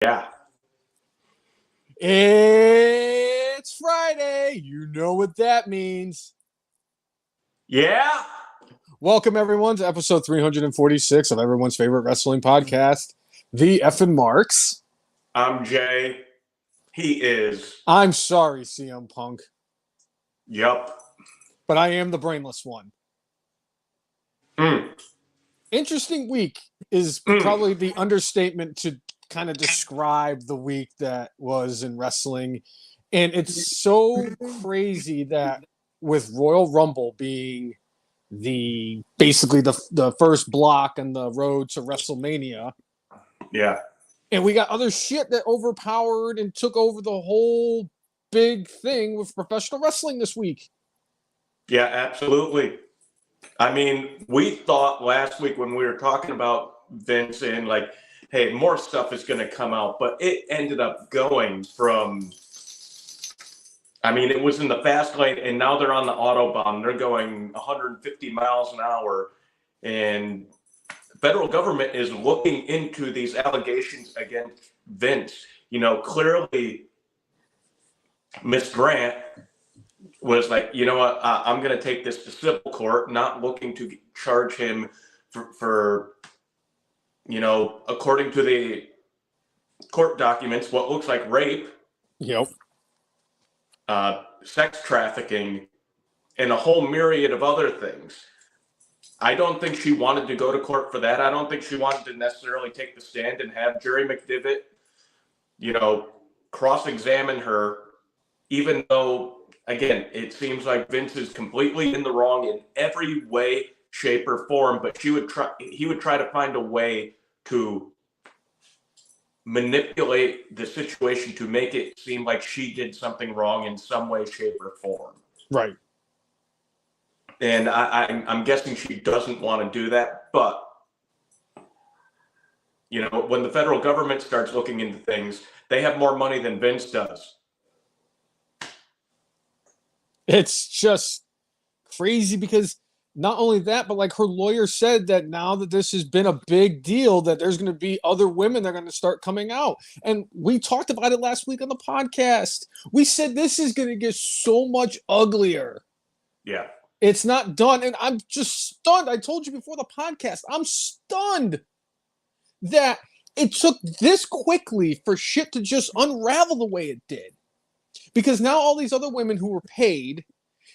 Yeah. It's Friday. You know what that means. Yeah. Welcome, everyone, to episode 346 of everyone's favorite wrestling podcast, The Effin' Marks. I'm Jay. He is. I'm sorry, CM Punk, Yup. but I am the brainless one. Mm. Interesting week is probably the understatement to kind of describe the week that was in wrestling. And it's so crazy that with Royal Rumble being basically the first block on the road to WrestleMania, Yeah. and we got other shit that overpowered and took over the whole big thing with professional wrestling this week. Yeah, absolutely. I mean, we thought last week when we were talking about Vince and like, hey, more stuff is going to come out, but it ended up going from, I mean, it was in the fast lane and now they're on the Autobahn. They're going 150 miles an hour, and the federal government is looking into these allegations against Vince. You know, clearly Miss Grant was like, you know what, I'm going to take this to civil court, not looking to charge him for, you know, according to the court documents, what looks like rape, Yep. sex trafficking, and a whole myriad of other things. I don't think she wanted to go to court for that. I don't think she wanted to necessarily take the stand and have Jerry McDivitt, you know, cross-examine her, even though, again, it seems like Vince is completely in the wrong in every way, shape, or form, but he would try to find a way to manipulate the situation to make it seem like she did something wrong in some way, shape, or form. Right. And I'm guessing she doesn't want to do that, but you know, when the federal government starts looking into things, they have more money than Vince does. It's just crazy because not only that, but like her lawyer said that now that this has been a big deal, that there's going to be other women that are going to start coming out. And we talked about it last week on the podcast. We said this is going to get so much uglier. Yeah. It's not done. And I'm just stunned. I told you before the podcast, I'm stunned that it took this quickly for shit to just unravel the way it did. Because now all these other women who were paid,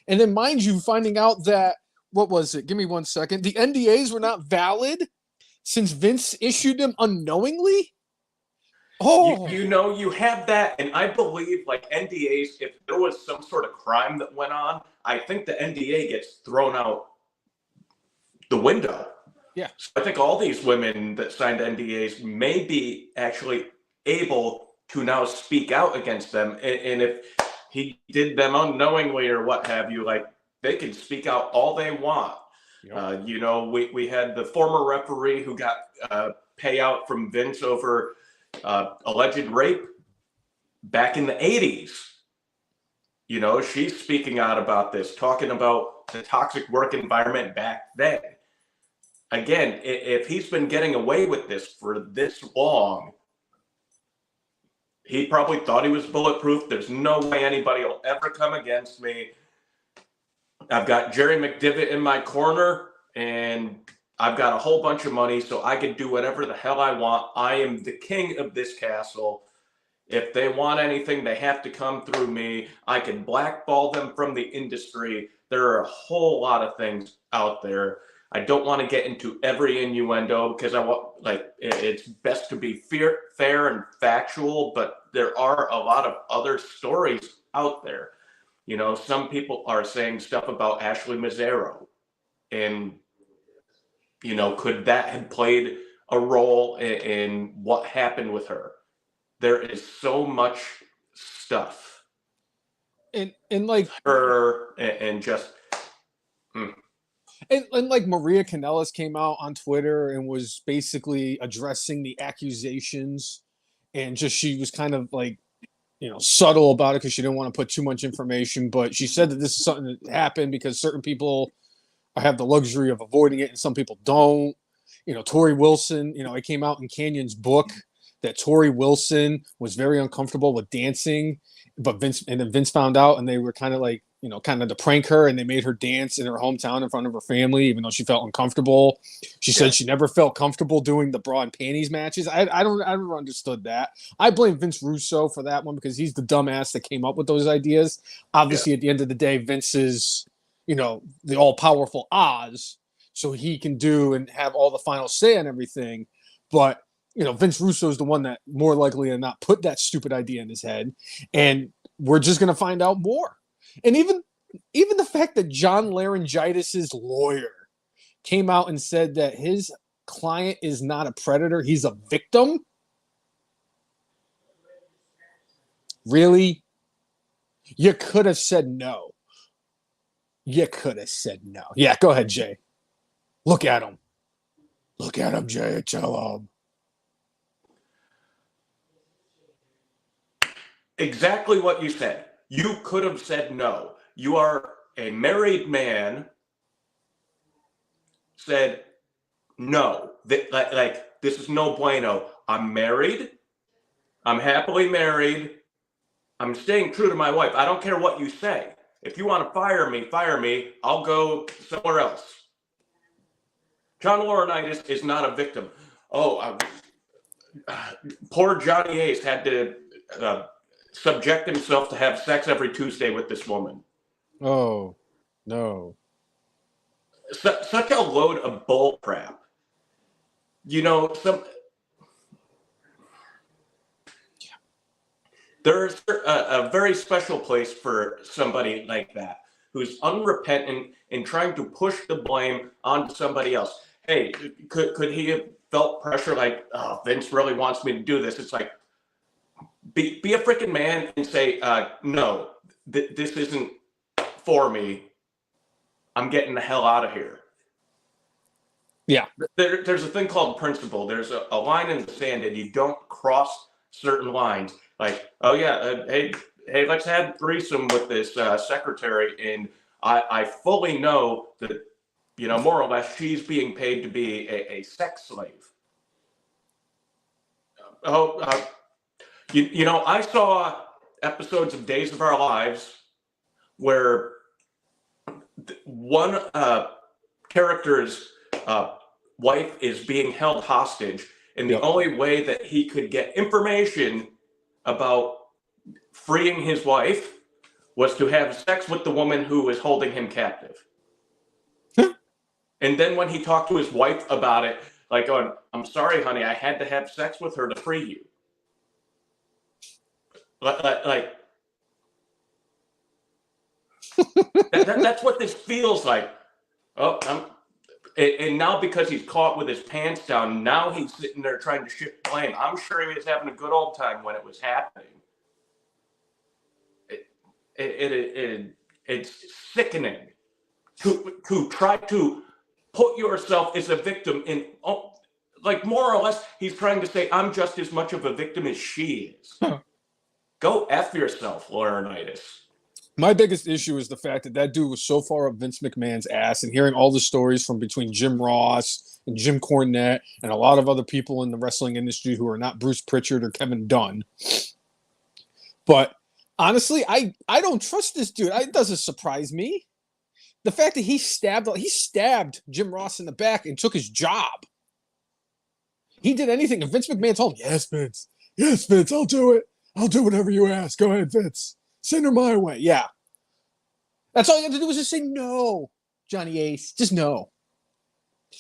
and then mind you, finding out that, what was it? Give me 1 second. The NDAs were not valid since Vince issued them unknowingly. Oh, You know, you have that, and I believe like NDAs, if there was some sort of crime that went on, I think the NDA gets thrown out the window. yeah. So I think all these women that signed NDAs may be actually able to now speak out against them. And if he did them unknowingly or what have you, like they can speak out all they want. Yep. You know, we had the former referee who got payout from Vince over alleged rape back in the 80s. You know, she's speaking out about this, talking about the toxic work environment back then. Again, if he's been getting away with this for this long, he probably thought he was bulletproof. There's no way anybody will ever come against me. I've got Jerry McDivitt in my corner, and I've got a whole bunch of money, so I can do whatever the hell I want. I am the king of this castle. If they want anything, they have to come through me. I can blackball them from the industry. There are a whole lot of things out there. I don't want to get into every innuendo because I want, like, it's best to be fair and factual, but there are a lot of other stories out there. You know, some people are saying stuff about Ashley Mazzaro, and, you know, could that have played a role in what happened with her? There is so much stuff. And like her and just and like Maria Kanellis came out on Twitter and was basically addressing the accusations, and just she was kind of like, you know, subtle about it because she didn't want to put too much information, but she said that this is something that happened because certain people have the luxury of avoiding it and some people don't. You know, Tori Wilson, you know, it came out in Canyon's book that Tori Wilson was very uncomfortable with dancing, but Vince found out, and they were kind of like, kind of to prank her, and they made her dance in her hometown in front of her family, even though she felt uncomfortable. She said she never felt comfortable doing the bra and panties matches. I never understood that. I blame Vince Russo for that one because he's the dumbass that came up with those ideas. Obviously, at the end of the day, Vince is, the all-powerful Oz, so he can do and have all the final say on everything. But, Vince Russo is the one that more likely than not put that stupid idea in his head. And we're just going to find out more. And even the fact that John Laryngitis' lawyer came out and said that his client is not a predator, he's a victim. Really? You could have said no. You could have said no. Yeah, go ahead, Jay. Look at him. Look at him, Jay. Tell him. Exactly what you said. You could have said no. You are a married man, said no. Like, this is no bueno. I'm married. I'm happily married. I'm staying true to my wife. I don't care what you say. If you want to fire me. I'll go somewhere else. John Laurinaitis is not a victim. Poor Johnny Ace had to subject himself to have sex every Tuesday with this woman. Oh, no. Such a load of bull crap. There's a very special place for somebody like that who's unrepentant and trying to push the blame onto somebody else. Hey, could he have felt pressure like, oh, Vince really wants me to do this? It's like, be a freaking man and say, no, this isn't for me. I'm getting the hell out of here. Yeah. There's a thing called principle. There's a line in the sand, and you don't cross certain lines. Like, oh yeah, hey, let's have threesome with this secretary, and I fully know that, more or less, she's being paid to be a sex slave. I saw episodes of Days of Our Lives where one character's wife is being held hostage, and the only way that he could get information about freeing his wife was to have sex with the woman who was holding him captive. And then when he talked to his wife about it, like, oh, I'm sorry, honey, I had to have sex with her to free you. Like that's what this feels like. And now because he's caught with his pants down, now he's sitting there trying to shift blame. I'm sure he was having a good old time when it was happening. It's sickening to try to put yourself as a victim in, like, more or less, he's trying to say, I'm just as much of a victim as she is. Go F yourself, Laurinaitis. My biggest issue is the fact that dude was so far up Vince McMahon's ass, and hearing all the stories from between Jim Ross and Jim Cornette and a lot of other people in the wrestling industry who are not Bruce Pritchard or Kevin Dunn. But honestly, I don't trust this dude. It doesn't surprise me. The fact that he stabbed Jim Ross in the back and took his job. He did anything. And Vince McMahon told him, yes, Vince, I'll do it. I'll do whatever you ask. Go ahead, Vince. Send her my way. Yeah. That's all you have to do is just say no, Johnny Ace. Just no.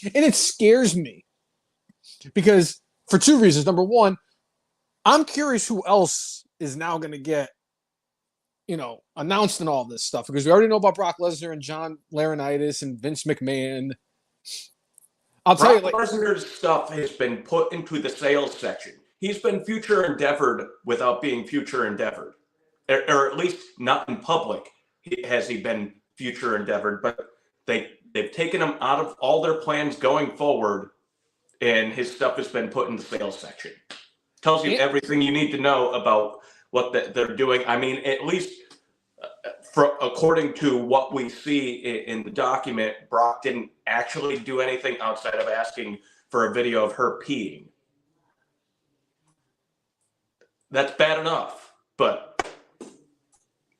And it scares me. Because for two reasons. Number one, I'm curious who else is now going to get, announced in all this stuff. Because we already know about Brock Lesnar and John Laurinaitis and Vince McMahon. I'll tell you, Lesnar's stuff has been put into the sales section. He's been future endeavored without being future endeavored. Or at least not in public has he been future endeavored, but they've taken him out of all their plans going forward, and his stuff has been put in the sales section. Tells you everything you need to know about what they're doing. I mean, at least according to what we see in the document, Brock didn't actually do anything outside of asking for a video of her peeing. that's bad enough. But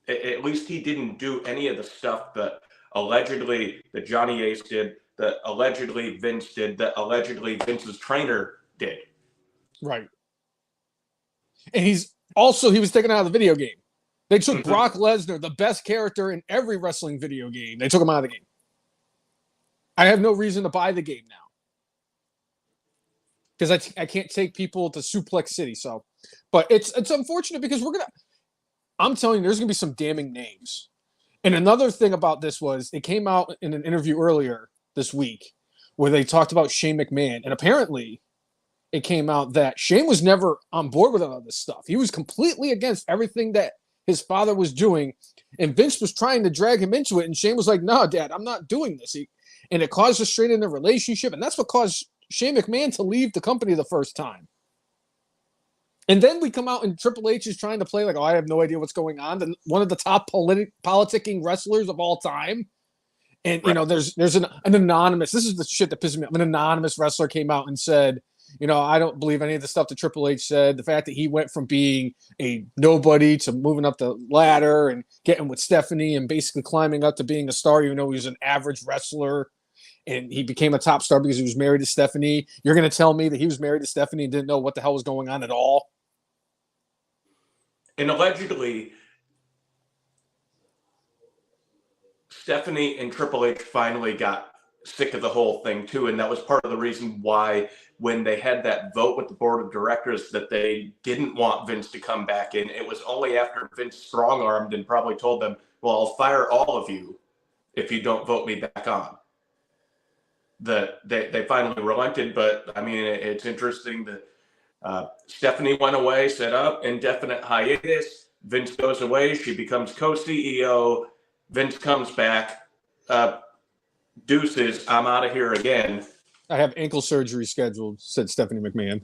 at least he didn't do any of the stuff that allegedly that Johnny Ace did, that allegedly Vince did, that allegedly Vince's trainer did. Right. And he was taken out of the video game. They took Brock Lesnar, the best character in every wrestling video game. They took him out of the game. I have no reason to buy the game now. Because I can't take people to Suplex City. So, but it's unfortunate because I'm telling you, there's going to be some damning names. And another thing about this was it came out in an interview earlier this week where they talked about Shane McMahon. And apparently it came out that Shane was never on board with all this stuff. He was completely against everything that his father was doing. And Vince was trying to drag him into it. And Shane was like, no, Dad, I'm not doing this. And it caused a strain in the relationship. And that's what caused Shane McMahon to leave the company the first time. And then we come out and Triple H is trying to play like, oh, I have no idea what's going on. And one of the top politicking wrestlers of all time. And, right. You know, there's an anonymous, this is the shit that pisses me off. An anonymous wrestler came out and said, you know, I don't believe any of the stuff that Triple H said. The fact that he went from being a nobody to moving up the ladder and getting with Stephanie and basically climbing up to being a star, even though he was an average wrestler. And he became a top star because he was married to Stephanie. You're going to tell me that he was married to Stephanie and didn't know what the hell was going on at all? And allegedly, Stephanie and Triple H finally got sick of the whole thing too. And that was part of the reason why when they had that vote with the board of directors that they didn't want Vince to come back in, it was only after Vince strong-armed and probably told them, well, I'll fire all of you if you don't vote me back on. That they finally relented. But I mean, it's interesting that Stephanie went away, set up indefinite hiatus. Vince goes away. She becomes co-CEO. Vince comes back. Deuces, I'm out of here again. I have ankle surgery scheduled, said Stephanie McMahon.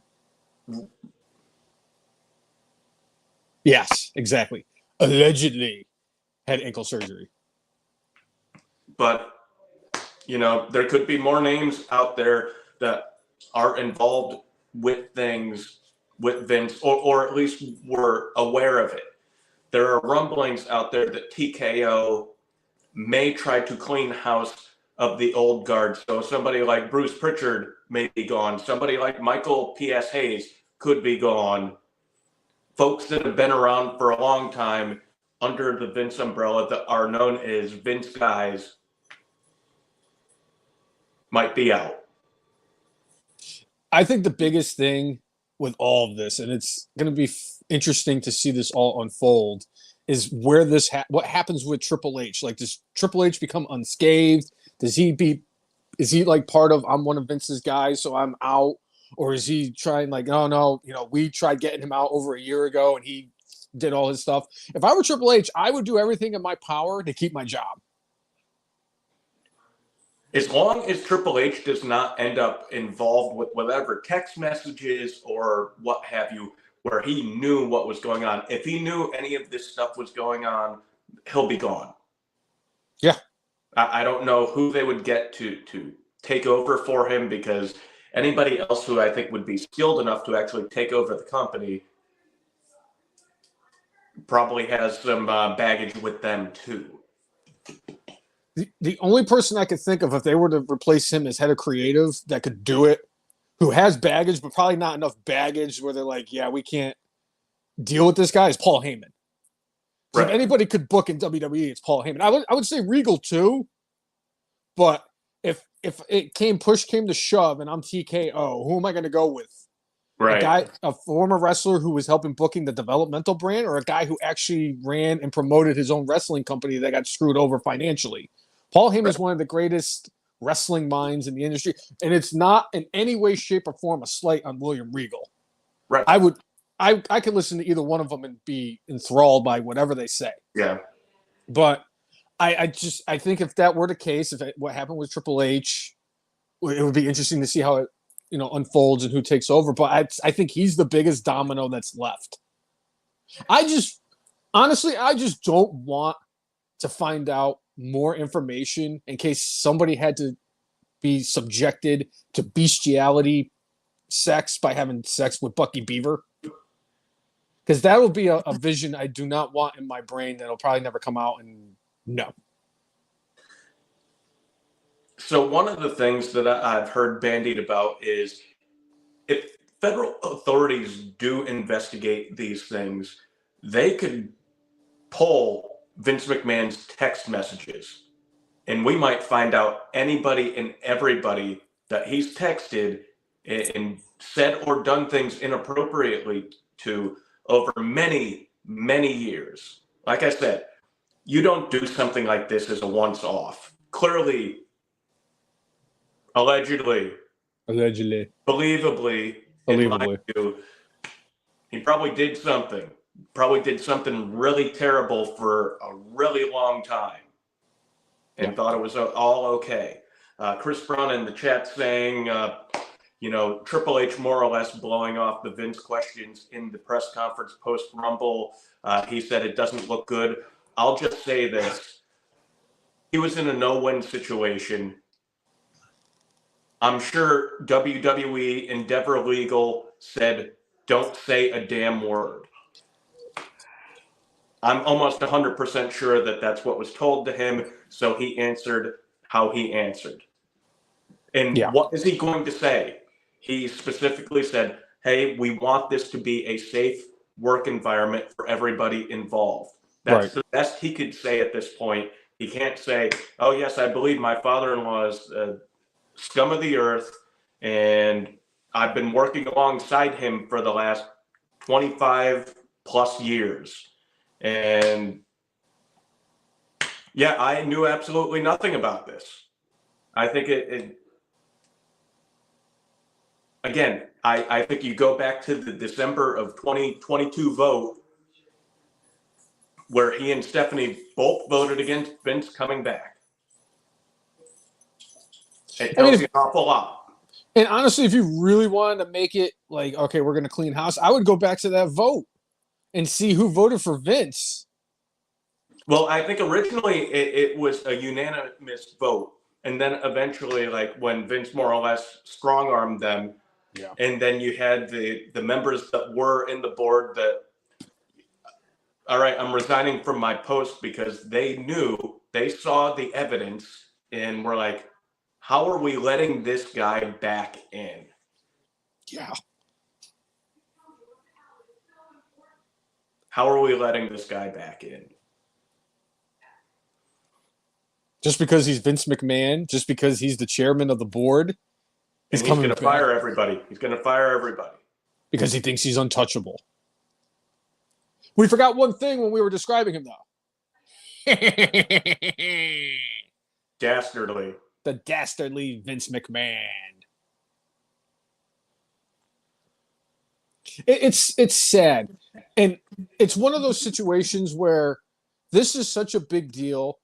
Yes, exactly. Allegedly had ankle surgery. But, you know, there could be more names out there that are involved with things with Vince, or at least were aware of it. There are rumblings out there that TKO may try to clean house of the old guard. So somebody like Bruce Pritchard may be gone. Somebody like Michael P.S. Hayes could be gone. Folks that have been around for a long time under the Vince umbrella that are known as Vince guys might be out. I think the biggest thing with all of this, and it's going to be interesting to see this all unfold, is where this what happens with Triple H. Like, does Triple H become unscathed? Is he like part of, I'm one of Vince's guys, so I'm out? Or is he trying like, oh no, you know, we tried getting him out over a year ago and he did all his stuff. If I were Triple H, I would do everything in my power to keep my job. As long as Triple H does not end up involved with whatever text messages or what have you, where he knew what was going on. If he knew any of this stuff was going on, he'll be gone. Yeah. I don't know who they would get to take over for him, because anybody else who I think would be skilled enough to actually take over the company probably has some baggage with them too. The only person I could think of if they were to replace him as head of creative that could do it, who has baggage, but probably not enough baggage where they're like, yeah, we can't deal with this guy, is Paul Heyman. So Right. if anybody could book in WWE, it's Paul Heyman. I would say Regal too, but if push came to shove and I'm TKO, who am I going to go with? Right. A former wrestler who was helping booking the developmental brand, or a guy who actually ran and promoted his own wrestling company that got screwed over financially? Paul Heyman is one of the greatest wrestling minds in the industry, and it's not in any way, shape, or form a slight on William Regal. Right. I could listen to either one of them and be enthralled by whatever they say. Yeah. But I think if that were the case, what happened with Triple H, it would be interesting to see how it, you know, unfolds and who takes over. But I think he's the biggest domino that's left. Honestly, I just don't want to find out more information in case somebody had to be subjected to bestiality sex by having sex with Bucky Beaver. Because that will be a vision I do not want in my brain that'll probably never come out. And no. So one of the things that I've heard bandied about is if federal authorities do investigate these things, they could pull Vince McMahon's text messages, and we might find out anybody and everybody that he's texted and said or done things inappropriately to over many, many years. Like I said, you don't do something like this as a once off. Clearly, allegedly, believably, in my view, he probably did something. Probably did something really terrible for a really long time and thought it was all okay. Chris Brown in the chat saying, Triple H more or less blowing off the Vince questions in the press conference post Rumble. He said it doesn't look good. I'll just say this. He was in a no-win situation. I'm sure WWE, Endeavor Legal said, don't say a damn word. I'm almost 100% sure that that's what was told to him, so he answered how he answered. And what is he going to say? He specifically said, hey, we want this to be a safe work environment for everybody involved. That's the best he could say at this point. He can't say, oh, yes, I believe my father-in-law is scum of the earth, and I've been working alongside him for the last 25 plus years. And I knew absolutely nothing about this. I think again, I think you go back to the December of 2022 vote where he and Stephanie both voted against Vince coming back. It tells you an awful lot. And honestly, if you really wanted to make it like, okay, we're going to clean house, I would go back to that vote and see who voted for Vince. Well, I think originally it was a unanimous vote. And then eventually, like when Vince more or less strong-armed them, and then you had the members that were in the board that, all right, I'm resigning from my post because they saw the evidence and were like, how are we letting this guy back in? Yeah. How are we letting this guy back in? Just because he's Vince McMahon, just because he's the chairman of the board, he's going to fire everybody. He's going to fire everybody. Because he thinks he's untouchable. We forgot one thing when we were describing him, though. Dastardly. The dastardly Vince McMahon. It's sad. And it's one of those situations where this is such a big deal.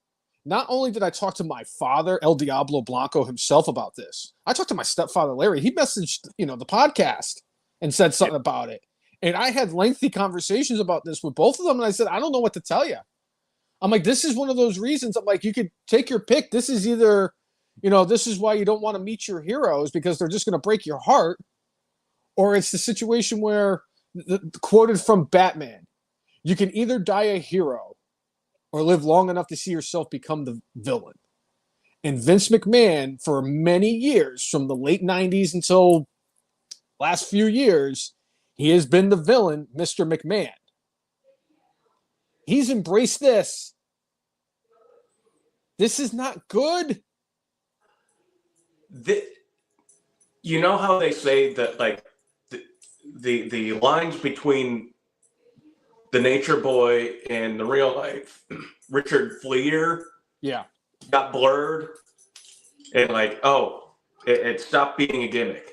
Not only did I talk to my father, El Diablo Blanco himself, about this, I talked to my stepfather, Larry. He messaged, the podcast and said something about it. And I had lengthy conversations about this with both of them. And I said, I don't know what to tell you. I'm like, this is one of those reasons. I'm like, you could take your pick. This is either, this is why you don't want to meet your heroes because they're just going to break your heart. Or it's the situation where, quoted from Batman, you can either die a hero or live long enough to see yourself become the villain. And Vince McMahon, for many years, from the late 90s until last few years, he has been the villain, Mr. McMahon. He's embraced this. This is not good. You know how they say that, like, the lines between the Nature Boy and the real life Richard Flieger got blurred, and like, it stopped being a gimmick.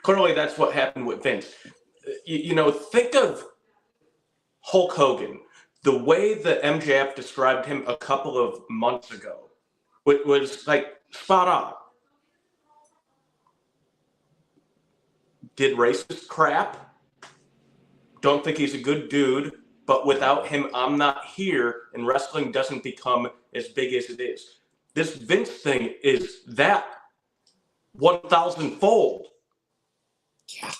Clearly that's what happened with Vince. Think of Hulk Hogan. The way that MJF described him a couple of months ago was like spot on. Did racist crap. Don't think he's a good dude, but without him, I'm not here, and wrestling doesn't become as big as it is. This Vince thing is that 1,000-fold. Yeah.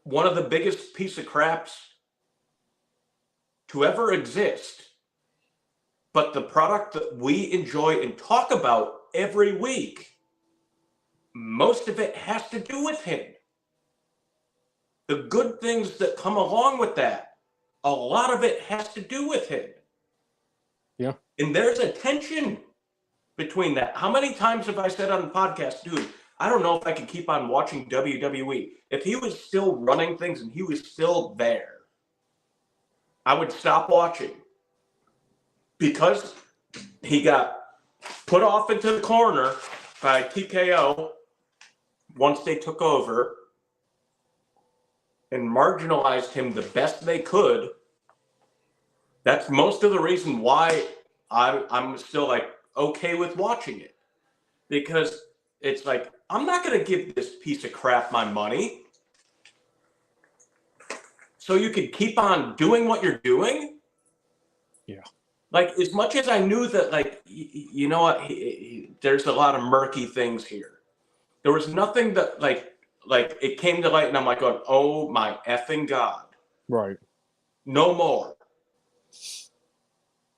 one of the biggest piece of craps to ever exist. But the product that we enjoy and talk about every week, most of it has to do with him. The good things that come along with that, a lot of it has to do with him. Yeah. And there's a tension between that. How many times have I said on the podcast, dude, I don't know if I can keep on watching WWE. If he was still running things and he was still there, I would stop watching. Because he got put off into the corner by TKO once they took over and marginalized him the best they could. That's most of the reason why I'm still like okay with watching it. Because it's like, I'm not going to give this piece of crap my money so you can keep on doing what you're doing. Yeah. Like, as much as I knew that, like, you know what, there's a lot of murky things here. There was nothing that, like it came to light, and I'm like, going, oh my effing God. Right. No more.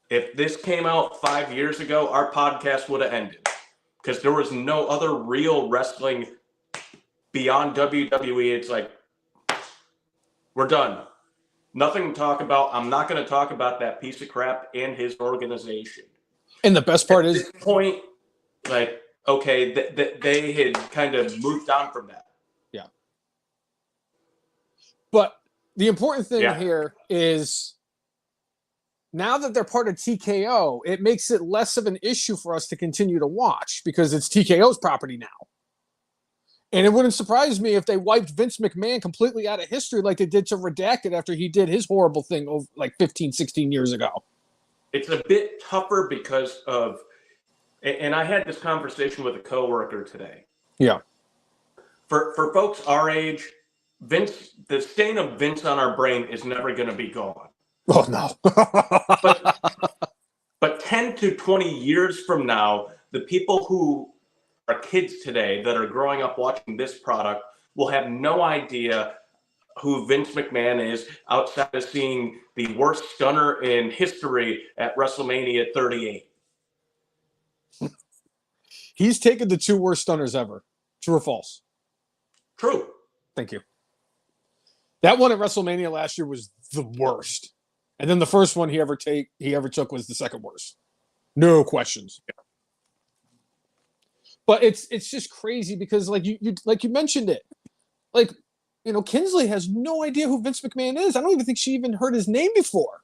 If this came out 5 years ago, our podcast would have ended. Because there was no other real wrestling beyond WWE. It's like, we're done. Nothing to talk about. I'm not going to talk about that piece of crap and his organization. And the best part is, at this point, like, okay, they had kind of moved on from that. yeah. But the important thing Yeah. here is now that they're part of TKO, it makes it less of an issue for us to continue to watch because it's TKO's property now. And it wouldn't surprise me if they wiped Vince McMahon completely out of history like they did to Redacted after he did his horrible thing over like 15, 16 years ago. It's a bit tougher because of, and I had this conversation with a coworker today. Yeah. For folks our age, Vince, the stain of Vince on our brain is never going to be gone. Oh, no. But 10 to 20 years from now, the people who are kids today that are growing up watching this product will have no idea who Vince McMahon is outside of seeing the worst stunner in history at WrestleMania 38. He's taken the 2 worst stunners ever. True or false? True. Thank you. That one at WrestleMania last year was the worst. And then the first one he ever took was the second worst. No questions. But it's just crazy because like you mentioned it. Like, you know, Kinsley has no idea who Vince McMahon is. I don't even think she even heard his name before.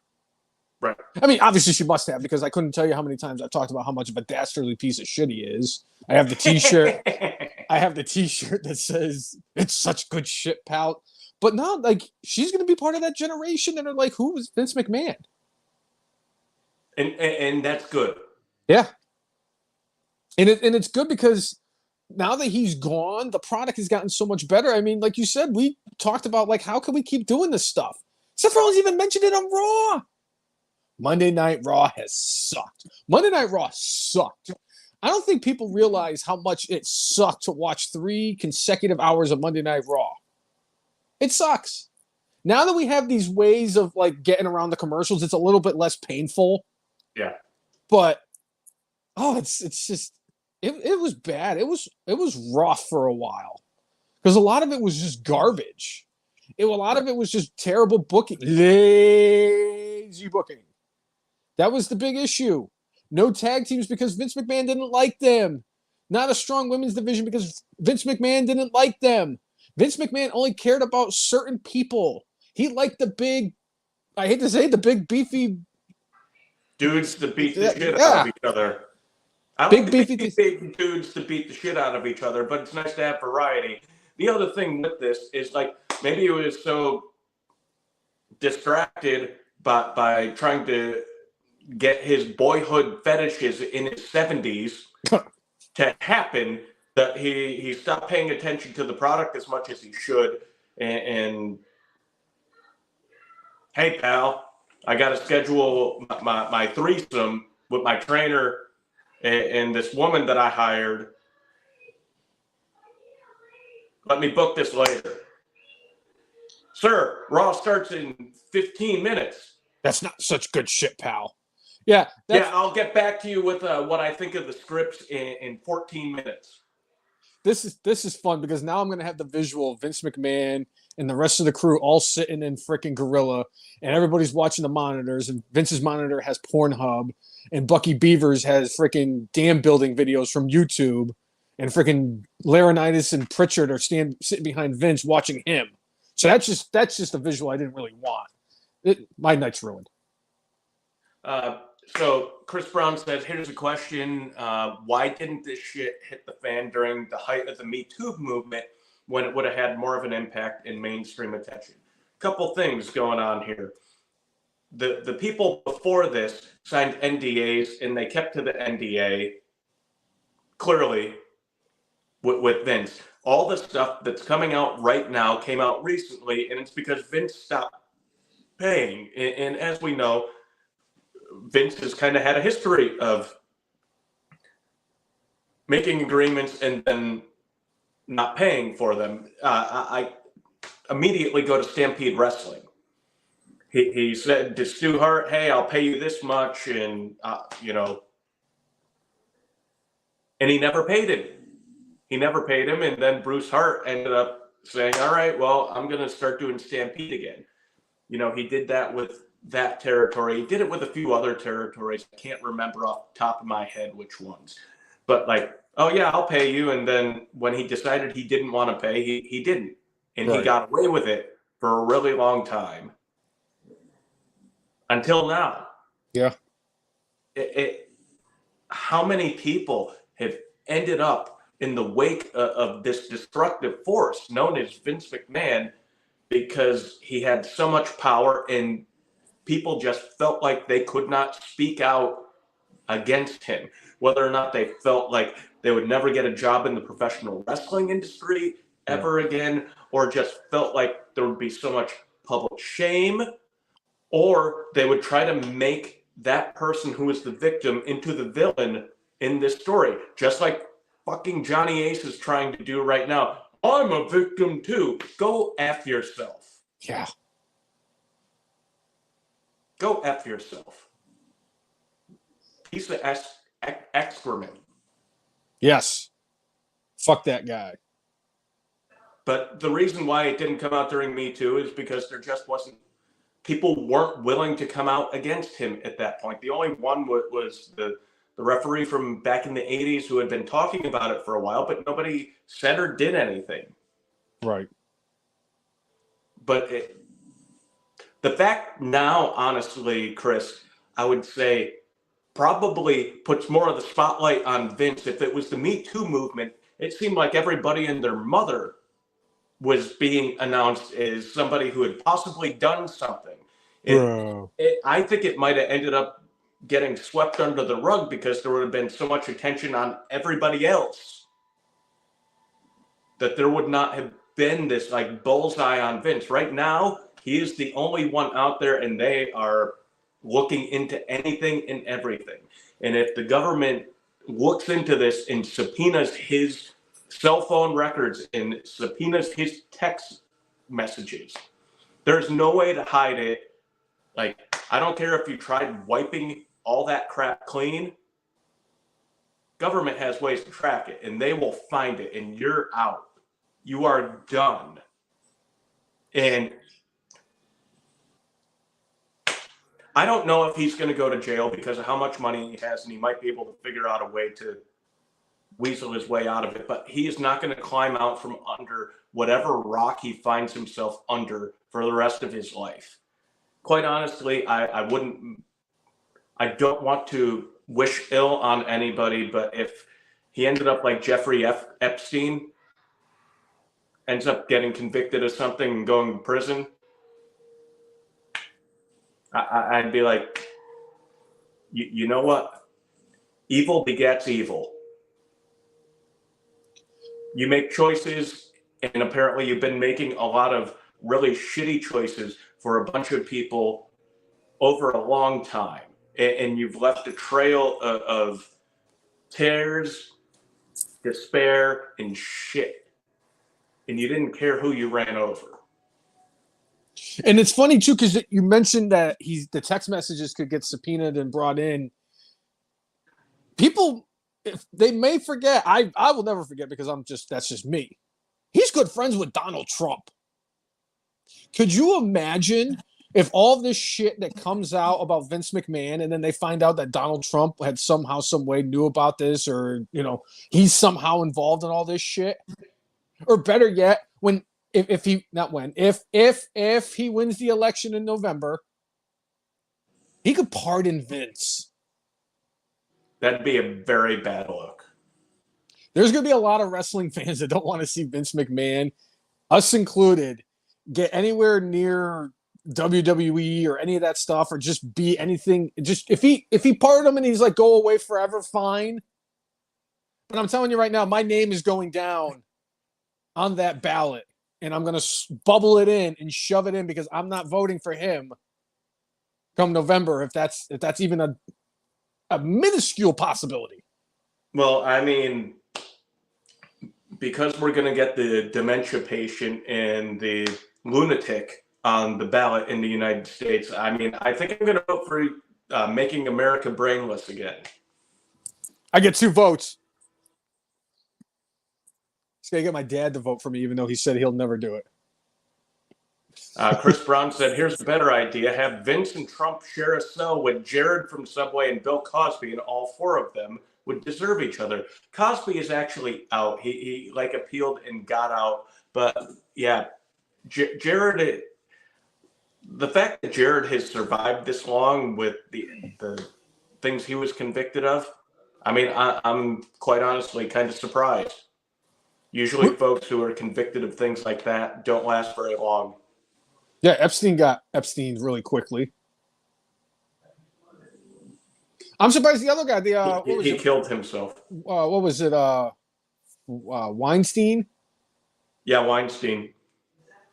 Right. I mean, obviously she must have because I couldn't tell you how many times I've talked about how much of a dastardly piece of shit he is. I have the t-shirt. I have the t-shirt that says it's such good shit, pal. But now, like, she's going to be part of that generation that are like, who is Vince McMahon? And that's good. Yeah. And it's good because now that he's gone, the product has gotten so much better. I mean, like you said, we talked about, like, how can we keep doing this stuff? Seth Rollins even mentioned it on Raw. Monday Night Raw has sucked. Monday Night Raw sucked. I don't think people realize how much it sucked to watch 3 consecutive hours of Monday Night Raw. It sucks. Now that we have these ways of, like, getting around the commercials, it's a little bit less painful. Yeah. But, it's just, it was bad. It was rough for a while. Because a lot of it was just garbage. A lot of it was just terrible booking. Lazy booking. That was the big issue. No tag teams because Vince McMahon didn't like them. Not a strong women's division because Vince McMahon didn't like them. Vince McMahon only cared about certain people. He liked the big, I hate to say it, the big beefy dudes to beat the shit out of each other. I big like beefy big dudes to beat the shit out of each other, but it's nice to have variety. The other thing with this is, like, maybe he was so distracted by trying to get his boyhood fetishes in his 70s to happen that he stopped paying attention to the product as much as he should. And hey, pal, I got to schedule my threesome with my trainer and this woman that I hired. Let me book this later. Sir, Raw starts in 15 minutes. That's not such good shit, pal. Yeah, I'll get back to you with what I think of the scripts in 14 minutes. This is fun because now I'm gonna have the visual of Vince McMahon and the rest of the crew all sitting in freaking Gorilla, and everybody's watching the monitors, and Vince's monitor has Pornhub, and Bucky Beavers has freaking dam building videos from YouTube, and freaking Laurinaitis and Pritchard are sitting behind Vince watching him. So that's just a visual I didn't really want. My night's ruined. So Chris Brown says, here's a question. Why didn't this shit hit the fan during the height of the Me Too movement when it would have had more of an impact in mainstream attention? Couple things going on here. The people before this signed NDAs, and they kept to the NDA clearly with Vince. All the stuff that's coming out right now came out recently, and it's because Vince stopped paying. And as we know, Vince has kind of had a history of making agreements and then not paying for them. I immediately go to Stampede Wrestling. He said to Stu Hart, hey, I'll pay you this much. And, and he never paid him. He never paid him. And then Bruce Hart ended up saying, all right, well, I'm going to start doing Stampede again. He did that with that territory. He did it with a few other territories. I can't remember off the top of my head which ones. But oh yeah, I'll pay you. And then when he decided he didn't want to pay, he didn't. And He got away with it for a really long time. Until now. Yeah. How many people have ended up in the wake of this destructive force known as Vince McMahon because he had so much power and people just felt like they could not speak out against him, whether or not they felt like they would never get a job in the professional wrestling industry ever again, or just felt like there would be so much public shame, or they would try to make that person who is the victim into the villain in this story, just like fucking Johnny Ace is trying to do right now. I'm a victim too. Go F yourself. Yeah. Go F yourself. Piece of excrement. Yes. Fuck that guy. But the reason why it didn't come out during Me Too is because there just wasn't, people weren't willing to come out against him at that point. The only one was the referee from back in the 80s who had been talking about it for a while, but nobody said or did anything. Right. But the fact now, honestly, Chris, I would say probably puts more of the spotlight on Vince. If it was the Me Too movement, it seemed like everybody and their mother was being announced as somebody who had possibly done something. I think it might have ended up getting swept under the rug because there would have been so much attention on everybody else that there would not have been this bullseye on Vince. Right now, he is the only one out there, and they are looking into anything and everything. And if the government looks into this and subpoenas his cell phone records and subpoenas his text messages, there's no way to hide it. I don't care if you tried wiping all that crap clean. Government has ways to track it, and they will find it, and you're out. You are done. And I don't know if he's going to go to jail because of how much money he has, and he might be able to figure out a way to weasel his way out of it. But he is not going to climb out from under whatever rock he finds himself under for the rest of his life. Quite honestly, I don't want to wish ill on anybody, but if he ended up like Jeffrey Epstein, ends up getting convicted of something and going to prison, I'd be like, you know what? Evil begets evil. You make choices, and apparently you've been making a lot of really shitty choices for a bunch of people over a long time. And you've left a trail of tears, despair, and shit. And you didn't care who you ran over. And it's funny too, because you mentioned that the text messages could get subpoenaed and brought in. People, if they may forget, I will never forget because that's just me. He's good friends with Donald Trump. Could you imagine if all this shit that comes out about Vince McMahon and then they find out that Donald Trump had somehow, some way knew about this, or he's somehow involved in all this shit? Or better yet, if he wins the election in November, he could pardon Vince. That'd be a very bad look. There's going to be a lot of wrestling fans that don't want to see Vince McMahon, us included, get anywhere near WWE or any of that stuff, or just be anything. Just if he pardoned him and he's like, go away forever, fine. But I'm telling you right now, my name is going down on that ballot, and I'm going to bubble it in and shove it in because I'm not voting for him come November if that's even a minuscule possibility. Well, I mean, because we're going to get the dementia patient and the lunatic on the ballot in the United States, I mean, I think I'm going to vote for making America brainless again. I get 2 votes. Just gotta get my dad to vote for me, even though he said he'll never do it. Chris Brown said, here's a better idea. Have Vince and Trump share a cell with Jared from Subway and Bill Cosby, and all 4 of them would deserve each other. Cosby is actually out. He like appealed and got out. But yeah, Jared, the fact that Jared has survived this long with the things he was convicted of, I mean, I'm quite honestly kind of surprised. Usually folks who are convicted of things like that don't last very long. Yeah, Epstein got Epstein really quickly. I'm surprised the other guy, he killed himself. What was it? Weinstein? Yeah, Weinstein.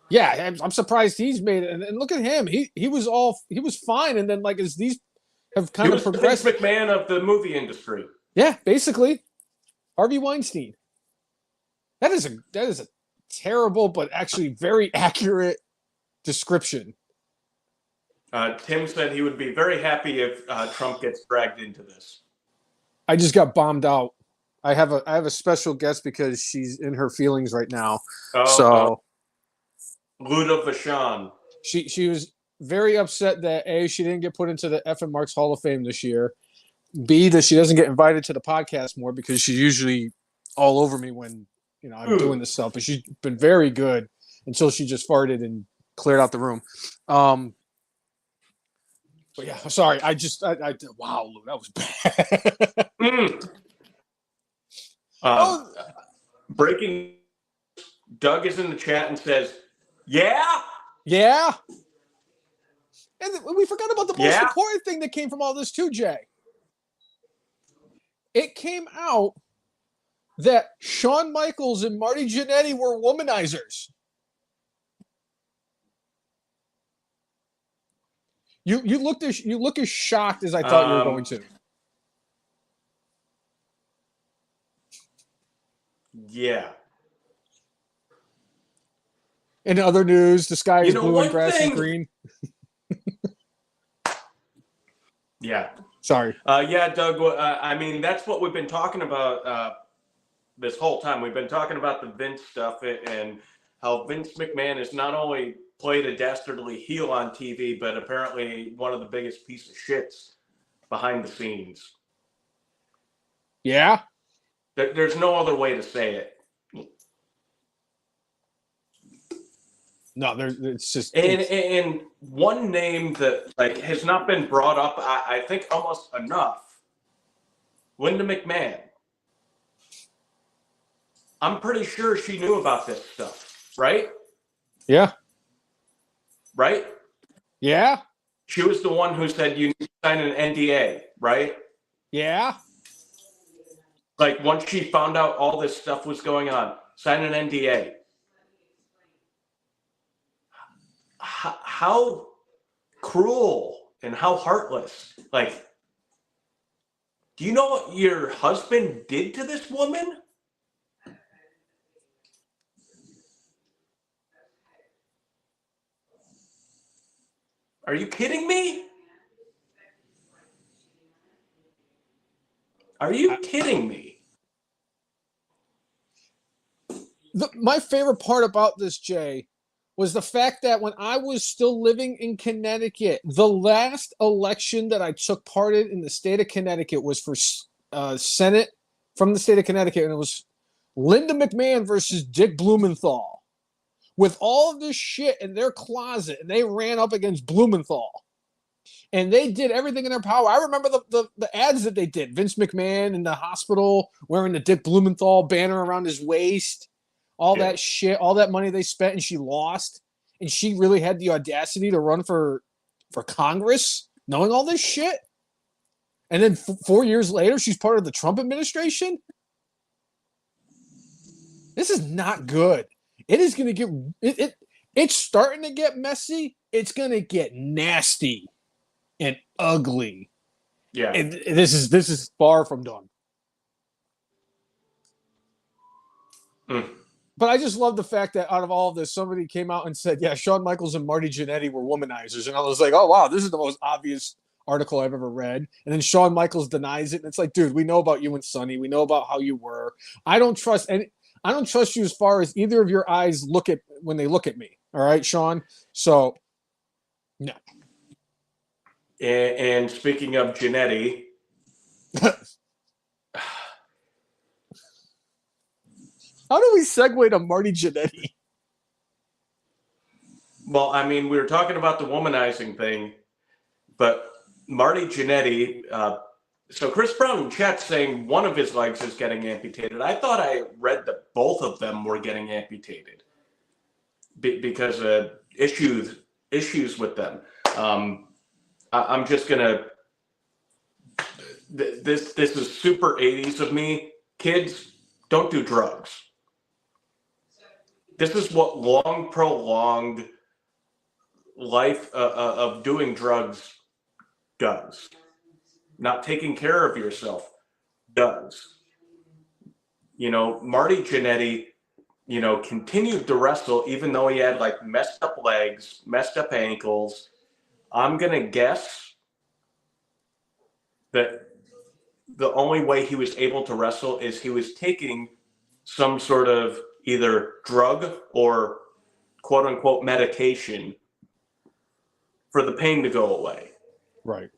Yeah, I'm surprised he's made it. And look at him. He was fine. And then like as these have kind of progressed. Vince McMahon of the movie industry. Yeah, basically. Harvey Weinstein. That is a terrible but actually very accurate description. Tim said he would be very happy if Trump gets dragged into this. I just got bombed out. I have a special guest because she's in her feelings right now. So Luda Vachon. She was very upset that A, she didn't get put into the F and Marks Hall of Fame this year. B, that she doesn't get invited to the podcast more because she's usually all over me when I'm doing this stuff. But she's been very good until she just farted and cleared out the room. But yeah, sorry. I wow, Lou, that was bad. Breaking. Doug is in the chat and says, "Yeah." And we forgot about the most important thing that came from all this too, Jay. It came out that Shawn Michaels and Marty Jannetty were womanizers. You look as shocked as I thought you were going to. Yeah. In other news, the sky is blue and grass is green. Yeah. Sorry. Yeah, Doug. I mean, that's what we've been talking about this whole time. We've been talking about the Vince stuff and how Vince McMahon has not only played a dastardly heel on TV, but apparently one of the biggest piece of shits behind the scenes. Yeah. There's no other way to say it. No, it's just and one name that like has not been brought up, I think almost enough. Linda McMahon. I'm pretty sure she knew about this stuff, right? Yeah. Right? Yeah. She was the one who said you need to sign an NDA, right? Yeah. Like once she found out all this stuff was going on, sign an NDA. How cruel and how heartless. Like, do you know what your husband did to this woman? Are you kidding me? Are you kidding me? My favorite part about this, Jay, was the fact that when I was still living in Connecticut, the last election that I took part in the state of Connecticut was for Senate from the state of Connecticut, and it was Linda McMahon versus Dick Blumenthal. With all of this shit in their closet, and they ran up against Blumenthal. And they did everything in their power. I remember the ads that they did. Vince McMahon in the hospital wearing the Dick Blumenthal banner around his waist. All that shit, all that money they spent, and she lost. And she really had the audacity to run for Congress, knowing all this shit. And then 4 years later, she's part of the Trump administration. This is not good. It is going to get it's starting to get messy. It's going to get nasty and ugly. Yeah. And this is far from done. But I just love the fact that out of all of this, somebody came out and said, yeah, Shawn Michaels and Marty Jannetty were womanizers. And I was like, oh, wow, this is the most obvious article I've ever read. And then Shawn Michaels denies it. And it's like, dude, we know about you and Sonny. We know about how you were. I don't trust you as far as either of your eyes look at when they look at me. All right, Shawn? So, no. And speaking of Jannetty, how do we segue to Marty Jannetty? Well, I mean, we were talking about the womanizing thing, but Marty Jannetty, so Chris Brown in chat saying one of his legs is getting amputated. I thought I read that both of them were getting amputated because of issues with them. I'm just gonna. This is super 80s of me. Kids, don't do drugs. This is what long prolonged life of doing drugs does. Not taking care of yourself does. You know, Marty Jannetty, you know, continued to wrestle even though he had like messed up legs, messed up ankles. I'm going to guess that the only way he was able to wrestle is he was taking some sort of either drug or quote unquote medication for the pain to go away. Right.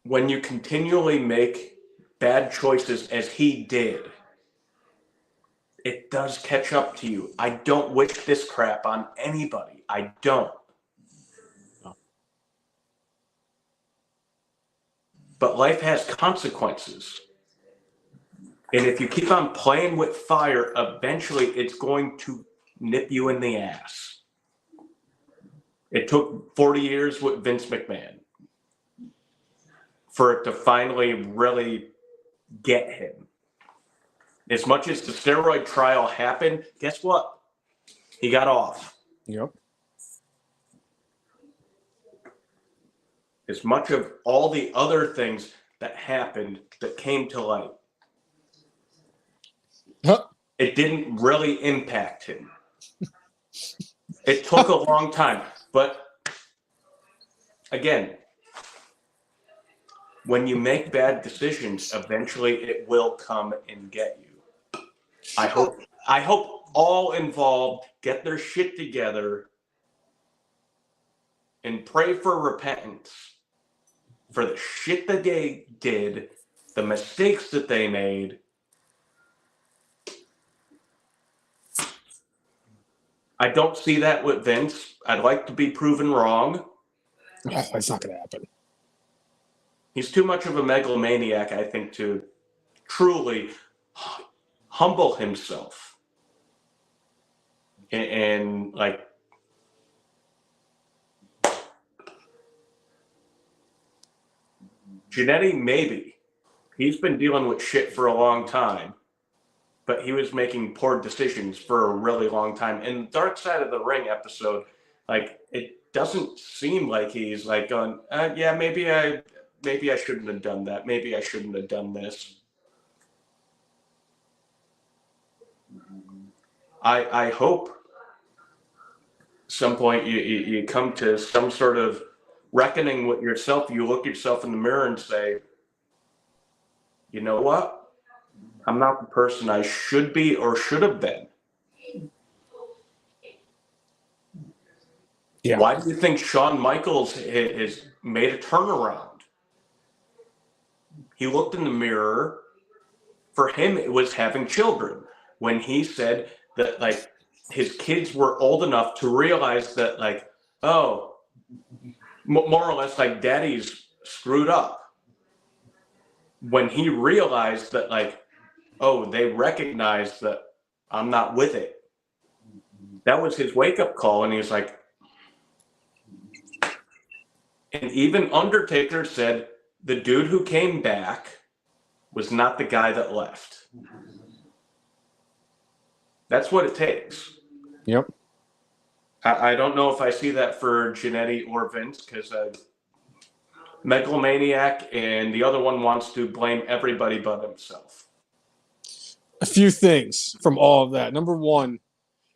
When you continually make bad choices as he did, it does catch up to you. I don't wish this crap on anybody. I don't. No. But life has consequences. And if you keep on playing with fire, eventually it's going to nip you in the ass. It took 40 years with Vince McMahon for it to finally really get him. As much as the steroid trial happened, guess what? He got off. Yep. As much of all the other things that happened that came to light, it didn't really impact him. It took a long time. But again, when you make bad decisions, eventually it will come and get you. I hope all involved get their shit together and pray for repentance for the shit that they did, the mistakes that they made. I don't see that with Vince. I'd like to be proven wrong. Oh, that's not going to happen. He's too much of a megalomaniac, I think, to truly humble himself. And like, Jannetty, maybe. He's been dealing with shit for a long time. But he was making poor decisions for a really long time. In the Dark Side of the Ring episode, like, it doesn't seem like he's like going, yeah, maybe I shouldn't have done that. Maybe I shouldn't have done this. I hope some point you come to some sort of reckoning with yourself. You look yourself in the mirror and say, you know what? I'm not the person I should be or should have been. Yeah. Why do you think Shawn Michaels has made a turnaround? He looked in the mirror. For him, it was having children. When he said that, like, his kids were old enough to realize that, like, oh, more or less, like, daddy's screwed up. When he realized that, like, oh, they recognize that I'm not with it. That was his wake-up call, and he was like, and even Undertaker said the dude who came back was not the guy that left. That's what it takes. Yep. I don't know if I see that for Jannetty or Vince, because megalomaniac, and the other one wants to blame everybody but himself. A few things from all of that. Number one,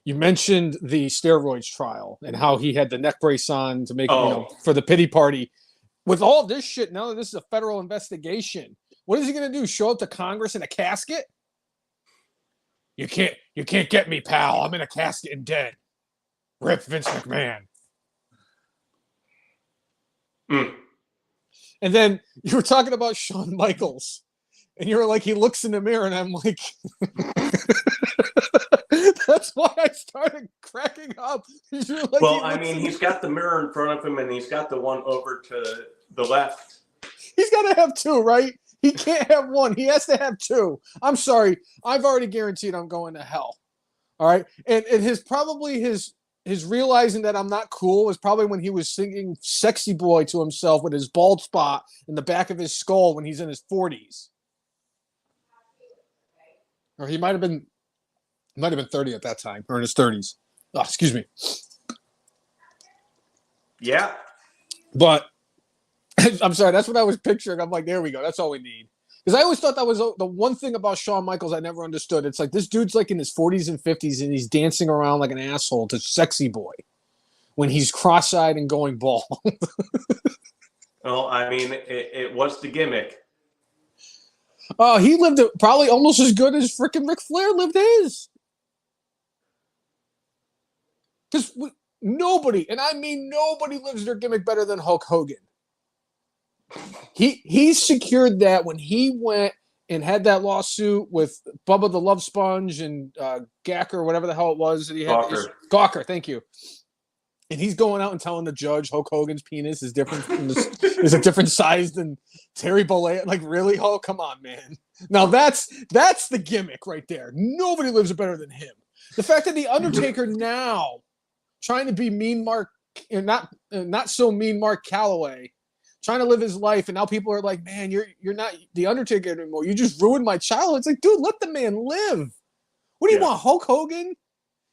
you mentioned the steroids trial and how he had the neck brace on to make, for the pity party. With all this shit, now that this is a federal investigation, what is he going to do? Show up to Congress in a casket? You can't get me, pal. I'm in a casket and dead. Rip Vince McMahon. Mm. And then you were talking about Shawn Michaels, and you were like, he looks in the mirror, and I'm like, that's why I started cracking up. Like, well, I mean, he's got the mirror in front of him, and he's got the one over to the left. He's got to have two, right? He can't have one. He has to have two. I'm sorry. I've already guaranteed I'm going to hell. All right. And his realizing that I'm not cool was probably when he was singing Sexy Boy to himself with his bald spot in the back of his skull when he's in his 40s. Or he might have been 30 at that time, or in his 30s. Oh, excuse me. Yeah. But I'm sorry, that's what I was picturing. I'm like, there we go. That's all we need. Because I always thought that was the one thing about Shawn Michaels I never understood. It's like this dude's like in his 40s and 50s, and he's dancing around like an asshole to Sexy Boy when he's cross-eyed and going bald. Well, I mean, it was the gimmick. He lived it probably almost as good as freaking Ric Flair lived his. Because nobody, and I mean nobody, lives their gimmick better than Hulk Hogan. He secured that when he went and had that lawsuit with Bubba the Love Sponge and Gacker, whatever the hell it was that he had. Gawker, thank you. And he's going out and telling the judge Hulk Hogan's penis is different is a different size than Terry Bollea. Like, really, Hulk? Come on, man. Now that's the gimmick right there. Nobody lives it better than him. The fact that the Undertaker now trying to be mean Mark, not so mean Mark Calloway, trying to live his life, and now people are like, man, you're not the Undertaker anymore. You just ruined my childhood. It's like, dude, let the man live. What do you want, Hulk Hogan?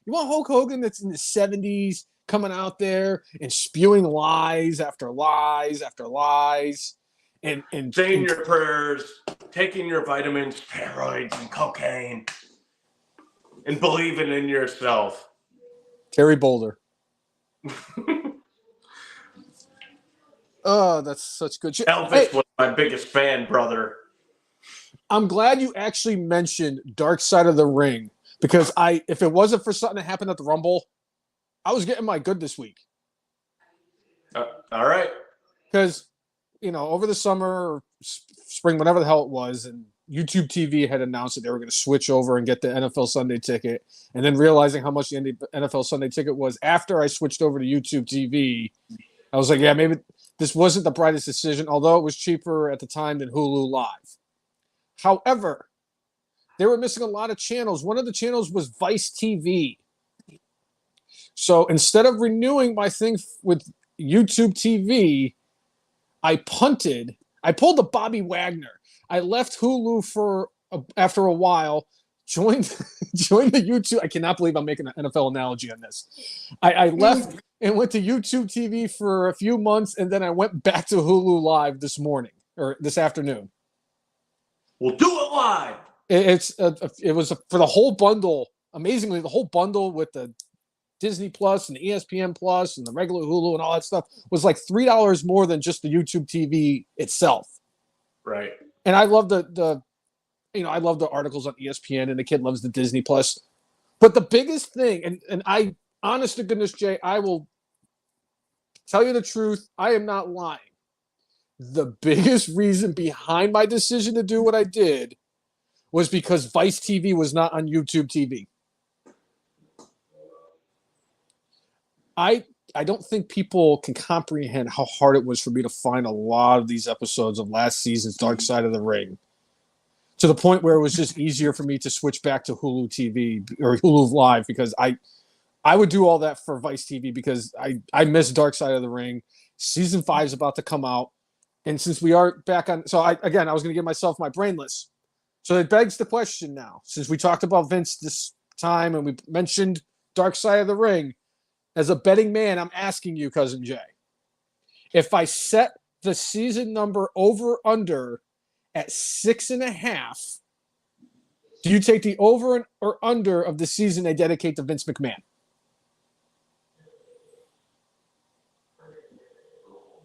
You want Hulk Hogan that's in the 70s coming out there and spewing lies after lies after lies and saying your prayers, taking your vitamins, steroids, and cocaine, and believing in yourself. Terry Boulder. Oh, that's such good shit. Elvis was my biggest fan, brother. I'm glad you actually mentioned Dark Side of the Ring, because if it wasn't for something that happened at the Rumble, I was getting my good this week. All right. Because, over the summer or spring, whatever the hell it was, and YouTube TV had announced that they were going to switch over and get the NFL Sunday Ticket. And then realizing how much the NFL Sunday Ticket was after I switched over to YouTube TV, I was like, yeah, maybe this wasn't the brightest decision, although it was cheaper at the time than Hulu Live. However, they were missing a lot of channels. One of the channels was Vice TV. So instead of renewing my thing with YouTube TV, I punted. I pulled a Bobby Wagner. I left Hulu after a while, joined the YouTube. I cannot believe I'm making an NFL analogy on this. I left and went to YouTube TV for a few months, and then I went back to Hulu Live this morning or this afternoon. We'll do it live. It was for the whole bundle. Amazingly, the whole bundle with the Disney Plus and ESPN Plus and the regular Hulu and all that stuff was like $3 more than just the YouTube TV itself. Right. And I love I love the articles on ESPN, and the kid loves the Disney Plus. But the biggest thing, and I, honest to goodness, Jay, I will tell you the truth. I am not lying. The biggest reason behind my decision to do what I did was because Vice TV was not on YouTube TV. I don't think people can comprehend how hard it was for me to find a lot of these episodes of last season's Dark Side of the Ring, to the point where it was just easier for me to switch back to Hulu TV or Hulu Live, because I would do all that for Vice TV because I miss Dark Side of the Ring. Season 5 is about to come out. And since we are back on, so I was going to give myself my brainless. So it begs the question now, since we talked about Vince this time and we mentioned Dark Side of the Ring, as a betting man, I'm asking you, Cousin Jay, if I set the season number over under at 6.5, do you take the over or under of the season they dedicate to Vince McMahon?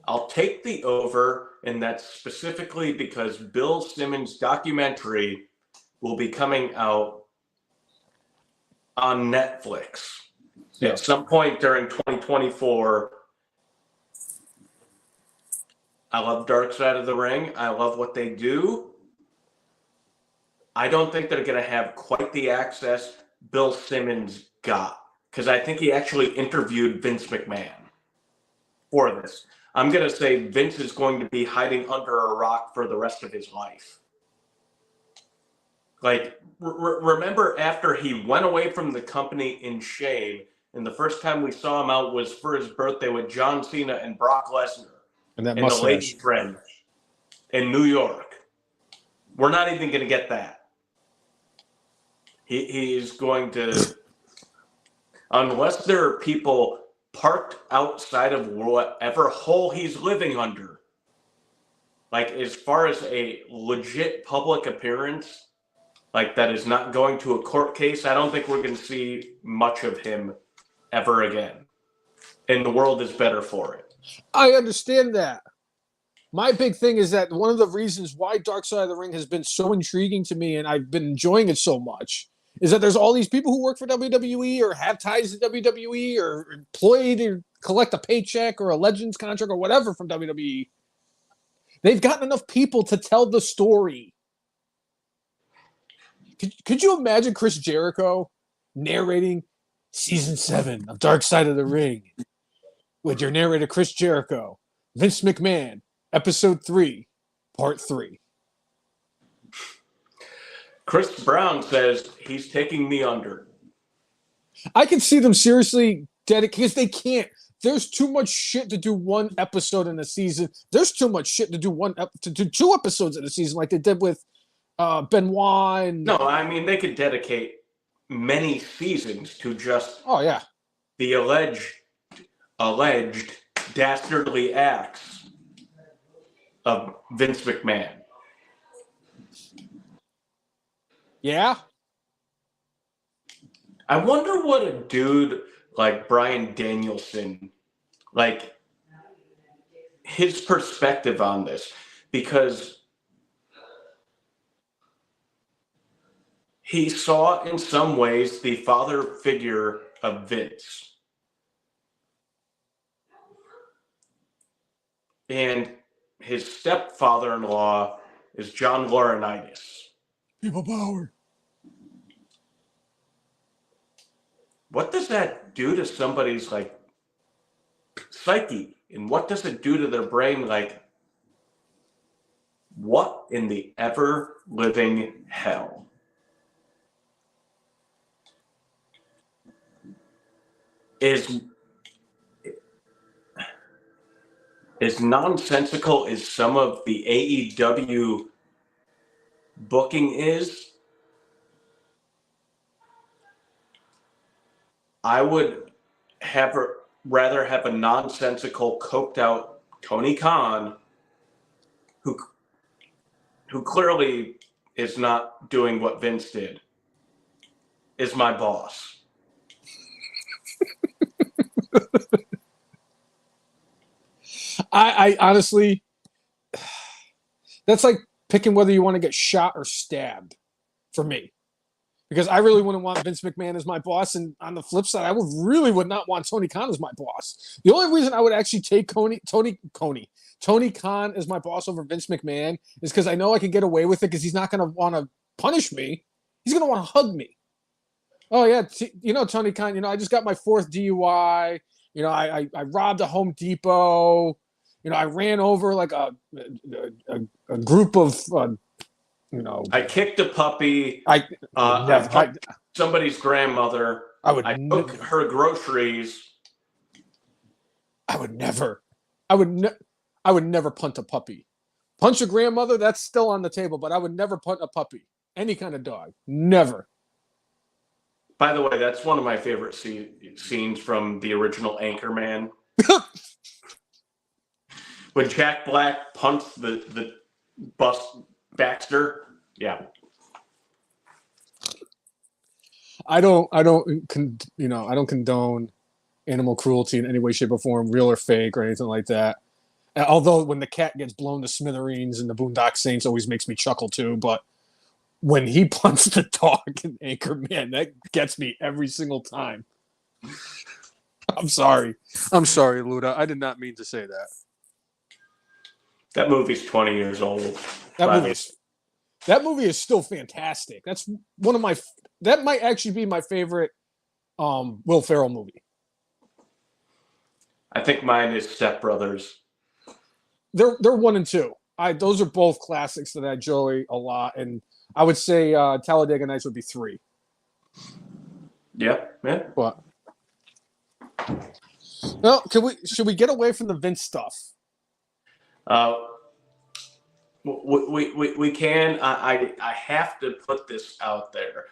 I'll take the over, and that's specifically because Bill Simmons' documentary will be coming out on Netflix at some point during 2024. I love Dark Side of the Ring. I love what they do. I don't think they're going to have quite the access Bill Simmons got, because I think he actually interviewed Vince McMahon for this. I'm going to say Vince is going to be hiding under a rock for the rest of his life. Like, remember after he went away from the company in shame, and the first time we saw him out was for his birthday with John Cena and Brock Lesnar And that and the Lady mustache. Friend in New York. We're not even going to get that. He is going to, unless there are people parked outside of whatever hole he's living under, like as far as a legit public appearance, like that is not going to a court case, I don't think we're going to see much of him ever again. And the world is better for it. I understand that. My big thing is that one of the reasons why Dark Side of the Ring has been so intriguing to me and I've been enjoying it so much is that there's all these people who work for WWE or have ties to WWE or employed or collect a paycheck or a Legends contract or whatever from WWE. They've gotten enough people to tell the story. Could you imagine Chris Jericho narrating Season 7 of Dark Side of the Ring with your narrator Chris Jericho, Vince McMahon, Episode 3, Part 3? Chris Brown says he's taking me under. I can see them seriously dedicated, because they can't. There's too much shit to do one episode in a season. There's too much shit to do 2 episodes in a season, like they did with Benoit. And No, I mean, they could dedicate many seasons to just the alleged dastardly acts of Vince McMahon. Yeah. I wonder what a dude like Bryan Danielson, like his perspective on this, because he saw in some ways the father figure of Vince. And his stepfather-in-law is John Laurinaitis. People power. What does that do to somebody's like psyche? And what does it do to their brain? Like, what in the ever living hell? Is nonsensical as some of the AEW booking is, I would rather have a nonsensical, coked out Tony Khan, who clearly is not doing what Vince did, is my boss. I honestly, that's like picking whether you want to get shot or stabbed for me. Because I really wouldn't want Vince McMahon as my boss, and on the flip side, I would not want Tony Khan as my boss. The only reason I would actually take Tony Khan as my boss over Vince McMahon is because I know I can get away with it because he's not going to want to punish me. He's going to want to hug me. Oh yeah, Tony Khan. I just got my 4th DUI. I robbed a Home Depot. I ran over like a group of. I kicked a puppy. I somebody's grandmother. I took her groceries. I would never punt a puppy. Punch a grandmother, that's still on the table, but I would never punt a puppy. Any kind of dog. Never. By the way, that's one of my favorite scenes from the original Anchorman. When Jack Black punts the bus Baxter. Yeah. I don't condone animal cruelty in any way, shape, or form, real or fake or anything like that. Although when the cat gets blown to smithereens and the Boondock Saints always makes me chuckle too, but when he punts the dog in Anchorman, that gets me every single time. I'm sorry, Luda. I did not mean to say that. That movie's 20 years old. That movie is still fantastic. That's one of my. That might actually be my favorite Will Ferrell movie. I think mine is Step Brothers. They're 1 and 2. Those are both classics that I enjoy a lot, and I would say Talladega Nights would be 3. Yeah, man. But well, should we get away from the Vince stuff? We can. I have to put this out there.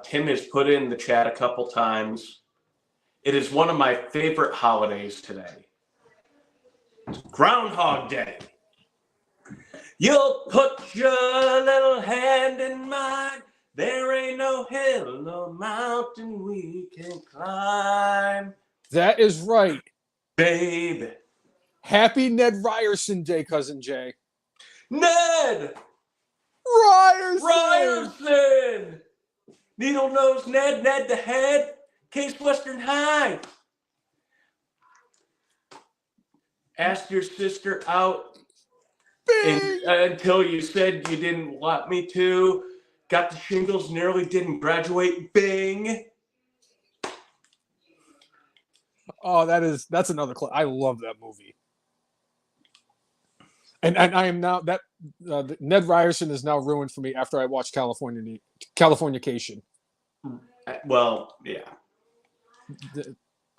Tim has put in the chat a couple times. It is one of my favorite holidays today. Groundhog Day. You'll put your little hand in mine. There ain't no hill, no mountain we can climb. That is right. Baby. Happy Ned Ryerson Day, Cousin Jay. Ned! Ryerson! Needle Nose Ned, Ned the Head, Case Western High. Asked your sister out until you said you didn't want me to. Got the shingles, nearly didn't graduate. Bing. Oh, that's another clip. I love that movie. And I am now that Ned Ryerson is now ruined for me after I watched Californication. Well, yeah.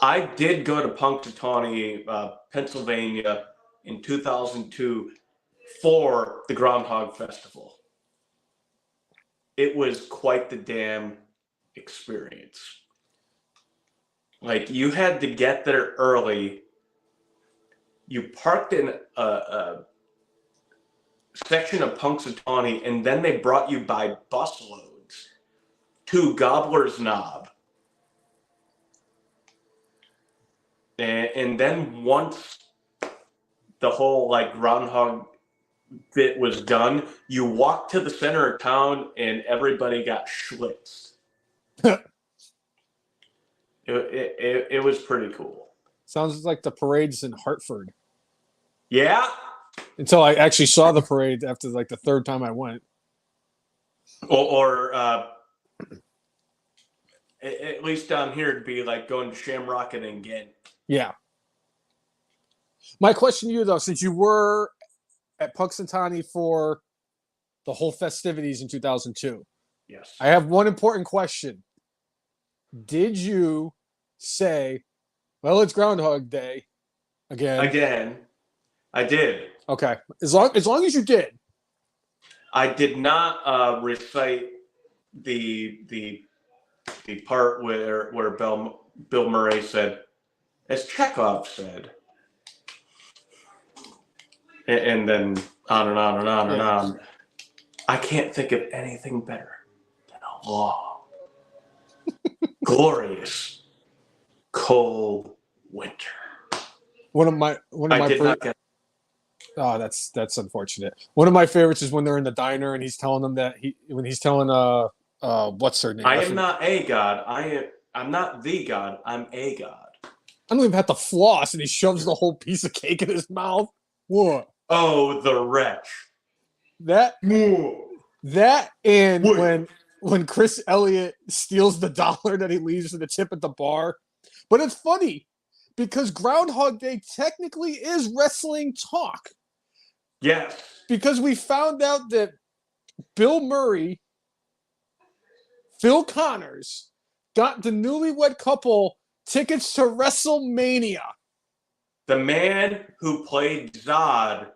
I did go to Punxsutawney, Pennsylvania in 2002 for the Groundhog Festival. It was quite the damn experience. Like, you had to get there early. You parked in a section of Punxsutawney, and then they brought you by busloads to Gobbler's Knob. And then once the whole groundhog bit was done, you walked to the center of town and everybody got schlitzed. It was pretty cool. Sounds like the parades in Hartford. Yeah. Until I actually saw the parade after the 3rd time I went. Or at least down here it'd be like going to Shamrock and Ghent. Yeah. My question to you, though, since you were at Punxsutawney for the whole festivities in 2002. Yes. I have one important question. Did you say, well, it's Groundhog Day again? Again. I did. Okay. As long as you did. I did not recite the part where Bill Murray said, as Chekhov said, and then on and on and on and on. I can't think of anything better than a long, glorious, cold winter. One of my Oh, that's unfortunate. One of my favorites is when they're in the diner and he's telling them that when he's telling what's her name? I am not a god. I'm not the god. I'm a god. I don't even have to floss, and he shoves the whole piece of cake in his mouth. What? Oh, the wretch. That and Wait. when Chris Elliott steals the dollar that he leaves in the tip at the bar. But it's funny because Groundhog Day technically is wrestling talk. Yes. Because we found out that Bill Murray, Phil Connors, got the newlywed couple tickets to WrestleMania. The man who played Zod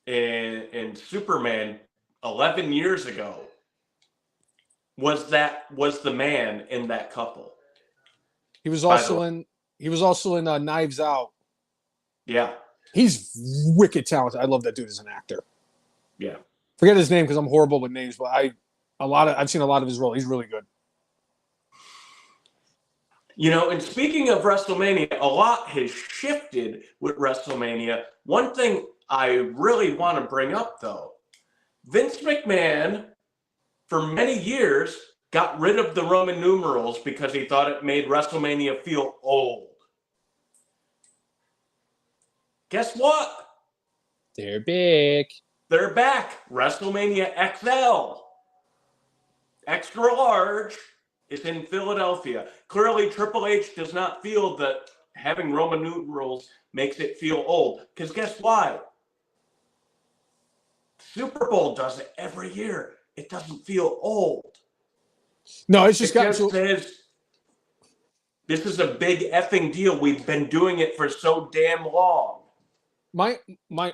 in Superman 11 years ago was the man in that couple. He was also in Knives Out. Yeah. He's wicked talented. I love that dude as an actor. Yeah. Forget his name because I'm horrible with names, but I've seen a lot of his roles. He's really good. You know, and speaking of WrestleMania, a lot has shifted with WrestleMania. One thing I really want to bring up, though, Vince McMahon, for many years, got rid of the Roman numerals because he thought it made WrestleMania feel old. Guess what? They're big. They're back. WrestleMania XL. Extra large. Is in Philadelphia. Clearly, Triple H does not feel that having Roman numerals makes it feel old. Because guess why? Super Bowl does it every year. It doesn't feel old. No, it's just says, this is a big effing deal. We've been doing it for so damn long. My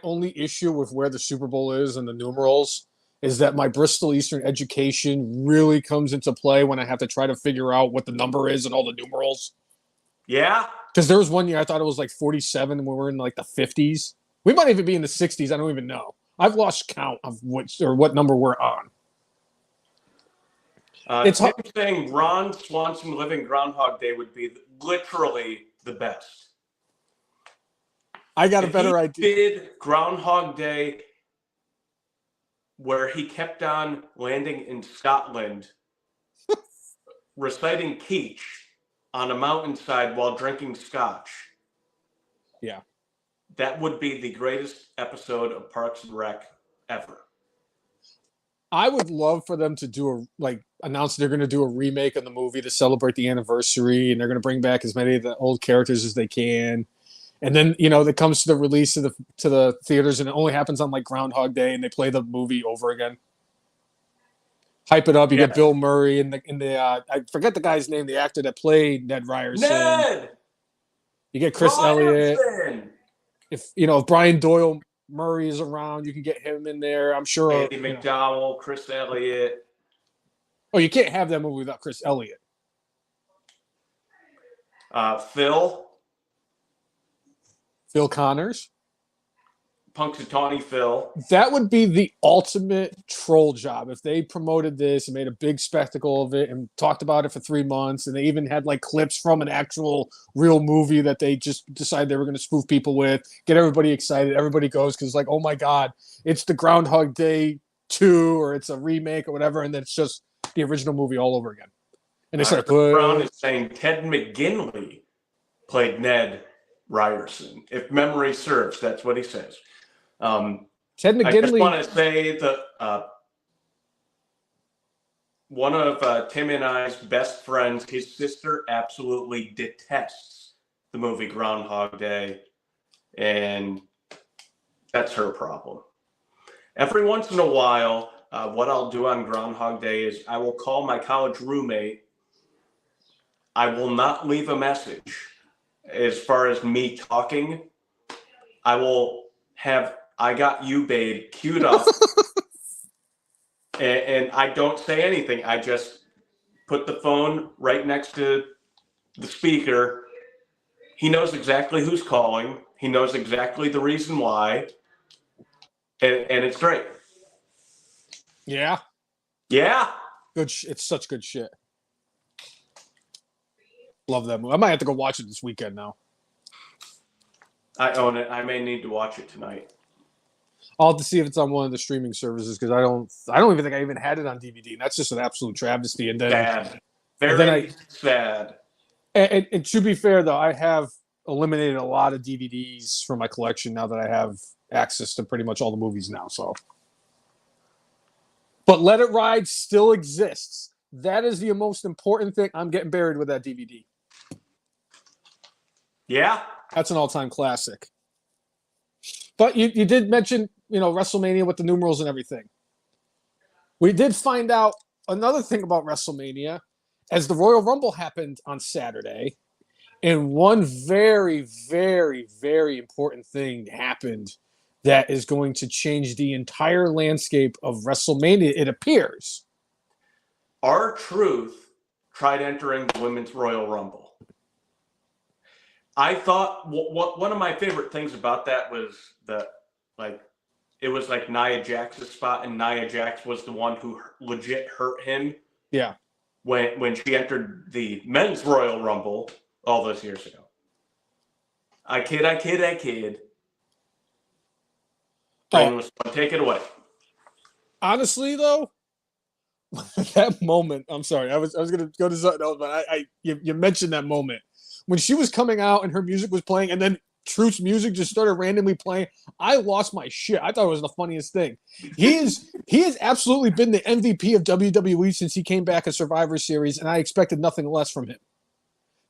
only issue with where the Super Bowl is and the numerals is that my Bristol Eastern education really comes into play when I have to try to figure out what the number is and all the numerals. Yeah? Because there was one year I thought it was like 47 and we were in like the 50s. We might even be in the 60s. I don't even know. I've lost count of what number we're on. It's him saying Ron Swanson living Groundhog Day would be literally the best. I got a better idea. Did Groundhog Day where he kept on landing in Scotland, reciting Keach on a mountainside while drinking scotch. Yeah. That would be the greatest episode of Parks and Rec ever. I would love for them to announce they're going to do a remake of the movie to celebrate the anniversary, and they're going to bring back as many of the old characters as they can. And then, that comes to the release to the theaters, and it only happens on like Groundhog Day, and they play the movie over again. Hype it up. You get Bill Murray and I forget the guy's name, the actor that played Ned Ryerson. Ned. You get Chris Elliott. If Brian Doyle Murray is around, you can get him in there. I'm sure. Andy McDowell, Chris Elliott. Oh, you can't have that movie without Chris Elliott. Phil Connors. Punxsutawney Phil. That would be the ultimate troll job if they promoted this and made a big spectacle of it and talked about it for 3 months, and they even had like clips from an actual real movie that they just decided they were going to spoof people with, get everybody excited. Everybody goes because like, oh my God, it's the Groundhog Day 2 or it's a remake or whatever, and then it's just the original movie all over again. And they start Brown is saying Ted McGinley played Ned Ryerson. If memory serves, that's what he says. Ted McGinley. I just want to say that one of Tim and I's best friends, his sister absolutely detests the movie Groundhog Day, and that's her problem. Every once in a while, what I'll do on Groundhog Day is I will call my college roommate. I will not leave a message as far as me talking. I will have I Got You Babe queued up. and I don't say anything. I just put the phone right next to the speaker. He knows exactly who's calling. He knows exactly the reason why. And it's great. Yeah. Yeah. Good. It's such good shit. Love that movie. I might have to go watch it this weekend now. I own it. I may need to watch it tonight. I'll have to see if it's on one of the streaming services because I don't even think I even had it on DVD. And that's just an absolute travesty. And then Sad. and then Very sad. and to be fair though, I have eliminated a lot of DVDs from my collection now that I have access to pretty much all the movies now. So, but Let It Ride still exists. That is the most important thing. I'm getting buried with that DVD. Yeah. That's an all-time classic. But you did mention, WrestleMania with the numerals and everything. We did find out another thing about WrestleMania as the Royal Rumble happened on Saturday. And one very, very, very important thing happened that is going to change the entire landscape of WrestleMania, it appears. R-Truth tried entering the Women's Royal Rumble. I thought one of my favorite things about that was it was like Nia Jax's spot, and Nia Jax was the one who legit hurt him. Yeah. When she entered the Men's Royal Rumble all those years ago. I kid. Take it away. Honestly, though, that moment. I'm sorry. I was gonna go to something else, but you mentioned that moment when she was coming out and her music was playing, and then Truth's music just started randomly playing. I lost my shit. I thought it was the funniest thing. He has absolutely been the MVP of WWE since he came back at Survivor Series, and I expected nothing less from him.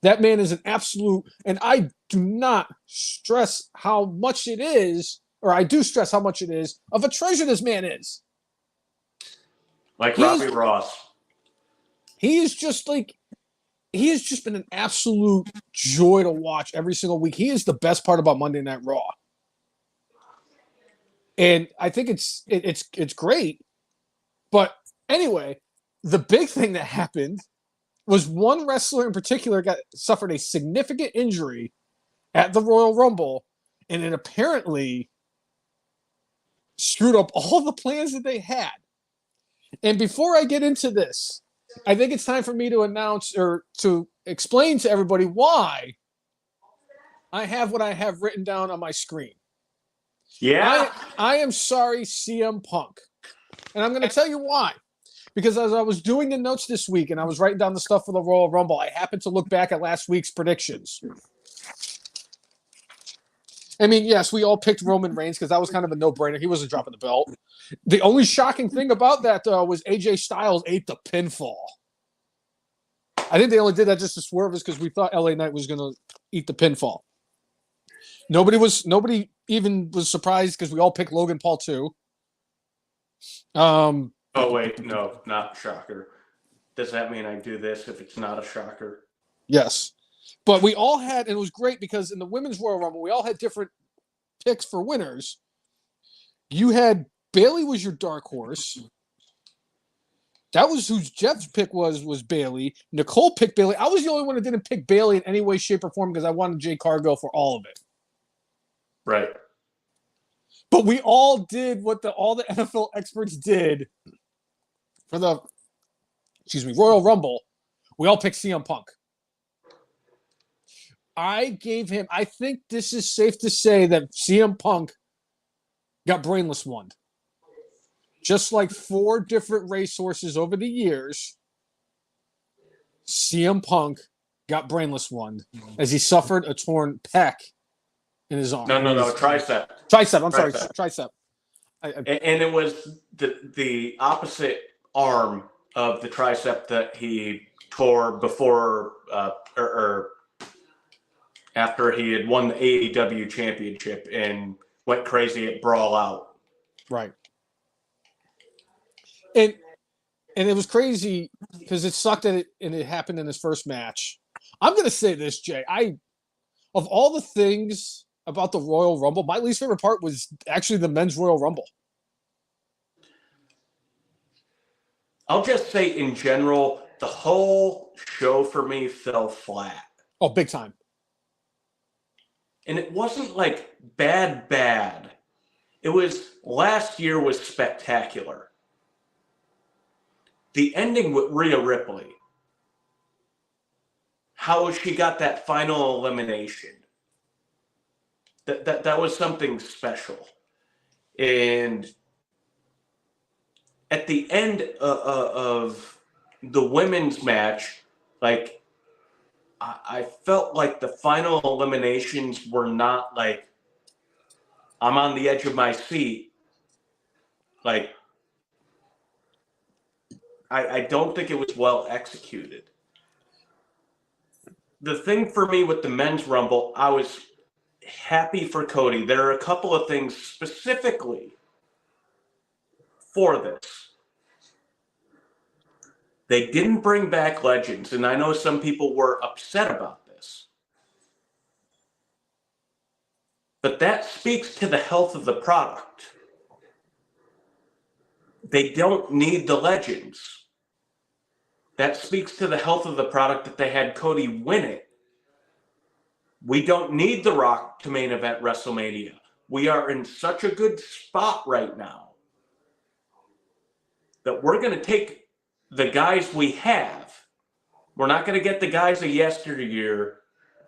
That man is an absolute, and I do not stress how much it is, or I do stress how much it is of a treasure this man is. Like Robbie Ross. He has just been an absolute joy to watch every single week. He is the best part about Monday Night Raw. And I think it's great. But anyway, the big thing that happened was one wrestler in particular suffered a significant injury at the Royal Rumble, and it apparently screwed up all the plans that they had. And before I get into this, I think it's time for me to announce or to explain to everybody why I have what I have written down on my screen. Yeah. I am sorry, CM Punk. And I'm going to tell you why. Because as I was doing the notes this week and I was writing down the stuff for the Royal Rumble, I happened to look back at last week's predictions. I mean, yes, we all picked Roman Reigns because that was kind of a no-brainer. He wasn't dropping the belt. The only shocking thing about that, though, was AJ Styles ate the pinfall. I think they only did that just to swerve us because we thought LA Knight was going to eat the pinfall. Nobody even was surprised because we all picked Logan Paul too. Oh wait, no, not shocker. Does that mean I do this if it's not a shocker? Yes. But we all had, and it was great because in the Women's Royal Rumble, we all had different picks for winners. You had Bayley was your dark horse. That was who Jeff's pick was Bayley. Nicole picked Bayley. I was the only one that didn't pick Bayley in any way, shape, or form because I wanted Jay Cargill for all of it. Right. But we all did what all the NFL experts did for the Royal Rumble. We all picked CM Punk. I think this is safe to say that CM Punk got brainless one. Just like 4 different racehorses over the years, CM Punk got brainless one as he suffered a torn pec in his arm. No, tricep. Tricep, I'm sorry, tricep. And it was the opposite arm of the tricep that he tore before or after he had won the AEW championship and went crazy at Brawl Out. Right. And it was crazy because it sucked that it happened in his first match. I'm going to say this, Jay. Of all the things about the Royal Rumble, my least favorite part was actually the Men's Royal Rumble. I'll just say in general, the whole show for me fell flat. Oh, big time. And it wasn't like bad. It was last year was spectacular. The ending with Rhea Ripley. How she got that final elimination. that was something special. And at the end of the women's match, like I felt like the final eliminations were not like I'm on the edge of my seat. Like I don't think it was well executed. The thing for me with the men's rumble, I was happy for Cody. There are a couple of things specifically for this. They didn't bring back legends, and I know some people were upset about this. But that speaks to the health of the product. They don't need the legends. That speaks to the health of the product that they had Cody win it. We don't need The Rock to main event WrestleMania. We are in such a good spot right now that we're going to take the guys we have. We're not going to get the guys of yesteryear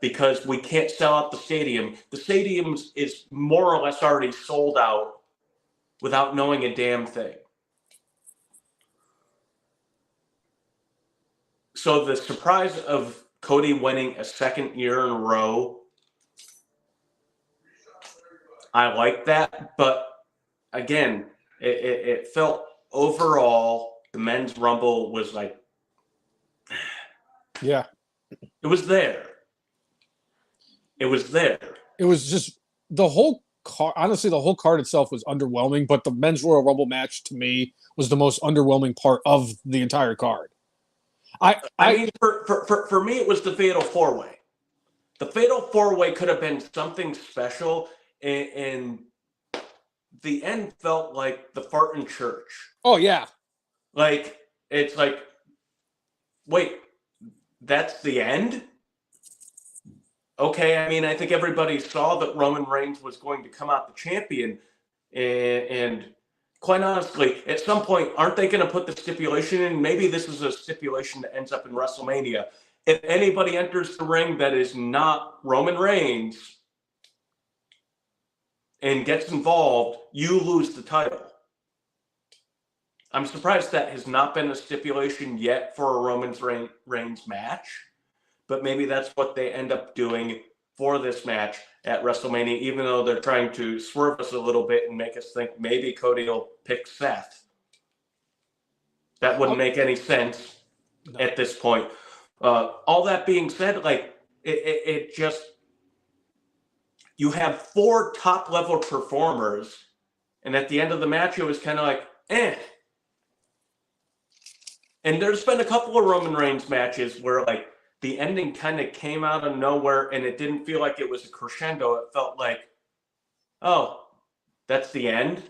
because we can't sell out the stadium. The stadium is more or less already sold out without knowing a damn thing. So the surprise of Cody winning a second year in a row, I like that. But again, it felt overall, the men's rumble was like, yeah, it was there. It was there. It was just the whole card. Honestly, the whole card itself was underwhelming, but the men's Royal Rumble match to me was the most underwhelming part of the entire card. I mean, for me, it was the Fatal 4-Way. The Fatal 4-Way could have been something special, and the end felt like the fart in church. Oh, yeah. Like, it's like, wait, that's the end? Okay, I mean, I think everybody saw that Roman Reigns was going to come out the champion, and quite honestly, at some point, aren't they going to put the stipulation in? Maybe this is a stipulation that ends up in WrestleMania. If anybody enters the ring that is not Roman Reigns and gets involved, you lose the title. I'm surprised that has not been a stipulation yet for a Roman Reigns match, but maybe that's what they end up doing for this match at WrestleMania, even though they're trying to swerve us a little bit and make us think maybe Cody will pick Seth. That wouldn't make any sense at this point. All that being said, like it just, you have 4 top-level performers, and at the end of the match, it was kind of like, eh. And there's been a couple of Roman Reigns matches where, like, the ending kind of came out of nowhere, and it didn't feel like it was a crescendo. It felt like, oh, that's the end.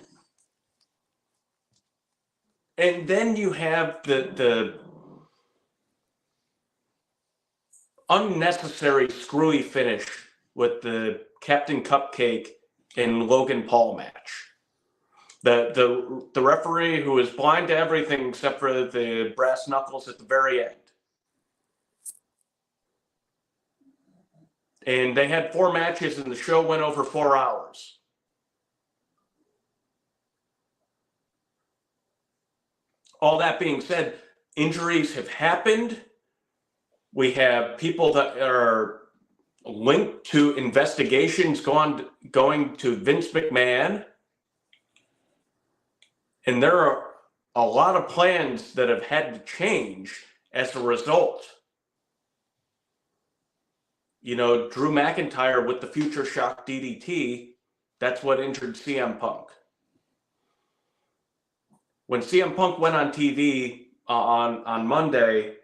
And then you have the unnecessary screwy finish with the Captain Cupcake and Logan Paul match. The referee who is blind to everything except for the brass knuckles at the very end. And they had 4 matches, and the show went over 4 hours. All that being said, injuries have happened. We have people that are linked to investigations going to Vince McMahon. And there are a lot of plans that have had to change as a result. You know, Drew McIntyre with the Future Shock DDT, that's what injured CM Punk. When CM Punk went on TV on Monday,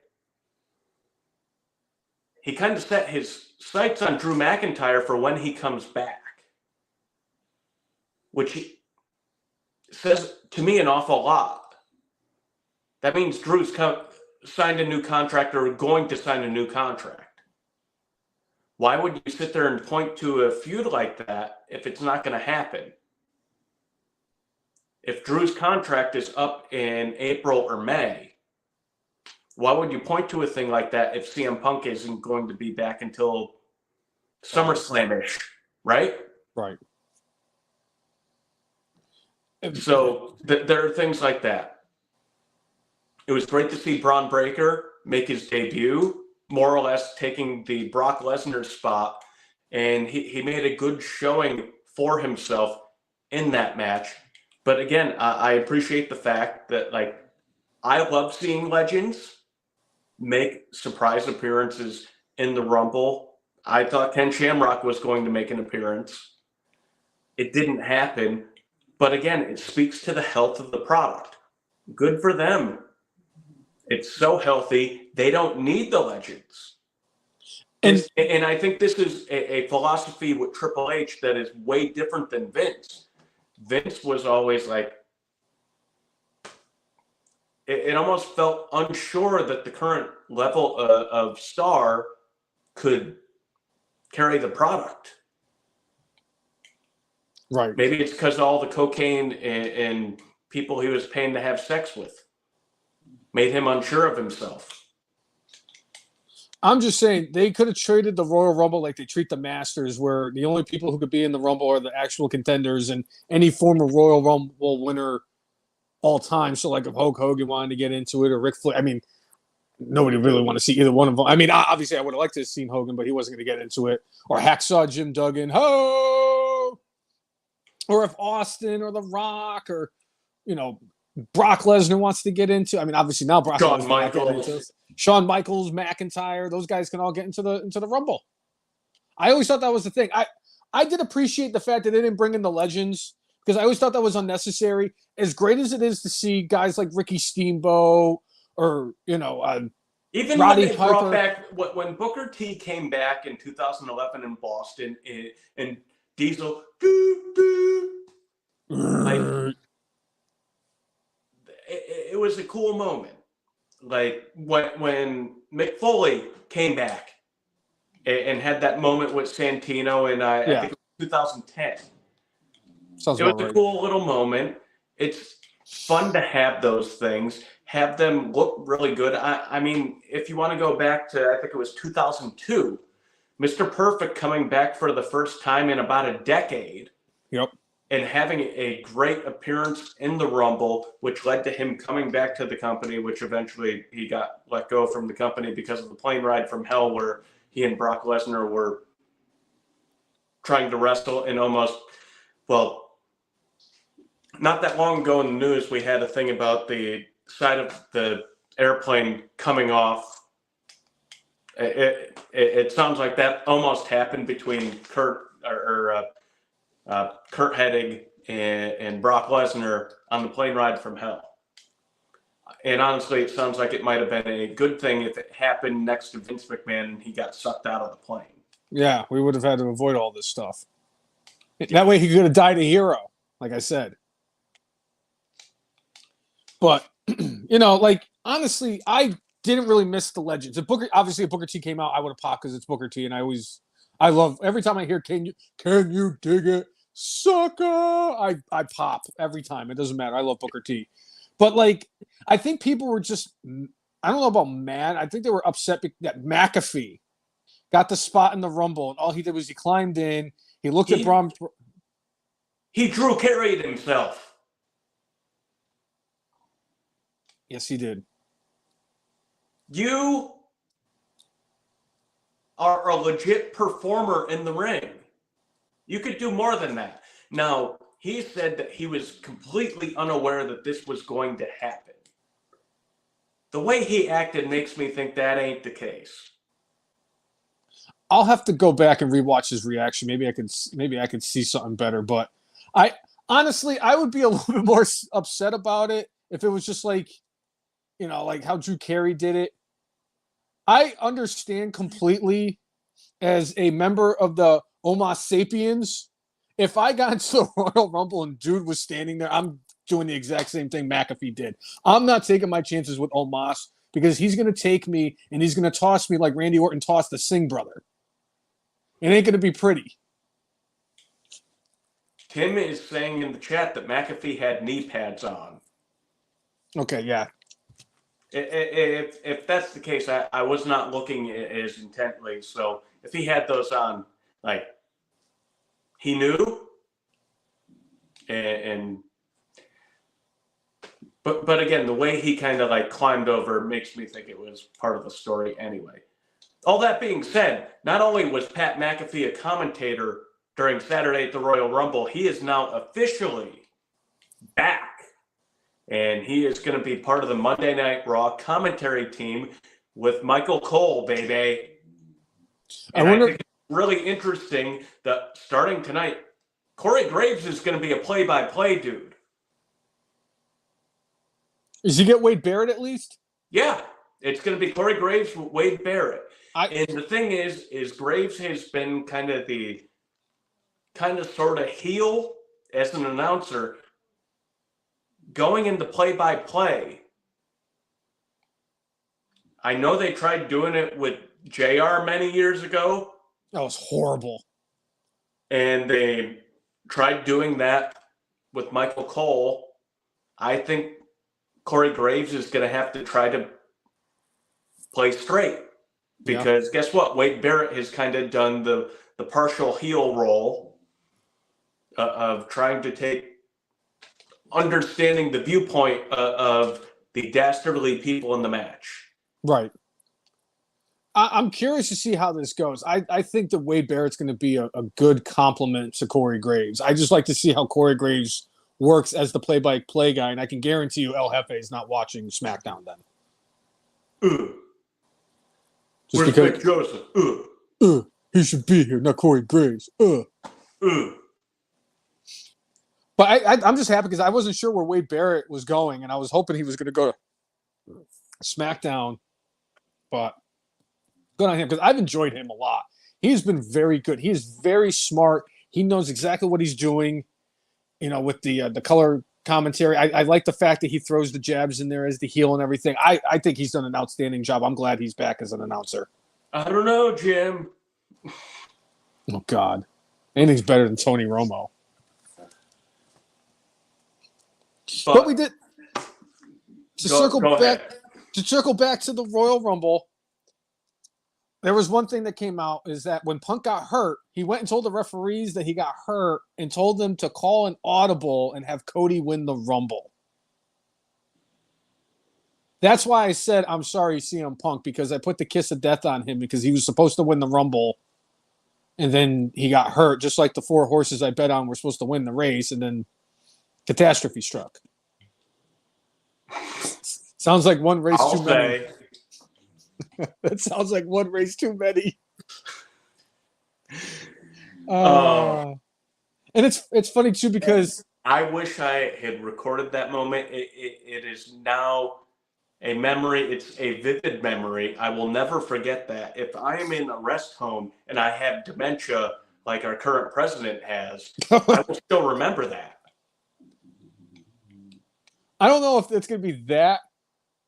he kind of set his sights on Drew McIntyre for when he comes back, which says to me an awful lot. That means Drew's signed a new contract or going to sign a new contract. Why would you sit there and point to a feud like that if it's not going to happen? If Drew's contract is up in April or May, why would you point to a thing like that if CM Punk isn't going to be back until SummerSlam-ish, right? Right. So there are things like that. It was great to see Braun Breaker make his debut, more or less taking the Brock Lesnar spot, and he made a good showing for himself in that match. But again, I appreciate the fact that, like, I love seeing legends make surprise appearances in the Rumble. I thought Ken Shamrock was going to make an appearance. It didn't happen. But again, it speaks to the health of the product. Good for them. It's so healthy. They don't need the legends. And I think this is a philosophy with Triple H that is way different than Vince. Vince was always like, it almost felt unsure that the current level of star could carry the product. Right. Maybe it's because of all the cocaine and people he was paying to have sex with made him unsure of himself. I'm just saying they could have traded the Royal Rumble like they treat the Masters, where the only people who could be in the Rumble are the actual contenders and any former Royal Rumble winner all time. So, like, if Hulk Hogan wanted to get into it or Ric Flair, I mean, nobody really want to see either one of them. I mean, obviously, I would have liked to have seen Hogan, but he wasn't going to get into it. Or Hacksaw Jim Duggan, ho! Or if Austin or The Rock or, Brock Lesnar wants to get into. I mean, obviously now Brock Shawn Lesnar Michaels. Shawn Michaels, McIntyre, those guys can all get into the Rumble. I always thought that was the thing. I did appreciate the fact that they didn't bring in the legends because I always thought that was unnecessary. As great as it is to see guys like Ricky Steamboat or even Roddy when they Piper. brought back when Booker T came back in 2011 in Boston and Diesel, like, it was a cool moment. Like when Mick Foley came back and had that moment with Santino, and I think it was 2010. Sounds it was about a right. cool little moment. It's fun to have those things, have them look really good. I mean, if you want to go back to, I think it was 2002, Mr. Perfect coming back for the first time in about a decade. Yep. And having a great appearance in the Rumble, which led to him coming back to the company, which eventually he got let go from the company because of the plane ride from hell where he and Brock Lesnar were trying to wrestle and almost, well, not that long ago in the news, we had a thing about the side of the airplane coming off. It sounds like that almost happened between Kurt Hennig and Brock Lesnar on the plane ride from hell. And honestly, it sounds like it might have been a good thing if it happened next to Vince McMahon and he got sucked out of the plane. Yeah, we would have had to avoid all this stuff. That way he could have died a hero, like I said. But, honestly, I didn't really miss the legends. If Booker T came out, I would have popped because it's Booker T, and I love every time I hear "Can you dig it, sucker?" I pop every time. It doesn't matter. I love Booker T, but I think people were just, I don't know about mad. I think they were upset that McAfee got the spot in the Rumble, and all he did was he climbed in. He looked at Braun. He Drew carried himself. Yes, he did. You are a legit performer in the ring. You could do more than that. Now, he said that he was completely unaware that this was going to happen. The way he acted makes me think that ain't the case. I'll have to go back and rewatch his reaction. Maybe I could see something better. But I would be a little bit more upset about it if it was just like how Drew Carey did it. I understand completely as a member of the Homo sapiens. If I got into the Royal Rumble and dude was standing there, I'm doing the exact same thing McAfee did. I'm not taking my chances with Omos because he's going to take me and he's going to toss me like Randy Orton tossed the Singh brother. It ain't going to be pretty. Tim is saying in the chat that McAfee had knee pads on. Okay, yeah. If that's the case, I was not looking as intently. So if he had those on, he knew, and but again, the way he kind of like climbed over makes me think it was part of the story anyway. All that being said, not only was Pat McAfee a commentator during Saturday at the Royal Rumble, he is now officially back. And he is going to be part of the Monday Night Raw commentary team with Michael Cole, baby. And I think it's really interesting that starting tonight, Corey Graves is going to be a play-by-play dude. Does he get Wade Barrett at least? Yeah, it's going to be Corey Graves with Wade Barrett. And the thing is Graves has been kind of sort of heel as an announcer going into play-by-play. I know they tried doing it with JR many years ago. That was horrible. And they tried doing that with Michael Cole. I think Corey Graves is going to have to try to play straight. Because guess what? Wade Barrett has kind of done the partial heel role of trying to take understanding the viewpoint of the dastardly people in the match. Right. I'm curious to see how this goes. I think that Wade Barrett's going to be a good complement to Corey Graves. I just like to see how Corey Graves works as the play-by-play guy, and I can guarantee you El Jefe is not watching SmackDown then. Just Where's because Vic Joseph? He should be here, not Corey Graves. But I'm just happy because I wasn't sure where Wade Barrett was going, and I was hoping he was going to go to SmackDown. But good on him because I've enjoyed him a lot. He's been very good. He is very smart. He knows exactly what he's doing. With the color commentary, I like the fact that he throws the jabs in there as the heel and everything. I think he's done an outstanding job. I'm glad he's back as an announcer. I don't know, Jim. Oh God, anything's better than Tony Romo. But we did circle back to the Royal Rumble. There was one thing that came out is that when Punk got hurt, he went and told the referees that he got hurt and told them to call an audible and have Cody win the Rumble. That's why I said, I'm sorry, CM Punk, because I put the kiss of death on him because he was supposed to win the Rumble and then he got hurt, just like the 4 horses I bet on were supposed to win the race, and then catastrophe struck. Sounds like one race too many. That sounds like one race too many. And it's funny too because I wish I had recorded that moment. It is now a memory. It's a vivid memory. I will never forget that. If I am in a rest home and I have dementia like our current president has, I will still remember that. I don't know if it's going to be that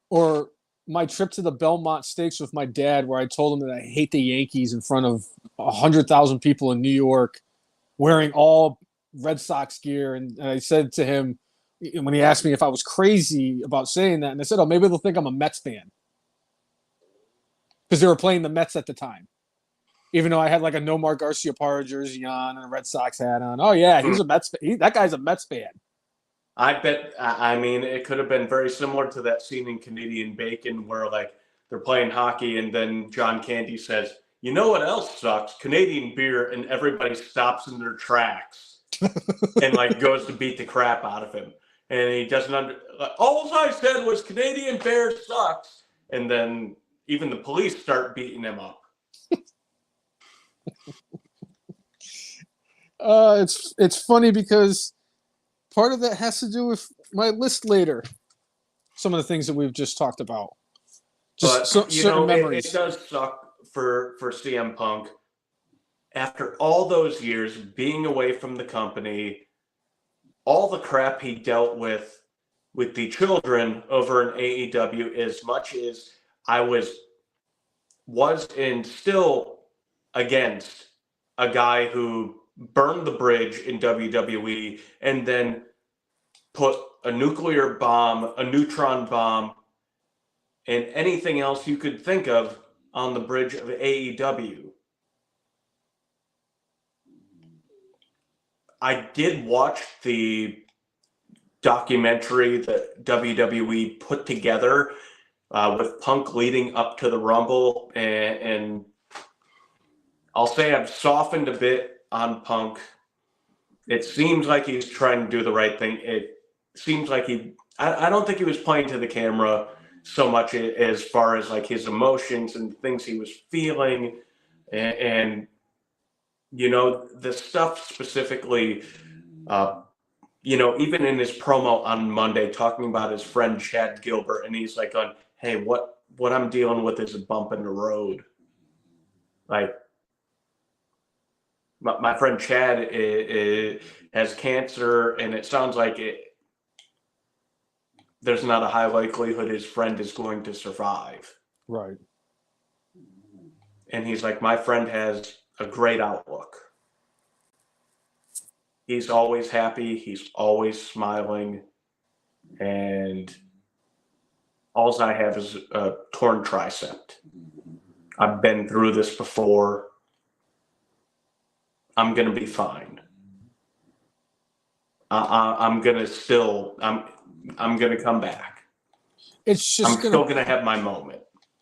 or my trip to the Belmont Stakes with my dad, where I told him that I hate the Yankees in front of 100,000 people in New York wearing all Red Sox gear. And I said to him, when he asked me if I was crazy about saying that, and I said, oh, maybe they'll think I'm a Mets fan. Because they were playing the Mets at the time. Even though I had like a Nomar Garciaparra jersey on and a Red Sox hat on. Oh, yeah, he's a Mets fan. That guy's a Mets fan. I bet, it could have been very similar to that scene in Canadian Bacon where, like, they're playing hockey and then John Candy says, you know what else sucks? Canadian beer, and everybody stops in their tracks and, like, goes to beat the crap out of him. And he doesn't all I said was Canadian beer sucks. And then even the police start beating him up. It's funny because part of that has to do with my list later. Some of the things that we've just talked about. Certain memories. It does suck for CM Punk. After all those years being away from the company, all the crap he dealt with the children over in AEW, as much as I was and still against a guy who burned the bridge in WWE and then put a nuclear bomb, a neutron bomb, and anything else you could think of on the bridge of AEW. I did watch the documentary that WWE put together with Punk leading up to the Rumble, and I'll say I've softened a bit on Punk. It seems like he's trying to do the right thing. It seems like I don't think he was playing to the camera so much as far as like his emotions and things he was feeling, and you know, the stuff specifically, you know, even in his promo on Monday talking about his friend Chad Gilbert, and he's like hey, what I'm dealing with is a bump in the road. Like, my friend Chad has cancer, and it sounds like there's not a high likelihood his friend is going to survive. Right. And he's like, my friend has a great outlook. He's always happy. He's always smiling. And all I have is a torn tricep. I've been through this before. I'm going to be fine. I'm going to come back. It's just still going to have my moment.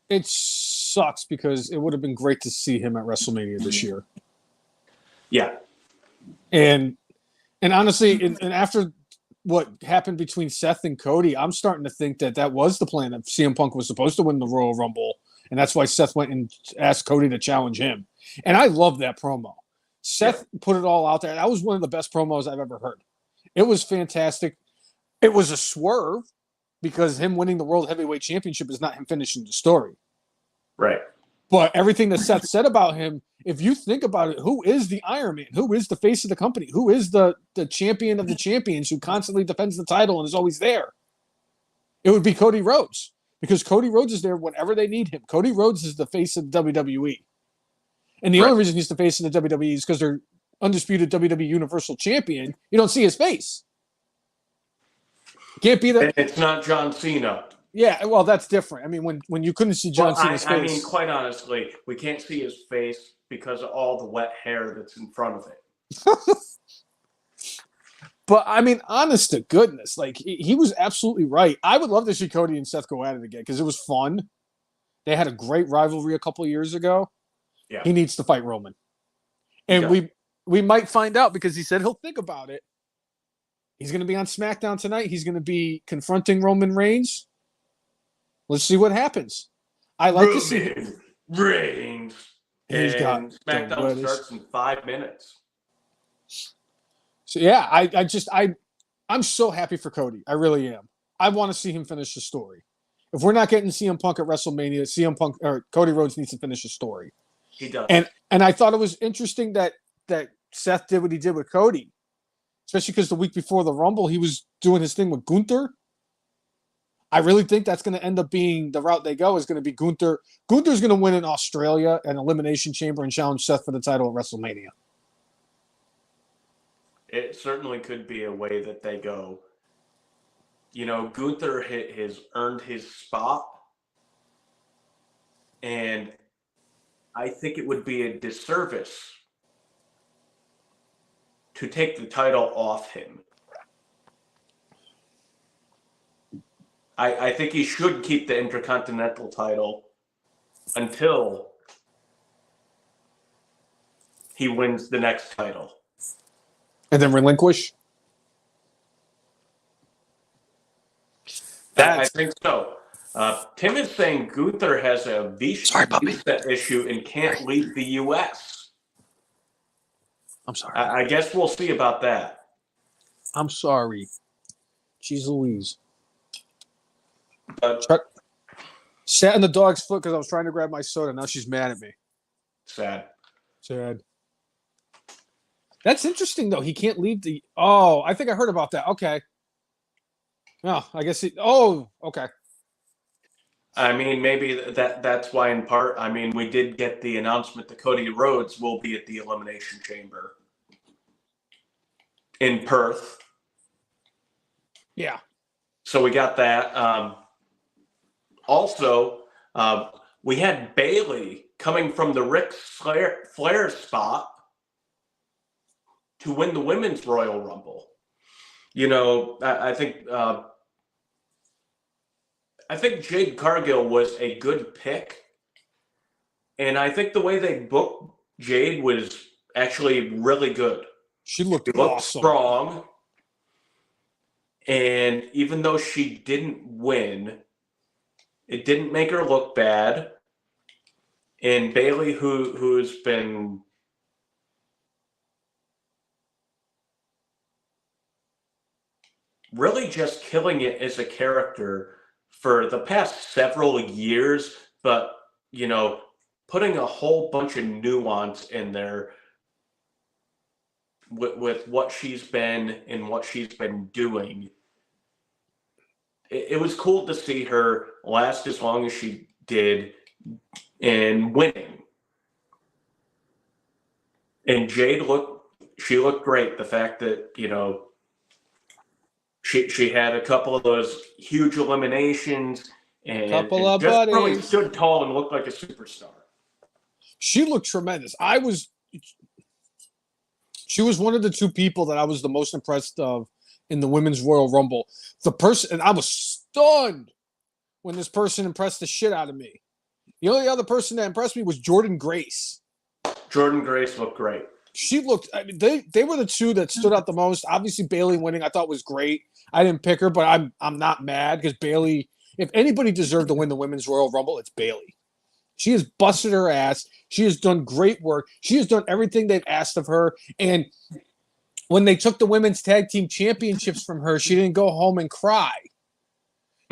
It sucks because it would have been great to see him at WrestleMania this year. Yeah. And honestly, and after what happened between Seth and Cody, I'm starting to think that was the plan, that CM Punk was supposed to win the Royal Rumble, and that's why Seth went and asked Cody to challenge him. And I love that promo. Seth put it all out there. That was one of the best promos I've ever heard. It was fantastic. It was a swerve because him winning the World Heavyweight Championship is not him finishing the story. Right. But everything that Seth said about him, if you think about it, who is the Iron Man? Who is the face of the company? Who is the champion of the champions who constantly defends the title and is always there? It would be Cody Rhodes, because Cody Rhodes is there whenever they need him. Cody Rhodes is the face of WWE. And the only reason he's the face of the WWE is because they're undisputed WWE Universal Champion. You don't see his face. Can't be that. It's not John Cena. Yeah, well, that's different. I mean, when you couldn't see John Cena's face. I mean, quite honestly, we can't see his face because of all the wet hair that's in front of it. But, I mean, honest to goodness, like, he was absolutely right. I would love to see Cody and Seth go at it again because it was fun. They had a great rivalry a couple of years ago. Yeah. He needs to fight Roman. And we might find out because he said he'll think about it. He's going to be on SmackDown tonight. He's going to be confronting Roman Reigns. Let's see what happens. I like to see Reigns. He's got SmackDown starts in 5 minutes. So yeah, I'm so happy for Cody. I really am. I want to see him finish the story. If we're not getting CM Punk at WrestleMania, CM Punk or Cody Rhodes needs to finish the story. He does. And I thought it was interesting that Seth did what he did with Cody, especially because the week before the Rumble he was doing his thing with Gunther. I really think that's going to end up being the route they go. Is going to be Gunther. Gunther's going to win in Australia, an Elimination Chamber, and challenge Seth for the title at WrestleMania. It certainly could be a way that they go. You know, Gunther has earned his spot, and I think it would be a disservice to take the title off him. I think he should keep the Intercontinental title until he wins the next title. And then relinquish? I think so. Tim is saying Gunther has a visa issue and can't leave the U.S. I'm sorry. I guess we'll see about that. I'm sorry. Jeez Louise. Sat in the dog's foot because I was trying to grab my soda. Now she's mad at me. Sad. That's interesting, though. He can't leave the... Oh, I think I heard about that. Okay. Oh, I guess he... Oh, okay. I mean, maybe that's why in part, I mean, we did get the announcement that Cody Rhodes will be at the Elimination Chamber in Perth. Yeah. So we got that. Also, we had Bayley coming from the Ric Flair spot to win the Women's Royal Rumble. You know, I think Jade Cargill was a good pick. And I think the way they booked Jade was actually really good. She looked awesome. Strong. And even though she didn't win, it didn't make her look bad. And Bayley, who's been really just killing it as a character for the past several years, but, you know, putting a whole bunch of nuance in there with what she's been and what she's been doing. It was cool to see her last as long as she did and winning. And Jade looked great. The fact that, you know, she had a couple of those huge eliminations and just really stood tall and looked like a superstar. She looked tremendous. She was one of the two people that I was the most impressed of in the Women's Royal Rumble. And I was stunned when this person impressed the shit out of me. The only other person that impressed me was Jordynne Grace. Jordynne Grace looked great. She looked, I mean, they were the two that stood out the most. Obviously, Bayley winning I thought was great. I didn't pick her, but I'm not mad because Bayley, if anybody deserved to win the Women's Royal Rumble, it's Bayley. She has busted her ass. She has done great work. She has done everything they've asked of her. And when they took the women's tag team championships from her, she didn't go home and cry.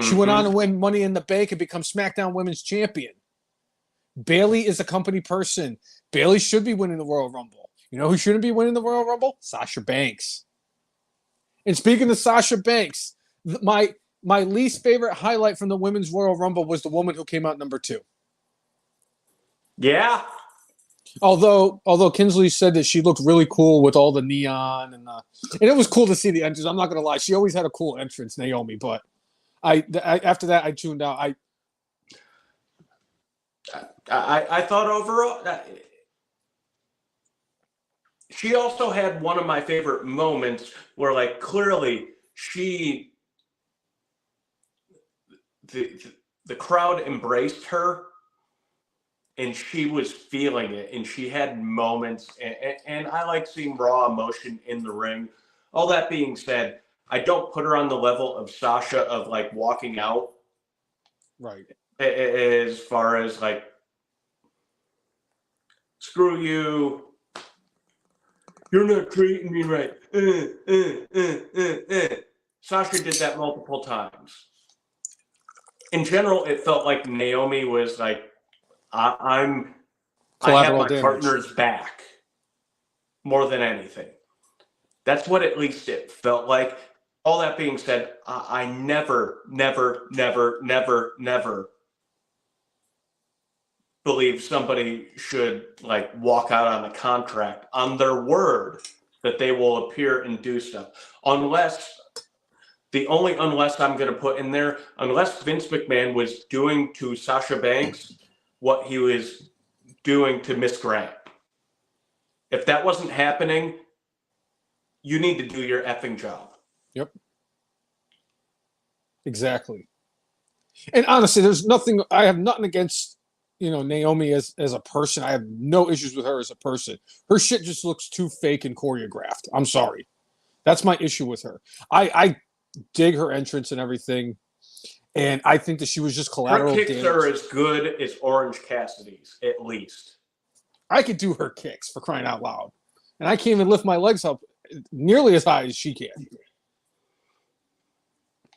She went on to win Money in the Bank and become SmackDown Women's Champion. Bayley is a company person. Bayley should be winning the Royal Rumble. You know who shouldn't be winning the Royal Rumble? Sasha Banks. And speaking of Sasha Banks, my least favorite highlight from the Women's Royal Rumble was the woman who came out number 2. Yeah. Although Kinsley said that she looked really cool with all the neon and it was cool to see the entrance. I'm not gonna lie, she always had a cool entrance, Naomi. But I after that I tuned out. I thought overall she also had one of my favorite moments where, like, clearly the crowd embraced her. And she was feeling it, and she had moments, and I like seeing raw emotion in the ring. All that being said, I don't put her on the level of Sasha of, like, walking out. Right. As far as, like, screw you, you're not treating me right. Sasha did that multiple times. In general, it felt like Naomi was like, I have my partner's back more than anything. That's what at least it felt like. All that being said, I never believe somebody should, like, walk out on a contract on their word that they will appear and do stuff. Unless I'm going to put in there, unless Vince McMahon was doing to Sasha Banks what he was doing to Miss Grant. If that wasn't happening, you need to do your effing job. Yep. Exactly. And honestly, I have nothing against, you know, Naomi as a person. I have no issues with her as a person. Her shit just looks too fake and choreographed. I'm sorry. That's my issue with her. I dig her entrance and everything. And I think that she was just collateral damage. Her kicks are as good as Orange Cassidy's, at least. I could do her kicks, for crying out loud. And I can't even lift my legs up nearly as high as she can.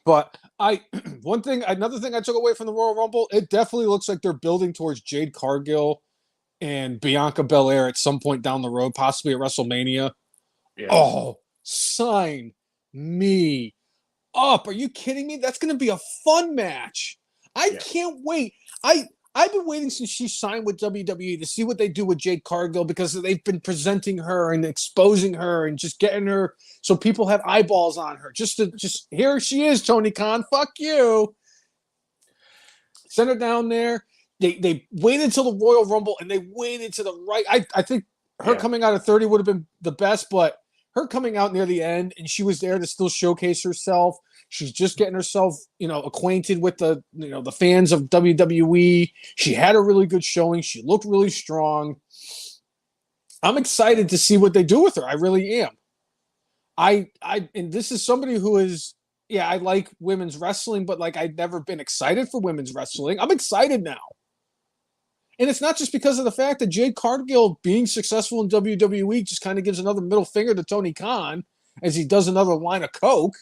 But another thing I took away from the Royal Rumble, it definitely looks like they're building towards Jade Cargill and Bianca Belair at some point down the road, possibly at WrestleMania. Yeah. Oh, sign me up. Are you kidding me? That's going to be a fun match. I can't wait. I've been waiting since she signed with WWE to see what they do with Jade Cargill, because they've been presenting her and exposing her and just getting her so people have eyeballs on her. Just here she is, Tony Khan. Fuck you. Send her down there. They waited until the Royal Rumble and they waited to the right. I think her coming out of 30 would have been the best, but her coming out near the end, and she was there to still showcase herself. She's just getting herself, acquainted with the fans of WWE. She had a really good showing. She looked really strong. I'm excited to see what they do with her. I really am. And this is somebody who is, I like women's wrestling, but like I'd never been excited for women's wrestling. I'm excited now. And it's not just because of the fact that Jade Cargill being successful in WWE just kind of gives another middle finger to Tony Khan as he does another line of coke.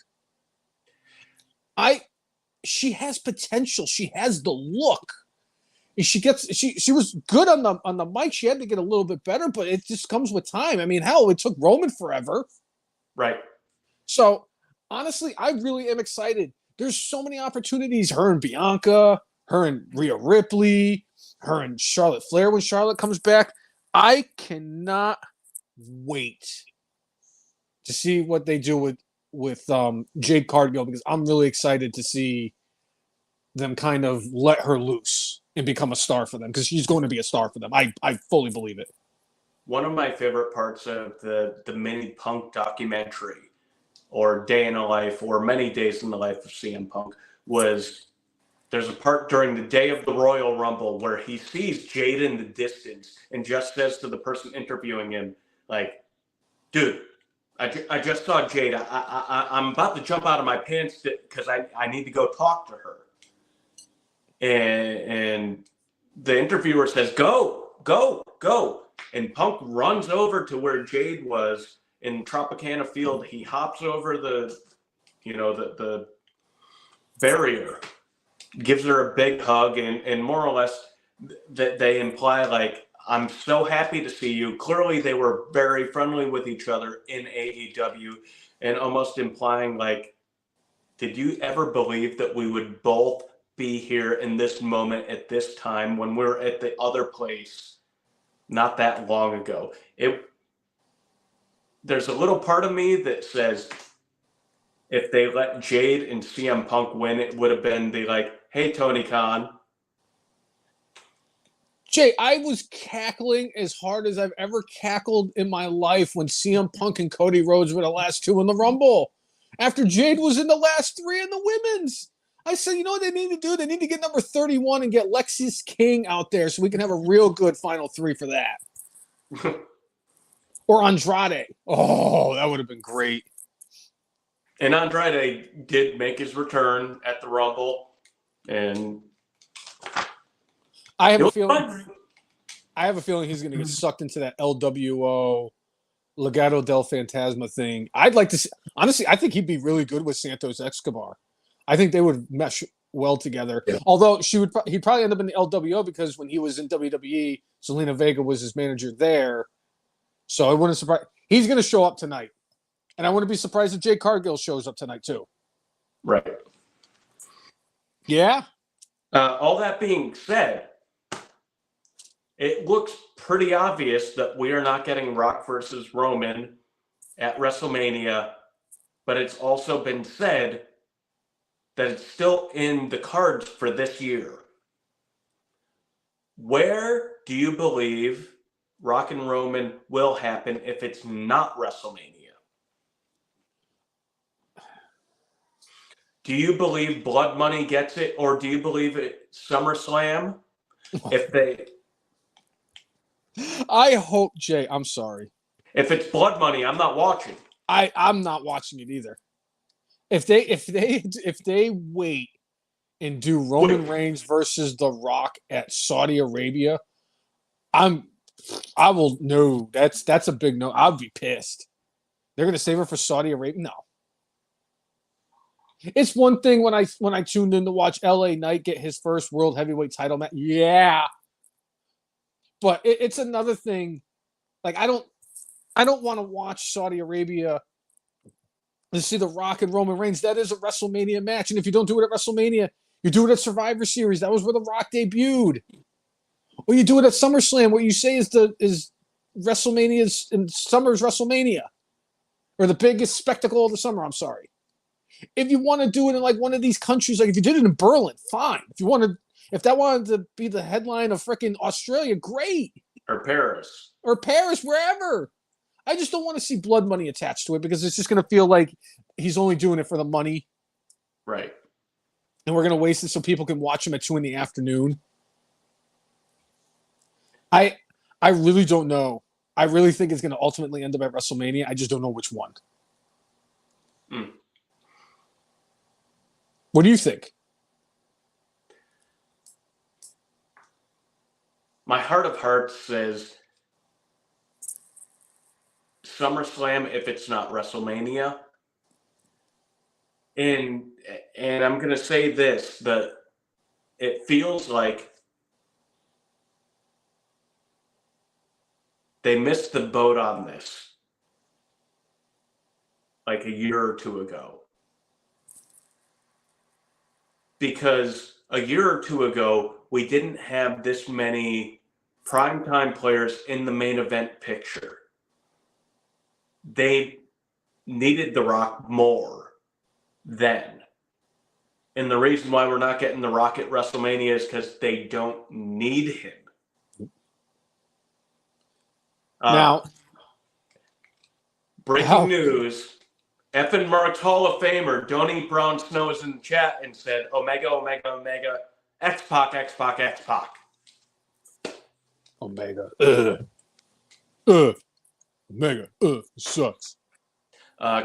She has potential. She has the look. And she was good on the mic. She had to get a little bit better, but it just comes with time. I mean, hell, it took Roman forever. Right. So honestly, I really am excited. There's so many opportunities. Her and Bianca, her and Rhea Ripley, her and Charlotte Flair when Charlotte comes back. I cannot wait to see what they do with Jade Cargill, because I'm really excited to see them kind of let her loose and become a star for them, because she's going to be a star for them. I fully believe it. One of my favorite parts of the mini Punk documentary, or Day in the Life, or Many Days in the Life of CM Punk, was there's a part during the day of the Royal Rumble where he sees Jade in the distance and just says to the person interviewing him, like, dude, I just saw Jade. I'm about to jump out of my pants because I need to go talk to her. And the interviewer says, go. And Punk runs over to where Jade was in Tropicana Field. He hops over the barrier, gives her a big hug, and more or less that they imply, like, I'm so happy to see you. Clearly they were very friendly with each other in AEW, and almost implying, like, did you ever believe that we would both be here in this moment at this time when we're at the other place not that long ago? There's a little part of me that says if they let Jade and CM Punk win, it would have been hey, Tony Khan. Jay, I was cackling as hard as I've ever cackled in my life when CM Punk and Cody Rhodes were the last two in the Rumble. After Jade was in the last three in the women's. I said, you know what they need to do? They need to get number 31 and get Lexis King out there so we can have a real good final three for that. Or Andrade. Oh, that would have been great. And Andrade did make his return at the Rumble, and I have a feeling he's going to get sucked into that LWO Legado del Fantasma thing. I'd like to see, honestly, I think he'd be really good with Santos Escobar. I think they would mesh well together. Yeah. Although he'd probably end up in the LWO, because when he was in WWE, Zelina Vega was his manager there. So it wouldn't surprise. He's going to show up tonight. And I wouldn't be surprised if Jade Cargill shows up tonight too. Right. Yeah. All that being said, it looks pretty obvious that we are not getting Rock versus Roman at WrestleMania, but it's also been said that it's still in the cards for this year. Where do you believe Rock and Roman will happen if it's not WrestleMania? Do you believe Blood Money gets it, or do you believe it's SummerSlam? I hope, Jay, I'm sorry. If it's Blood Money, I'm not watching. I'm not watching it either. If they wait and do Roman Reigns versus The Rock at Saudi Arabia, that's a big no. I'd be pissed. They're gonna save her for Saudi Arabia? No. It's one thing when I tuned in to watch LA Knight get his first world heavyweight title match. Yeah. But it's another thing. Like, I don't want to watch Saudi Arabia to see The Rock and Roman Reigns. That is a WrestleMania match. And if you don't do it at WrestleMania, you do it at Survivor Series. That was where The Rock debuted. Or you do it at SummerSlam, what you say is WrestleMania's in summer's WrestleMania. Or the biggest spectacle of the summer, I'm sorry. If you want to do it in like one of these countries, like if you did it in Berlin, fine. If that wanted to be the headline of freaking Australia, great. Or Paris, wherever. I just don't want to see blood money attached to it because it's just going to feel like he's only doing it for the money. Right. And we're going to waste it so people can watch him at 2 p.m. I really don't know. I really think it's going to ultimately end up at WrestleMania. I just don't know which one. What do you think? My heart of hearts says SummerSlam if it's not WrestleMania. And I'm going to say this, that it feels like they missed the boat on this like a year or two ago. Because a year or two ago, we didn't have this many primetime players in the main event picture. They needed The Rock more then. And the reason why we're not getting The Rock at WrestleMania is because they don't need him. Now, breaking news. Effin Mark's Hall of Famer, Donnie Brown Snow is in the chat and said, Omega, Omega, Omega, X-Pac, X-Pac, X-Pac. Omega. Omega. Sucks.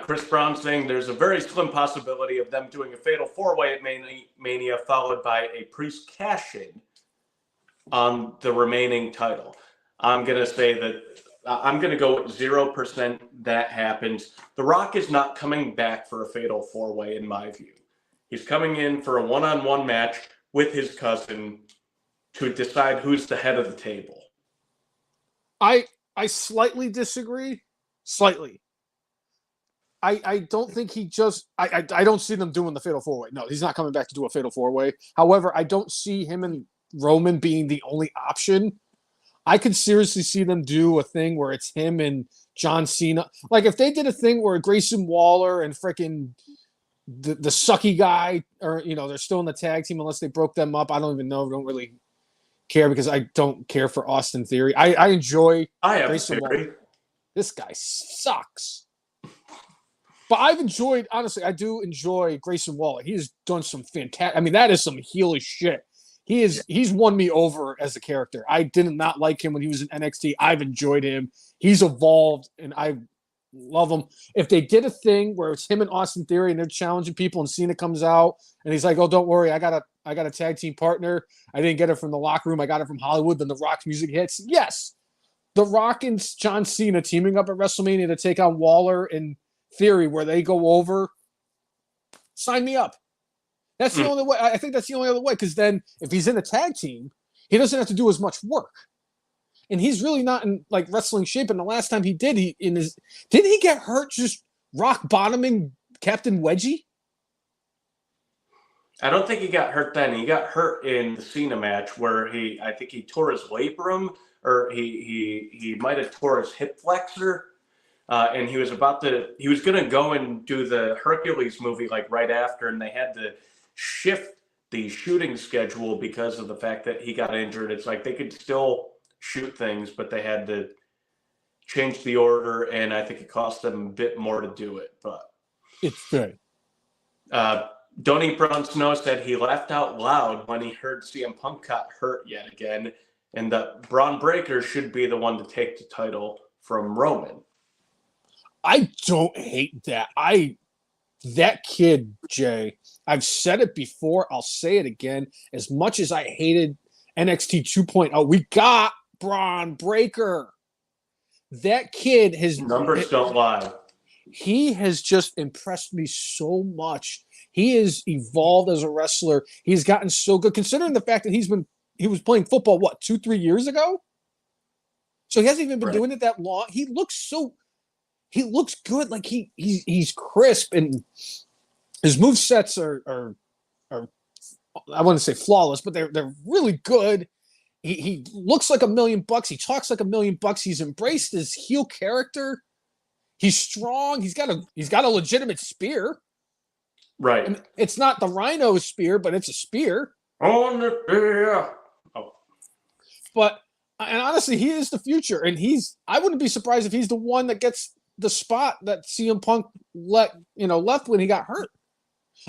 Chris Brown saying there's a very slim possibility of them doing a fatal four-way at Mania followed by a Priest cash-in on the remaining title. I'm going to say that I'm going to go with 0% that happens. The Rock is not coming back for a fatal four-way in my view. He's coming in for a one-on-one match with his cousin to decide who's the head of the table. I slightly disagree. Slightly. I don't think he just I don't see them doing the fatal four-way. No, he's not coming back to do a fatal four-way. However, I don't see him and Roman being the only option. I could seriously see them do a thing where it's him and John Cena. Like if they did a thing where Grayson Waller and freaking the sucky guy, or they're still in the tag team unless they broke them up. I don't even know. Don't really care because I don't care for Austin Theory. I enjoy Grayson Waller. This guy sucks. But I've enjoyed, honestly, I do enjoy Grayson Waller. He has done some fantastic. I mean, that is some heelish shit. He's won me over as a character. I did not like him when he was in NXT. I've enjoyed him. He's evolved, and I love him. If they did a thing where it's him and Austin Theory and they're challenging people, and Cena comes out and he's like, "Oh, don't worry, I got a tag team partner. I didn't get it from the locker room. I got it from Hollywood." Then The Rock's music hits. Yes, The Rock and John Cena teaming up at WrestleMania to take on Waller and Theory, where they go over. Sign me up. That's the only way. I think that's the only other way, because then if he's in a tag team, he doesn't have to do as much work, and he's really not in like wrestling shape. And the last time he did, didn't he get hurt just rock bottoming Captain Wedgie? I don't think he got hurt then. He got hurt in the Cena match where I think he tore his labrum, or he might have tore his hip flexor. And he was going to go and do the Hercules movie like right after, and they had to shift the shooting schedule because of the fact that he got injured. It's like they could still shoot things, but they had to change the order, and I think it cost them a bit more to do it. But it's good. Donnie Brown Snow said he laughed out loud when he heard CM Punk got hurt yet again, and that Braun Breaker should be the one to take the title from Roman. I don't hate that. That kid, Jay, I've said it before. I'll say it again. As much as I hated NXT 2.0, we got Braun Breaker. That kid has... Numbers don't lie. He has just impressed me so much. He has evolved as a wrestler. He's gotten so good, considering the fact that he was playing football, 2-3 years ago? So he hasn't even been doing it that long. He looks good. Like he's crisp, and his movesets are I wouldn't say flawless, but they're really good. He looks like $1 million. He talks like $1 million. He's embraced his heel character. He's strong. He's got a legitimate spear. Right. And it's not the Rhino spear, but it's a spear. On the spear. Oh. But And honestly, he is the future. And I wouldn't be surprised if he's the one that gets the spot that CM Punk left when he got hurt.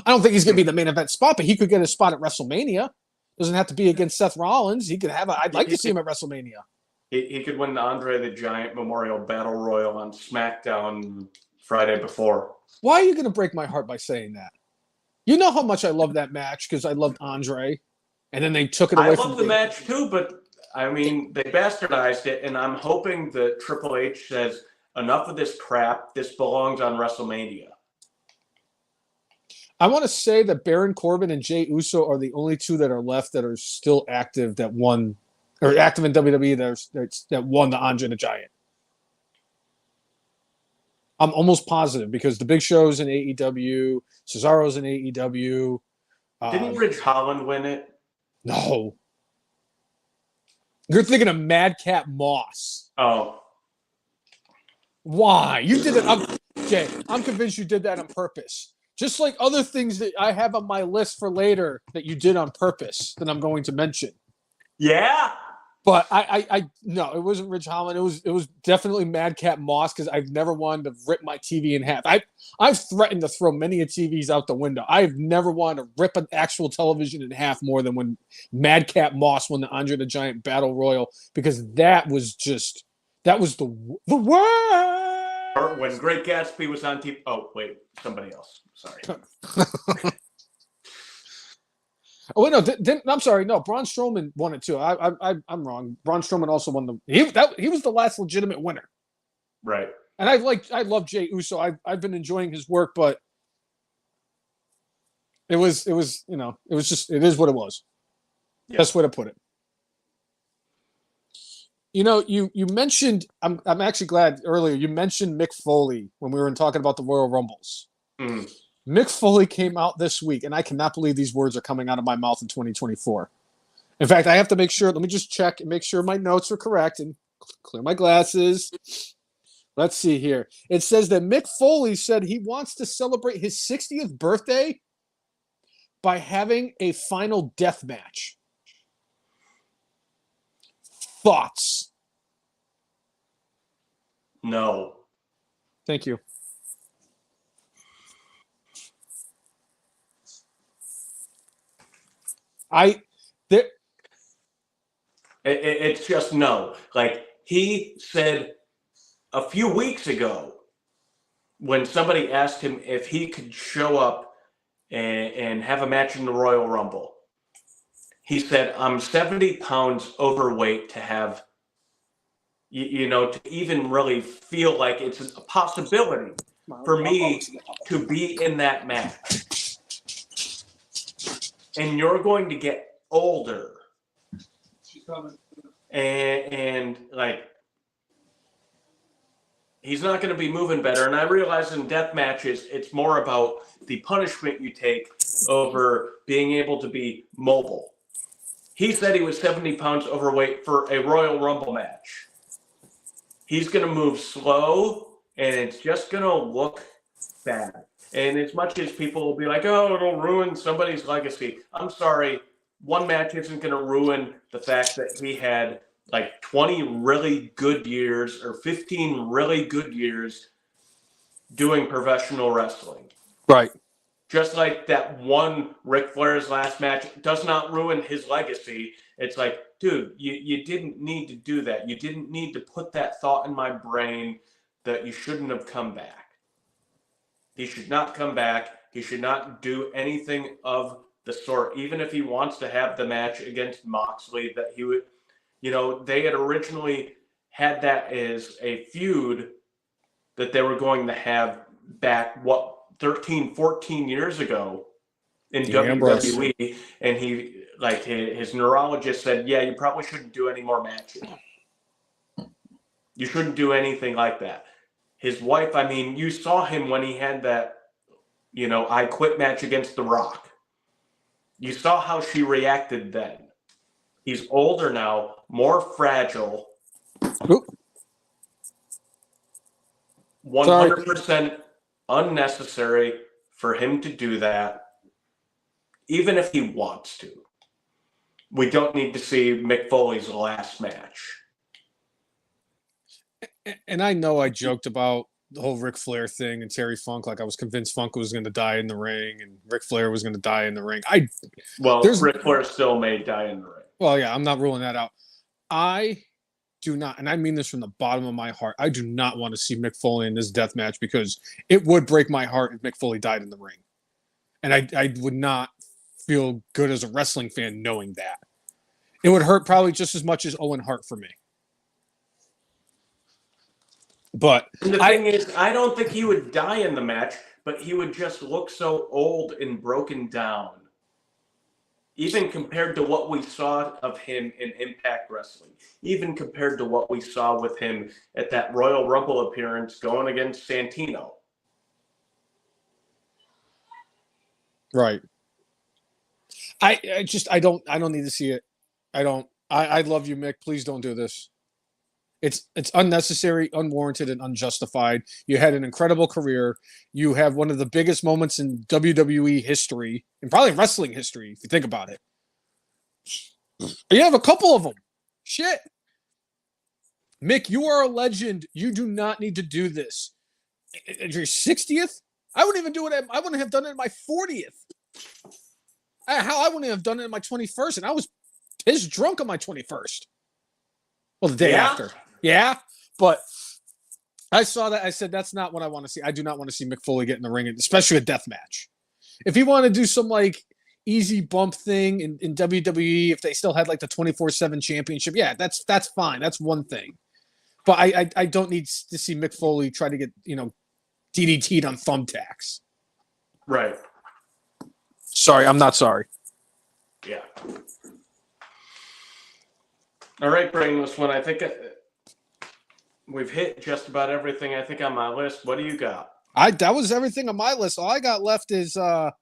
I don't think he's going to be the main event spot, but he could get a spot at WrestleMania. Doesn't have to be against Seth Rollins. He could have I'd like to see him at WrestleMania. He could win the Andre the Giant Memorial Battle Royal on SmackDown Friday before. Why are you going to break my heart by saying that? You know how much I love that match because I loved Andre, and then they took it away from me. I love the match too, but I mean, they bastardized it, and I'm hoping that Triple H says, enough of this crap. This belongs on WrestleMania. I want to say that Baron Corbin and Jey Uso are the only two that are left that are still active that won, or active in WWE that won the Andre the Giant. I'm almost positive because the Big Show's in AEW, Cesaro's in AEW. Didn't Ridge Holland win it? No. You're thinking of Madcap Moss. Oh. Why? You did it. Jay, I'm convinced you did that on purpose. Just like other things that I have on my list for later that you did on purpose that I'm going to mention. Yeah. But I no, it wasn't Ridge Holland. It was definitely Madcap Moss because I've never wanted to rip my TV in half. I've threatened to throw many a TVs out the window. I've never wanted to rip an actual television in half more than when Madcap Moss won the Andre the Giant Battle Royal because that was the worst. Or when Great Gatsby was on TV. Oh wait, somebody else. Sorry. Oh wait, no. I'm sorry. No, Braun Strowman won it too. I'm wrong. Braun Strowman also won he was the last legitimate winner. Right. And I love Jey Uso. I've been enjoying his work, but it was it is what it was. Yep. Best way to put it. You mentioned. I'm actually glad earlier you mentioned Mick Foley when we were talking about the Royal Rumbles. Mm. Mick Foley came out this week, and I cannot believe these words are coming out of my mouth in 2024. In fact, I have to make sure. Let me just check and make sure my notes are correct and clear my glasses. Let's see here. It says that Mick Foley said he wants to celebrate his 60th birthday by having a final death match. Thoughts? No. Thank you. It's just no. Like he said a few weeks ago when somebody asked him if he could show up and have a match in the Royal Rumble. He said, I'm 70 pounds overweight to have, to even really feel like it's a possibility for me to be in that match. And you're going to get older. And like, he's not going to be moving better. And I realize in death matches, it's more about the punishment you take over being able to be mobile. He said he was 70 pounds overweight for a Royal Rumble match. He's going to move slow, and it's just going to look bad. And as much as people will be like, oh, it'll ruin somebody's legacy. I'm sorry. One match isn't going to ruin the fact that he had like 20 really good years or 15 really good years doing professional wrestling. Right. Just like that one Ric Flair's last match does not ruin his legacy. It's like, dude, you didn't need to do that. You didn't need to put that thought in my brain that you shouldn't have come back. He should not come back. He should not do anything of the sort. Even if he wants to have the match against Moxley, that he would, they had originally had that as a feud that they were going to have back, 13, 14 years ago in WWE. And he, like, his neurologist said, yeah, you probably shouldn't do any more matches. You shouldn't do anything like that. His wife, I mean, you saw him when he had that, I Quit match against The Rock. You saw how she reacted then. He's older now, more fragile. Oop. 100% unnecessary for him to do that, even if he wants to. We don't need to see Mick Foley's last match. And I know I joked about the whole Ric Flair thing and Terry Funk, like I was convinced Funk was going to die in the ring and Ric Flair was going to die in the ring. Ric Flair still may die in the ring. Well, yeah, I'm not ruling that out. I do not, and I mean this from the bottom of my heart, I do not want to see Mick Foley in this death match because it would break my heart if Mick Foley died in the ring. And I would not feel good as a wrestling fan knowing that. It would hurt probably just as much as Owen Hart for me. But the thing is, I don't think he would die in the match, but he would just look so old and broken down. Even compared to what we saw of him in Impact Wrestling. Even compared to what we saw with him at that Royal Rumble appearance going against Santino. Right. I don't need to see it. I love you, Mick. Please don't do this. It's unnecessary, unwarranted, and unjustified. You had an incredible career. You have one of the biggest moments in WWE history, and probably wrestling history, if you think about it. You have a couple of them. Shit. Mick, you are a legend. You do not need to do this. At your 60th? I wouldn't even do it. I wouldn't have done it in my 40th. I wouldn't have done it in my 21st, and I was pissed drunk on my 21st. Well, the day after. Yeah, but I saw that. I said, that's not what I want to see. I do not want to see Mick Foley get in the ring, especially a death match. If he wanted to do some like easy bump thing in WWE, if they still had like the 24/7 championship, yeah, that's fine. That's one thing. But I don't need to see Mick Foley try to get, DDT'd on thumbtacks. Right. Sorry, I'm not sorry. Yeah. All right, Brainless One. I think we've hit just about everything I think on my list. What do you got? That was everything on my list. All I got left is a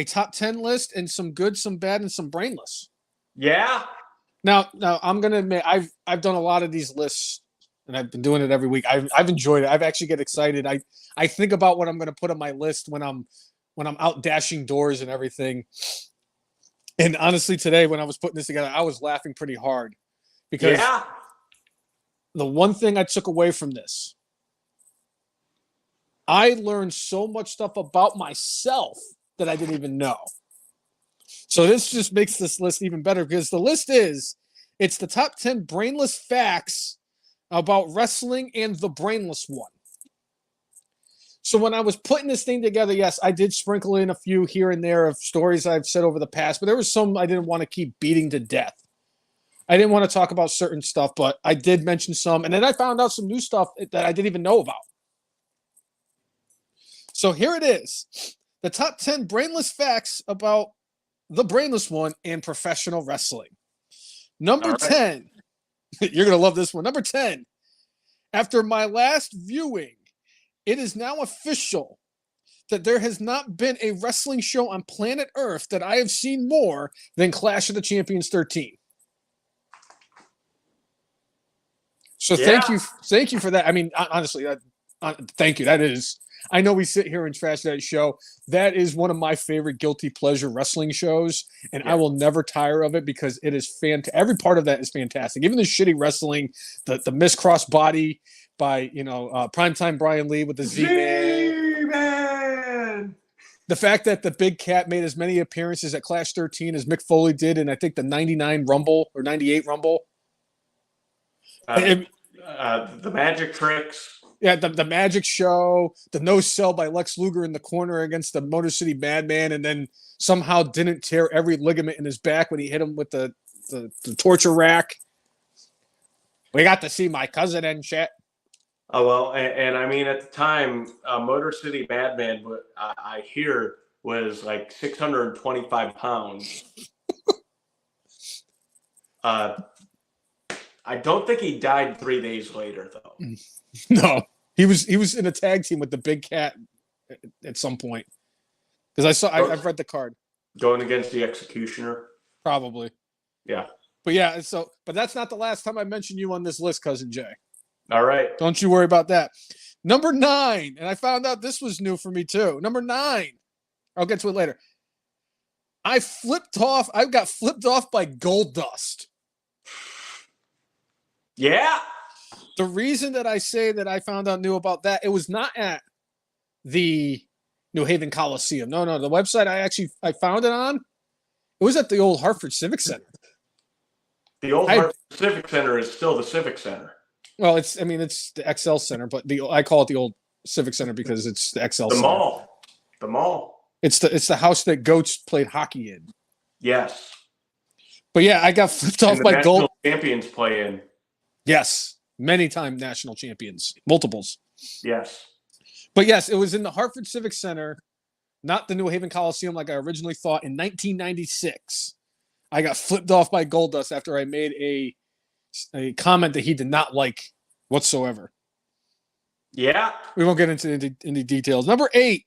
top 10 list and some good, some bad, and some brainless. Yeah. Now I'm gonna admit I've done a lot of these lists and I've been doing it every week. I've enjoyed it. I've actually get excited. I think about what I'm gonna put on my list when I'm out dashing doors and everything. And honestly, today when I was putting this together, I was laughing pretty hard because the one thing I took away from this, I learned so much stuff about myself that I didn't even know. So this just makes this list even better because the list it's the top 10 brainless facts about wrestling and the brainless one. So when I was putting this thing together, yes, I did sprinkle in a few here and there of stories I've said over the past, but there was some I didn't want to keep beating to death. I didn't want to talk about certain stuff, but I did mention some, and then I found out some new stuff that I didn't even know about. So here it is. The top 10 brainless facts about the brainless one and professional wrestling. Number 10. You're going to love this one. Number 10. After my last viewing, it is now official that there has not been a wrestling show on planet Earth that I have seen more than Clash of the Champions 13. So thank you for that. I mean, honestly, thank you. That is, I know we sit here and trash that show. That is one of my favorite guilty pleasure wrestling shows, and I will never tire of it because it is fantastic. Every part of that is fantastic. Even the shitty wrestling, the miscross body by Primetime Brian Lee with the Z-Man. The fact that the Big Cat made as many appearances at Clash 13 as Mick Foley did in I think the 99 Rumble or 98 Rumble. The magic tricks. Yeah, the magic show, the no sell by Lex Luger in the corner against the Motor City Madman, and then somehow didn't tear every ligament in his back when he hit him with the torture rack. We got to see my cousin and shit. Oh, well, and I mean, at the time, Motor City Madman, I hear, was like 625 pounds. I don't think he died 3 days later, though. No, he was in a tag team with the Big Cat at some point. Because I've read the card. Going against the Executioner? Probably. Yeah. But yeah, but that's not the last time I mentioned you on this list, Cousin Jay. All right. Don't you worry about that. Number 9, and I found out this was new for me too. Number 9. I'll get to it later. I got flipped off by Gold Dust. Yeah. The reason that I say that I found out knew about that, it was not at the New Haven Coliseum. No, the website I found it on, it was at the old Hartford Civic Center. The old Hartford Civic Center is still the Civic Center. Well, it's the XL Center, but I call it the old Civic Center because it's the XL The Center. The mall. It's the house that Goats played hockey in. Yes. But yeah, I got flipped off by gold. Champions play in. Yes, many-time national champions, multiples. Yes. But yes, it was in the Hartford Civic Center, not the New Haven Coliseum like I originally thought. In 1996, I got flipped off by Goldust after I made a comment that he did not like whatsoever. Yeah. We won't get into any details. Number 8,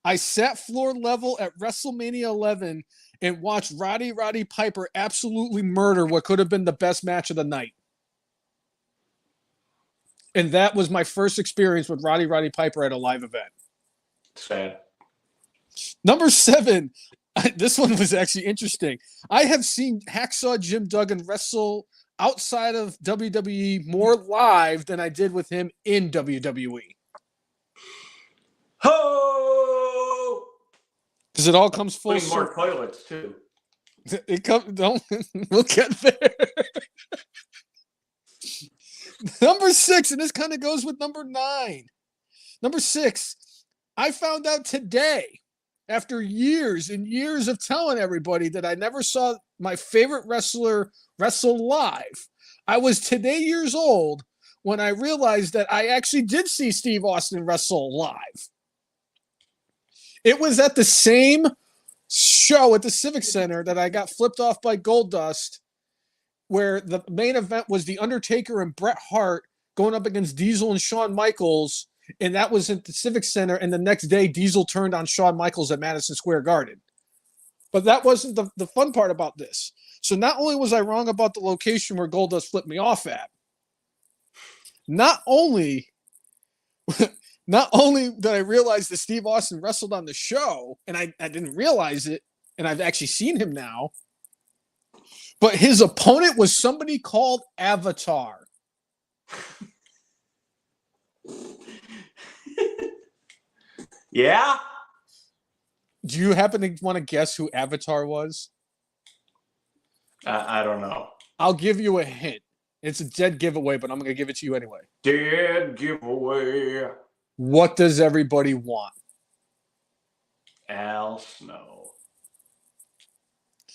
I sat floor level at WrestleMania 11 and watched Roddy Piper absolutely murder what could have been the best match of the night. And that was my first experience with Roddy Piper at a live event. Sad. Number 7, this one was actually interesting. I have seen Hacksaw Jim Duggan wrestle outside of WWE more live than I did with him in WWE. Ho! Because it all comes full circle. More toilets too. It comes. Don't. We'll get there. Number 6, and this kind of goes with number 9. Number 6, I found out today, after years and years of telling everybody that I never saw my favorite wrestler wrestle live. I was today years old when I realized that I actually did see Steve Austin wrestle live. It was at the same show at the Civic Center that I got flipped off by Goldust, where the main event was The Undertaker and Bret Hart going up against Diesel and Shawn Michaels, and that was at the Civic Center, and the next day Diesel turned on Shawn Michaels at Madison Square Garden. But that wasn't the fun part about this. So not only was I wrong about the location where Goldust flipped me off at, not only did I realize that Steve Austin wrestled on the show, and I didn't realize it, and I've actually seen him now, but his opponent was somebody called Avatar. Yeah? Do you happen to want to guess who Avatar was? I don't know. I'll give you a hint. It's a dead giveaway, but I'm going to give it to you anyway. Dead giveaway. What does everybody want? Al Snow.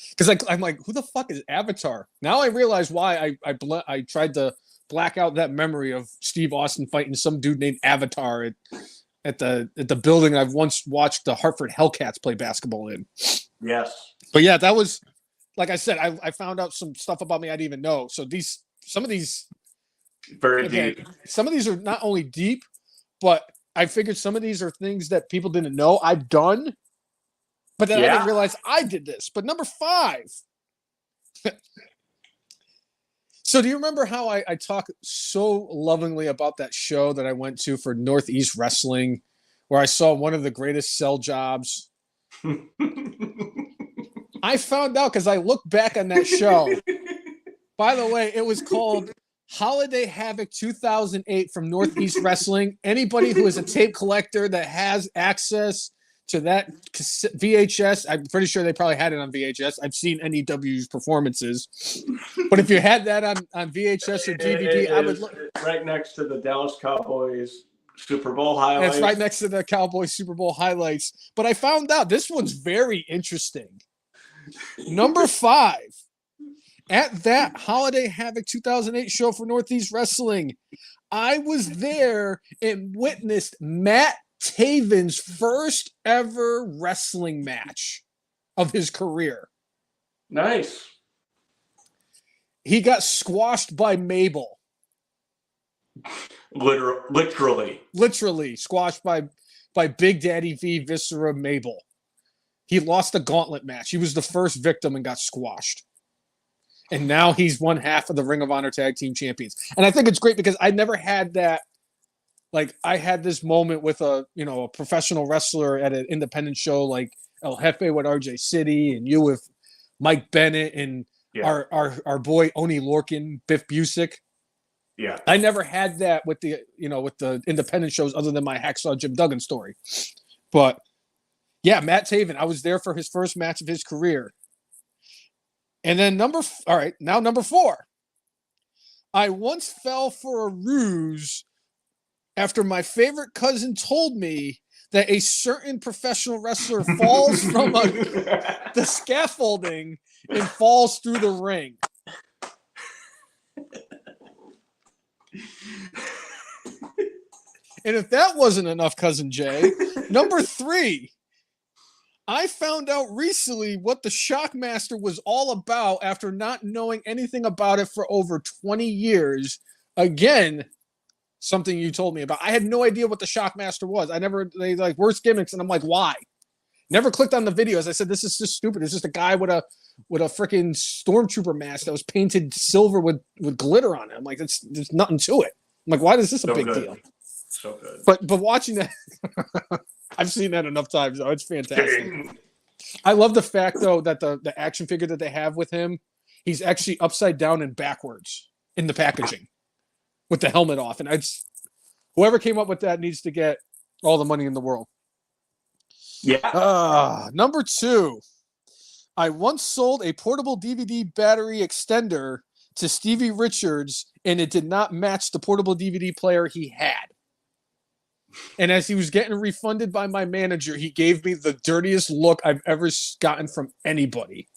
Because I'm like, who the fuck is Avatar? Now I realize why I tried to black out that memory of Steve Austin fighting some dude named Avatar at the building I've once watched the Hartford Hellcats play basketball in. Yes. But yeah, that was, like I said, I found out some stuff about me I didn't even know. So some of these very deep. Some of these are not only deep, but I figured some of these are things that people didn't know I've done, but then I didn't realize I did this. But number 5. So do you remember how I talk so lovingly about that show that I went to for Northeast Wrestling, where I saw one of the greatest sell jobs? I found out because I looked back on that show. By the way, it was called Holiday Havoc 2008 from Northeast Wrestling. Anybody who is a tape collector that has access to that VHS, I'm pretty sure they probably had it on VHS. I've seen NEW's performances. But if you had that on VHS or DVD, I would look. Right next to the Dallas Cowboys Super Bowl highlights. It's right next to the Cowboys Super Bowl highlights. But I found out this one's very interesting. Number 5. At that Holiday Havoc 2008 show for Northeast Wrestling, I was there and witnessed Matt Taven's first ever wrestling match of his career. Nice. He got squashed by Mabel. Literally squashed by Big Daddy V Viscera Mabel. He lost a gauntlet match. He was the first victim and got squashed. And now he's one half of the Ring of Honor Tag Team Champions. And I think it's great because I never had that. Like, I had this moment with a professional wrestler at an independent show like El Jefe with RJ City, and you with Mike Bennett and our boy Oni Lorcan, Biff Busick. Yeah. I never had that with the independent shows other than my Hacksaw Jim Duggan story. But yeah, Matt Taven, I was there for his first match of his career. And then number 4. I once fell for a ruse after my favorite cousin told me that a certain professional wrestler falls from the scaffolding and falls through the ring. And if that wasn't enough, Cousin Jay, number 3, I found out recently what the Shockmaster was all about after not knowing anything about it for over 20 years. Again, something you told me about. I had no idea what the Shockmaster was. They like worst gimmicks, and I'm like, why? Never clicked on the videos. I said, this is just stupid. It's just a guy with a freaking stormtrooper mask that was painted silver with glitter on it. I'm like, there's nothing to it. I'm like, why is this a big deal? So good. But watching that, I've seen that enough times, though. It's fantastic. I love the fact, though, that the action figure that they have with him, he's actually upside down and backwards in the packaging with the helmet off. And whoever came up with that needs to get all the money in the world. Yeah. Number 2, I once sold a portable DVD battery extender to Stevie Richards, and it did not match the portable DVD player he had. And as he was getting refunded by my manager, he gave me the dirtiest look I've ever gotten from anybody.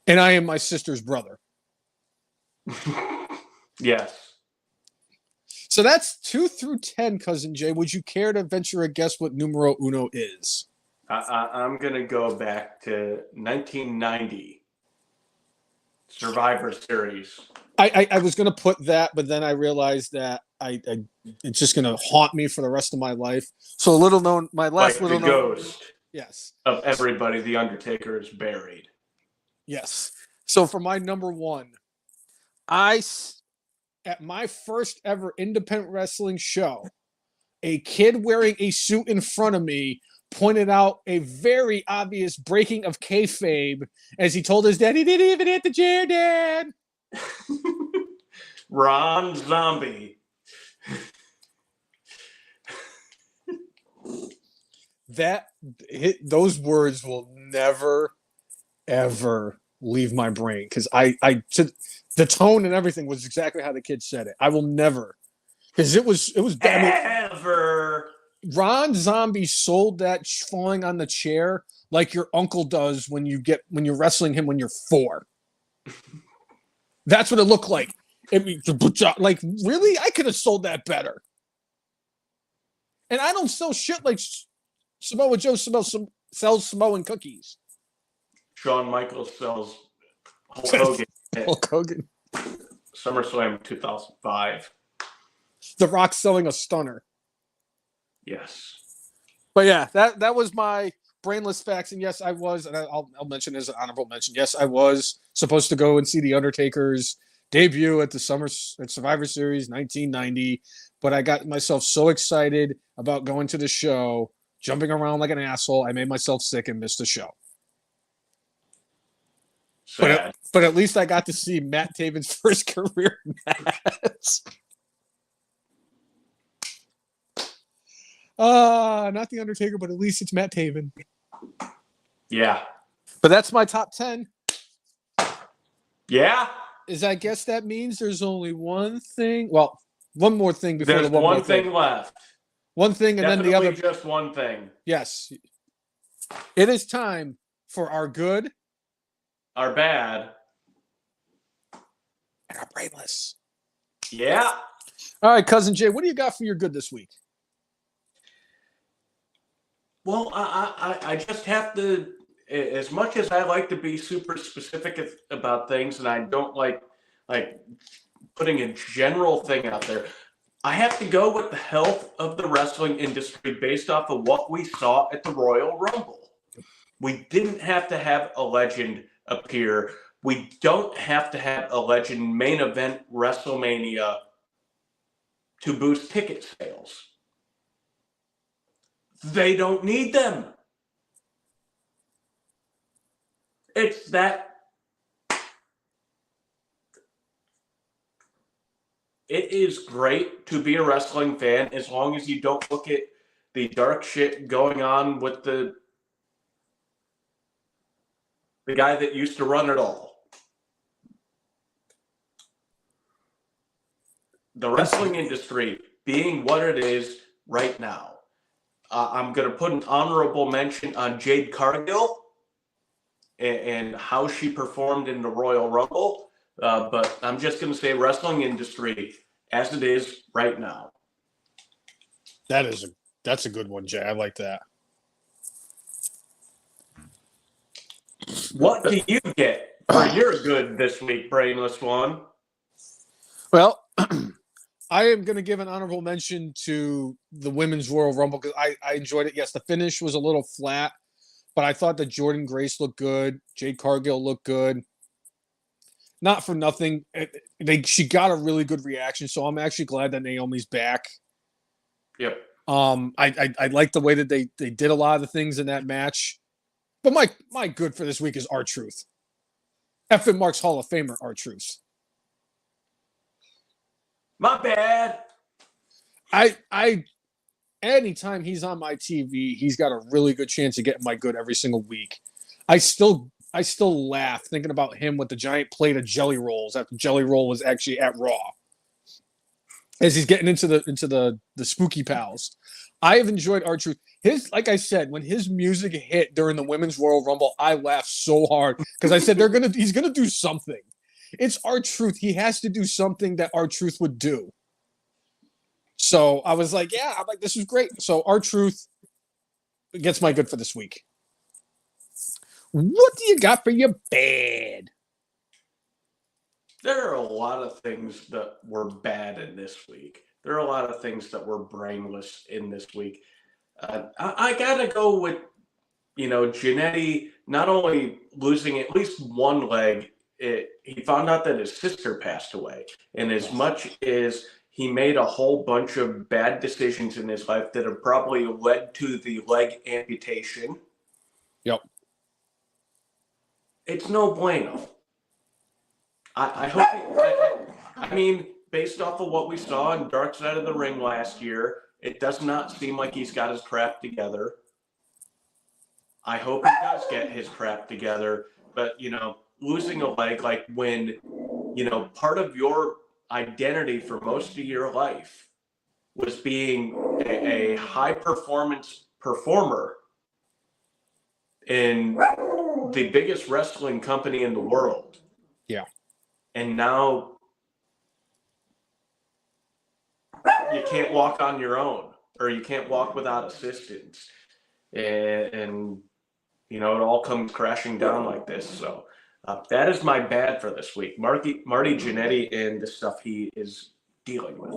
And I am my sister's brother. Yes. So that's 2 through 10, Cousin Jay. Would you care to venture a guess what numero uno is? I'm going to go back to 1990. Survivor Series. I was going to put that, but then I realized that it's just going to haunt me for the rest of my life. So my last little known ghost. Yes. Of everybody, the Undertaker is buried. Yes. So for my number 1, at my first ever independent wrestling show, a kid wearing a suit in front of me pointed out a very obvious breaking of kayfabe as he told his dad, he didn't even hit the chair, Dad. Ron Zombie. Those words will never, ever leave my brain because the tone and everything was exactly how the kid said it. I will never, because it was ever. Ron Zombie sold that falling on the chair like your uncle does when you're wrestling him when you're 4. That's what it looked like. Like, really? I could have sold that better. And I don't sell shit like Samoa Joe sells Samoan cookies. Shawn Michaels sells Hulk Hogan. Hulk Hogan. SummerSlam 2005. The Rock selling a stunner. Yes. But yeah, that was my brainless facts. And yes, I was, and I'll mention as an honorable mention, yes, I was supposed to go and see The Undertaker's debut at Survivor Series 1990. But I got myself so excited about going to the show, jumping around like an asshole, I made myself sick and missed the show. Sad. But at least I got to see Matt Taven's first career match. Not The Undertaker, but at least it's Matt Taven. Yeah. But that's my top 10. Yeah. I guess that means there's only one thing. Well, one more thing before there's the one thing left. One thing, and Definitely then the other. Just one thing. Yes. It is time for our good, our bad, and our brainless. Yeah. All right, Cousin Jay, what do you got for your good this week? Well, I just have to, as much as I like to be super specific about things, and I don't like putting a general thing out there, I have to go with the health of the wrestling industry based off of what we saw at the Royal Rumble. We didn't have to have a legend appear. We don't have to have a legend main event WrestleMania to boost ticket sales. They don't need them. It's that. it is great to be a wrestling fan as long as you don't look at the dark shit going on with the guy that used to run it all. The wrestling industry being what it is right now. I'm going to put an honorable mention on Jade Cargill and how she performed in the Royal Rumble. But I'm just going to say wrestling industry as it is right now. That's a good one, Jay. I like that. What do you get for your good this week, Brainless One? Well, I am going to give an honorable mention to the Women's Royal Rumble because I enjoyed it. Yes, the finish was a little flat, but I thought that Jordan Grace looked good. Jade Cargill looked good. Not for nothing, she got a really good reaction, so I'm actually glad that Naomi's back. Yep. I like the way that they did a lot of the things in that match. But my good for this week is R-Truth. Effing Mark's Hall of Famer R-Truth. My bad. I anytime he's on my TV, he's got a really good chance of getting my good every single week. I still laugh thinking about him with the giant plate of jelly rolls after Jelly Roll was actually at Raw. As he's getting into the spooky pals. I have enjoyed R-Truth. Like I said, when his music hit during the Women's Royal Rumble, I laughed so hard because I said he's gonna do something. It's R-Truth. He has to do something that R-Truth would do. So I was like, yeah, I'm like, this is great. So R-Truth gets my good for this week. What do you got for your bad? There are a lot of things that were bad in this week. There are a lot of things that were brainless in this week. I gotta go with, Jannetty not only losing at least one leg, he found out that his sister passed away. And as much as he made a whole bunch of bad decisions in his life that have probably led to the leg amputation. Yep. It's no bueno. I hope. I mean, based off of what we saw in Dark Side of the Ring last year, it does not seem like he's got his crap together. I hope he does get his crap together. But, losing a leg, like when, part of your identity for most of your life was being a high performance performer in the biggest wrestling company in the world. Yeah. And now you can't walk on your own, or you can't walk without assistance. And it all comes crashing down like this. So that is my bad for this week. Marty Jannetty and the stuff he is dealing with.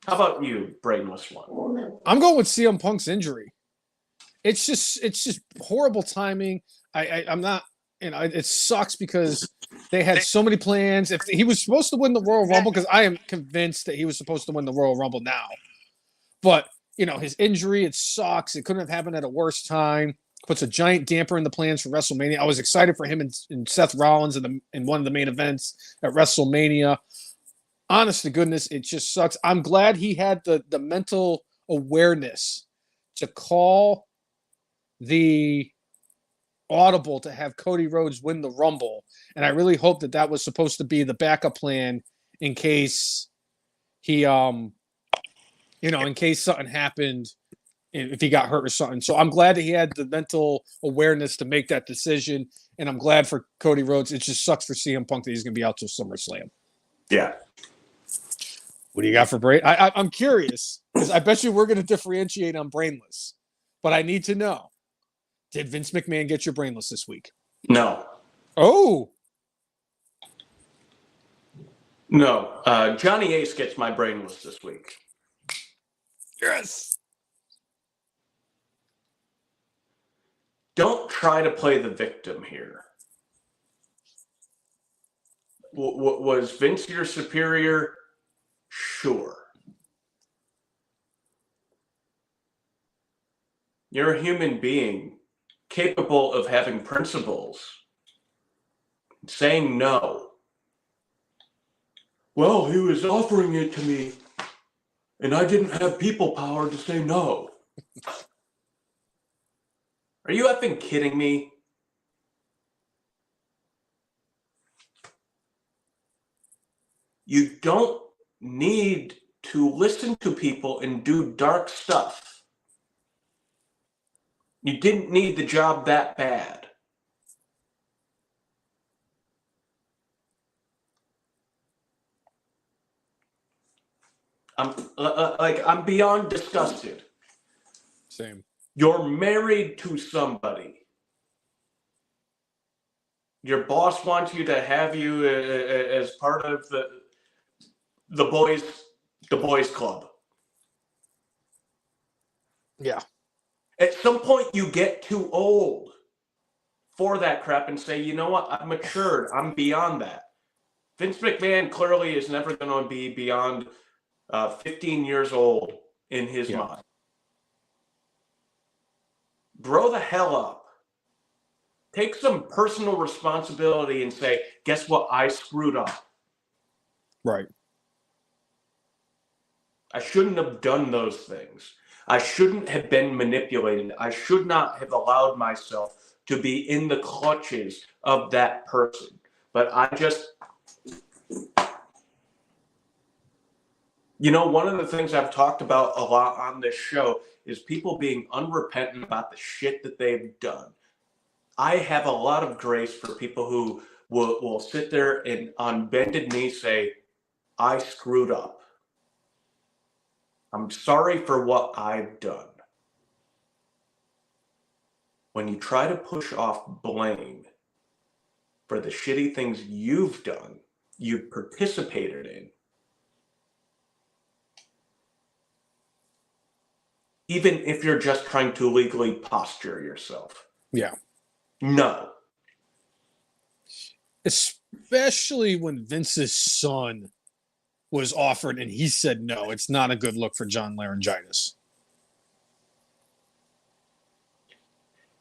How about you, Brainless One? I'm going with CM Punk's injury. It's just horrible timing. I'm not, it sucks because they had so many plans. If he was supposed to win the Royal Rumble, because I am convinced that he was supposed to win the Royal Rumble now. But, his injury, it sucks. It couldn't have happened at a worse time. Puts a giant damper in the plans for WrestleMania. I was excited for him and Seth Rollins in one of the main events at WrestleMania. Honest to goodness, it just sucks. I'm glad he had the mental awareness to call the audible to have Cody Rhodes win the Rumble. And I really hope that was supposed to be the backup plan in case he, in case something happened, if he got hurt or something. So I'm glad that he had the mental awareness to make that decision. And I'm glad for Cody Rhodes. It just sucks for CM Punk that he's going to be out till SummerSlam. Yeah. What do you got for Brain? I'm curious because I bet you we're going to differentiate on Brainless. But I need to know. Did Vince McMahon get your Brainless this week? No. Oh. No. Johnny Ace gets my Brainless this week. Yes. Don't try to play the victim here. Was Vince your superior? Sure. You're a human being capable of having principles, saying no. Well, he was offering it to me, and I didn't have people power to say no. Are you effing kidding me? You don't need to listen to people and do dark stuff. You didn't need the job that bad. I'm beyond disgusted. Same. You're married to somebody. Your boss wants you to have you as part of the boys club. Yeah. At some point, you get too old for that crap and say, you know what? I'm matured. I'm beyond that. Vince McMahon clearly is never going to be beyond 15 years old in his mind. Grow the hell up. Take some personal responsibility and say, guess what? I screwed up. Right. I shouldn't have done those things. I shouldn't have been manipulated. I should not have allowed myself to be in the clutches of that person. But I just... You know, one of the things I've talked about a lot on this show is people being unrepentant about the shit that they've done. I have a lot of grace for people who will sit there and on bended knee say, I screwed up. I'm sorry for what I've done. When you try to push off blame for the shitty things you've done, you've participated in, even if you're just trying to legally posture yourself. Yeah. No. Especially when Vince's son was offered and he said no. It's not a good look for John Laryngitis.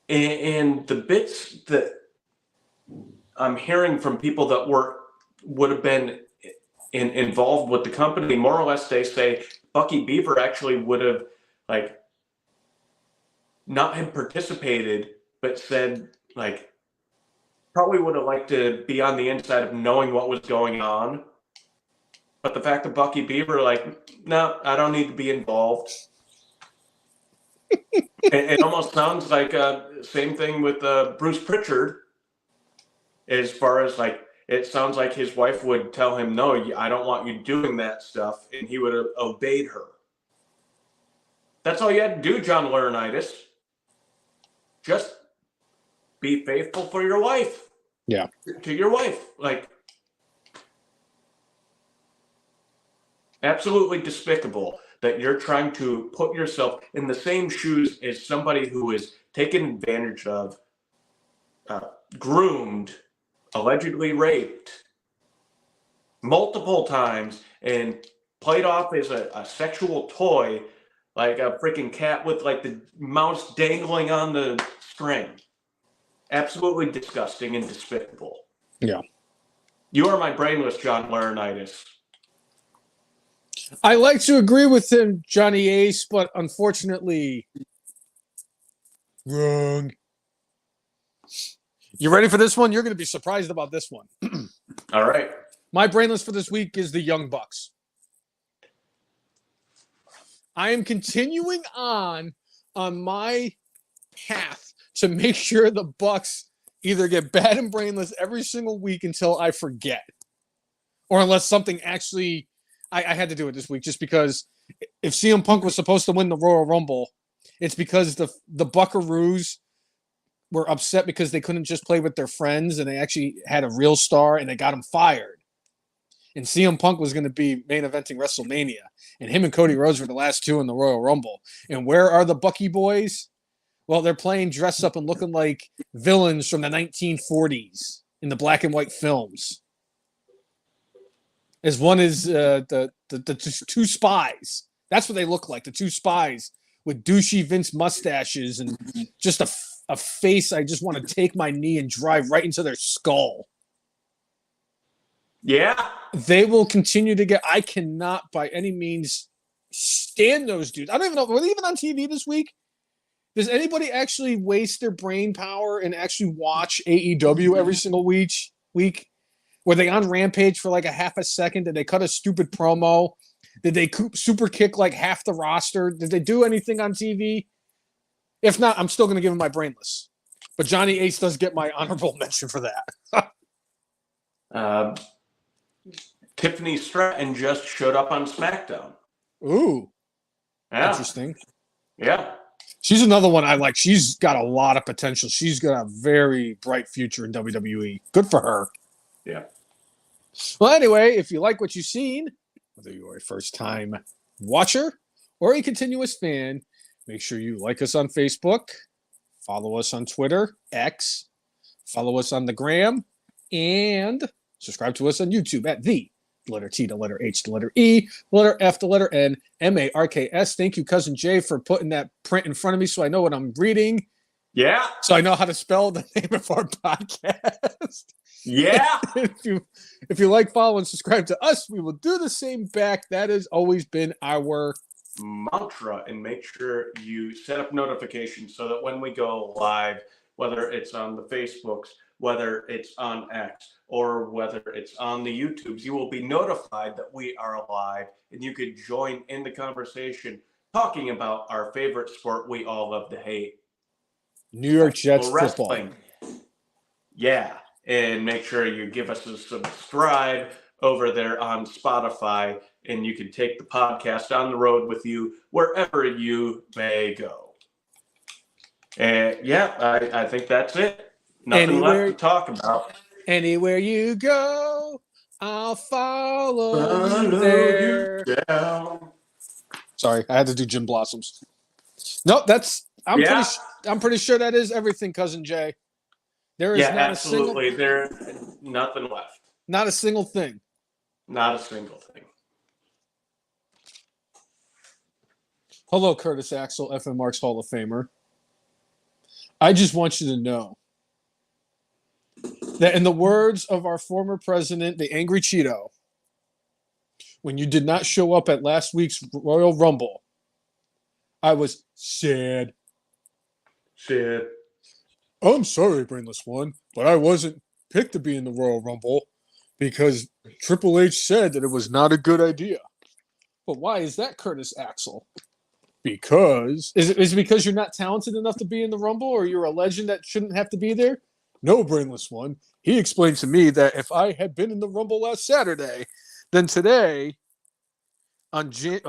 And the bits that I'm hearing from people that would have been involved with the company, more or less, they say Bucky Beaver actually would have not have participated, but said probably would have liked to be on the inside of knowing what was going on. But the fact that Bucky Beaver, no, I don't need to be involved. It almost sounds like same thing with Bruce Pritchard. As far as it sounds like his wife would tell him, no, I don't want you doing that stuff. And he would have obeyed her. That's all you had to do, John Laurinaitis. Just be faithful for your wife. Yeah. To your wife. Absolutely despicable that you're trying to put yourself in the same shoes as somebody who is taken advantage of, groomed, allegedly raped multiple times, and played off as a sexual toy, like a freaking cat with the mouse dangling on the string. Absolutely disgusting and despicable. Yeah. You are my brainless John Laurinaitis. I like to agree with him, Johnny Ace, but unfortunately, wrong. You ready for this one? You're going to be surprised about this one. All right. My brainless for this week is the Young Bucks. I am continuing on my path to make sure the Bucks either get bad and brainless every single week until I forget, or unless something actually. I had to do it this week just because if CM Punk was supposed to win the Royal Rumble, it's because the Buckaroos were upset because they couldn't just play with their friends and they actually had a real star and they got him fired. And CM Punk was going to be main eventing WrestleMania. And him and Cody Rhodes were the last two in the Royal Rumble. And where are the Bucky boys? Well, they're playing dress up and looking like villains from the 1940s in the black and white films. As one is the two spies. That's what they look like, the two spies with douchey Vince mustaches and just a face I just want to take my knee and drive right into their skull. Yeah. They will continue to get. I cannot by any means stand those dudes. I don't even know. Were they even on TV this week? Does anybody actually waste their brain power and actually watch AEW every single week? Were they on Rampage for like a half a second? Did they cut a stupid promo? Did they super kick like half the roster? Did they do anything on TV? If not, I'm still going to give him my brainless. But Johnny Ace does get my honorable mention for that. Tiffany Stratton just showed up on SmackDown. Ooh. Yeah. Interesting. Yeah. She's another one I like. She's got a lot of potential. She's got a very bright future in WWE. Good for her. Yeah. Well, anyway, if you like what you've seen, whether you're a first-time watcher or a continuous fan, make sure you like us on Facebook, follow us on Twitter, X, follow us on the Gram, and subscribe to us on YouTube at the letter T, the letter H, the letter E, the letter F, the letter N, MARKS. Thank you, Cousin Jay, for putting that print in front of me so I know what I'm reading. Yeah. So I know how to spell the name of our podcast. Yeah. If you like, follow, and subscribe to us, we will do the same back. That has always been our mantra. And make sure you set up notifications so that when we go live, whether it's on the Facebooks, whether it's on X, or whether it's on the YouTubes, you will be notified that we are live, and you could join in the conversation talking about our favorite sport we all love to hate. New York Jets wrestling. football. Yeah. And make sure you give us a subscribe over there on Spotify, and you can take the podcast on the road with you wherever you may go. And yeah, I think that's it. Nothing left to talk about. Anywhere you go, I'll follow you there. Sorry, I had to do Jim Blossoms. No, I'm pretty sure that is everything, Cousin Jay. There is absolutely. There's nothing left. Not a single thing. Not a single thing. Hello, Curtis Axel, FM Marks Hall of Famer. I just want you to know that in the words of our former president, the Angry Cheeto, when you did not show up at last week's Royal Rumble, I was sad. Sad. I'm sorry, Brainless One, but I wasn't picked to be in the Royal Rumble because Triple H said that it was not a good idea. But why is that, Curtis Axel? Because is it because you're not talented enough to be in the Rumble, or you're a legend that shouldn't have to be there? No, Brainless One. He explained to me that if I had been in the Rumble last Saturday, then today on January.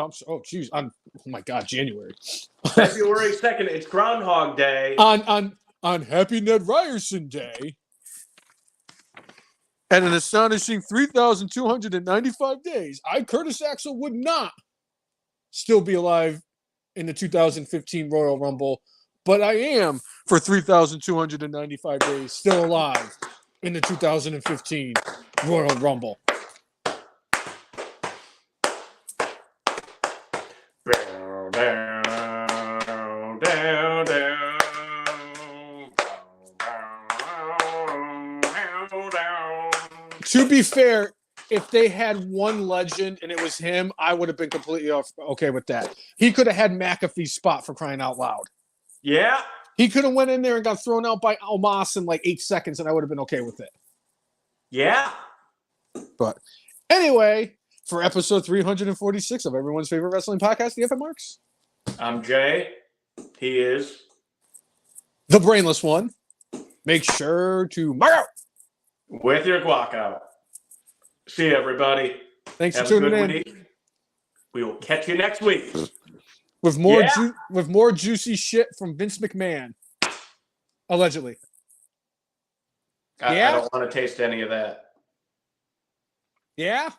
February 2nd, it's Groundhog Day. On Happy Ned Ryerson Day, and an astonishing 3,295 days, I, Curtis Axel, would not still be alive in the 2015 Royal Rumble, but I am for 3,295 days still alive in the 2015 Royal Rumble. To be fair, if they had one legend and it was him, I would have been completely okay with that. He could have had McAfee's spot, for crying out loud. Yeah. He could have went in there and got thrown out by Omos in like 8 seconds, and I would have been okay with it. Yeah. But anyway, for episode 346 of everyone's favorite wrestling podcast, the FM Marks. I'm Jay. He is the Brainless One. Make sure to mark out with your guac out. See you, everybody. Thanks for tuning in. Week. We will catch you next week with more juicy shit from Vince McMahon, allegedly. I don't want to taste any of that. Yeah.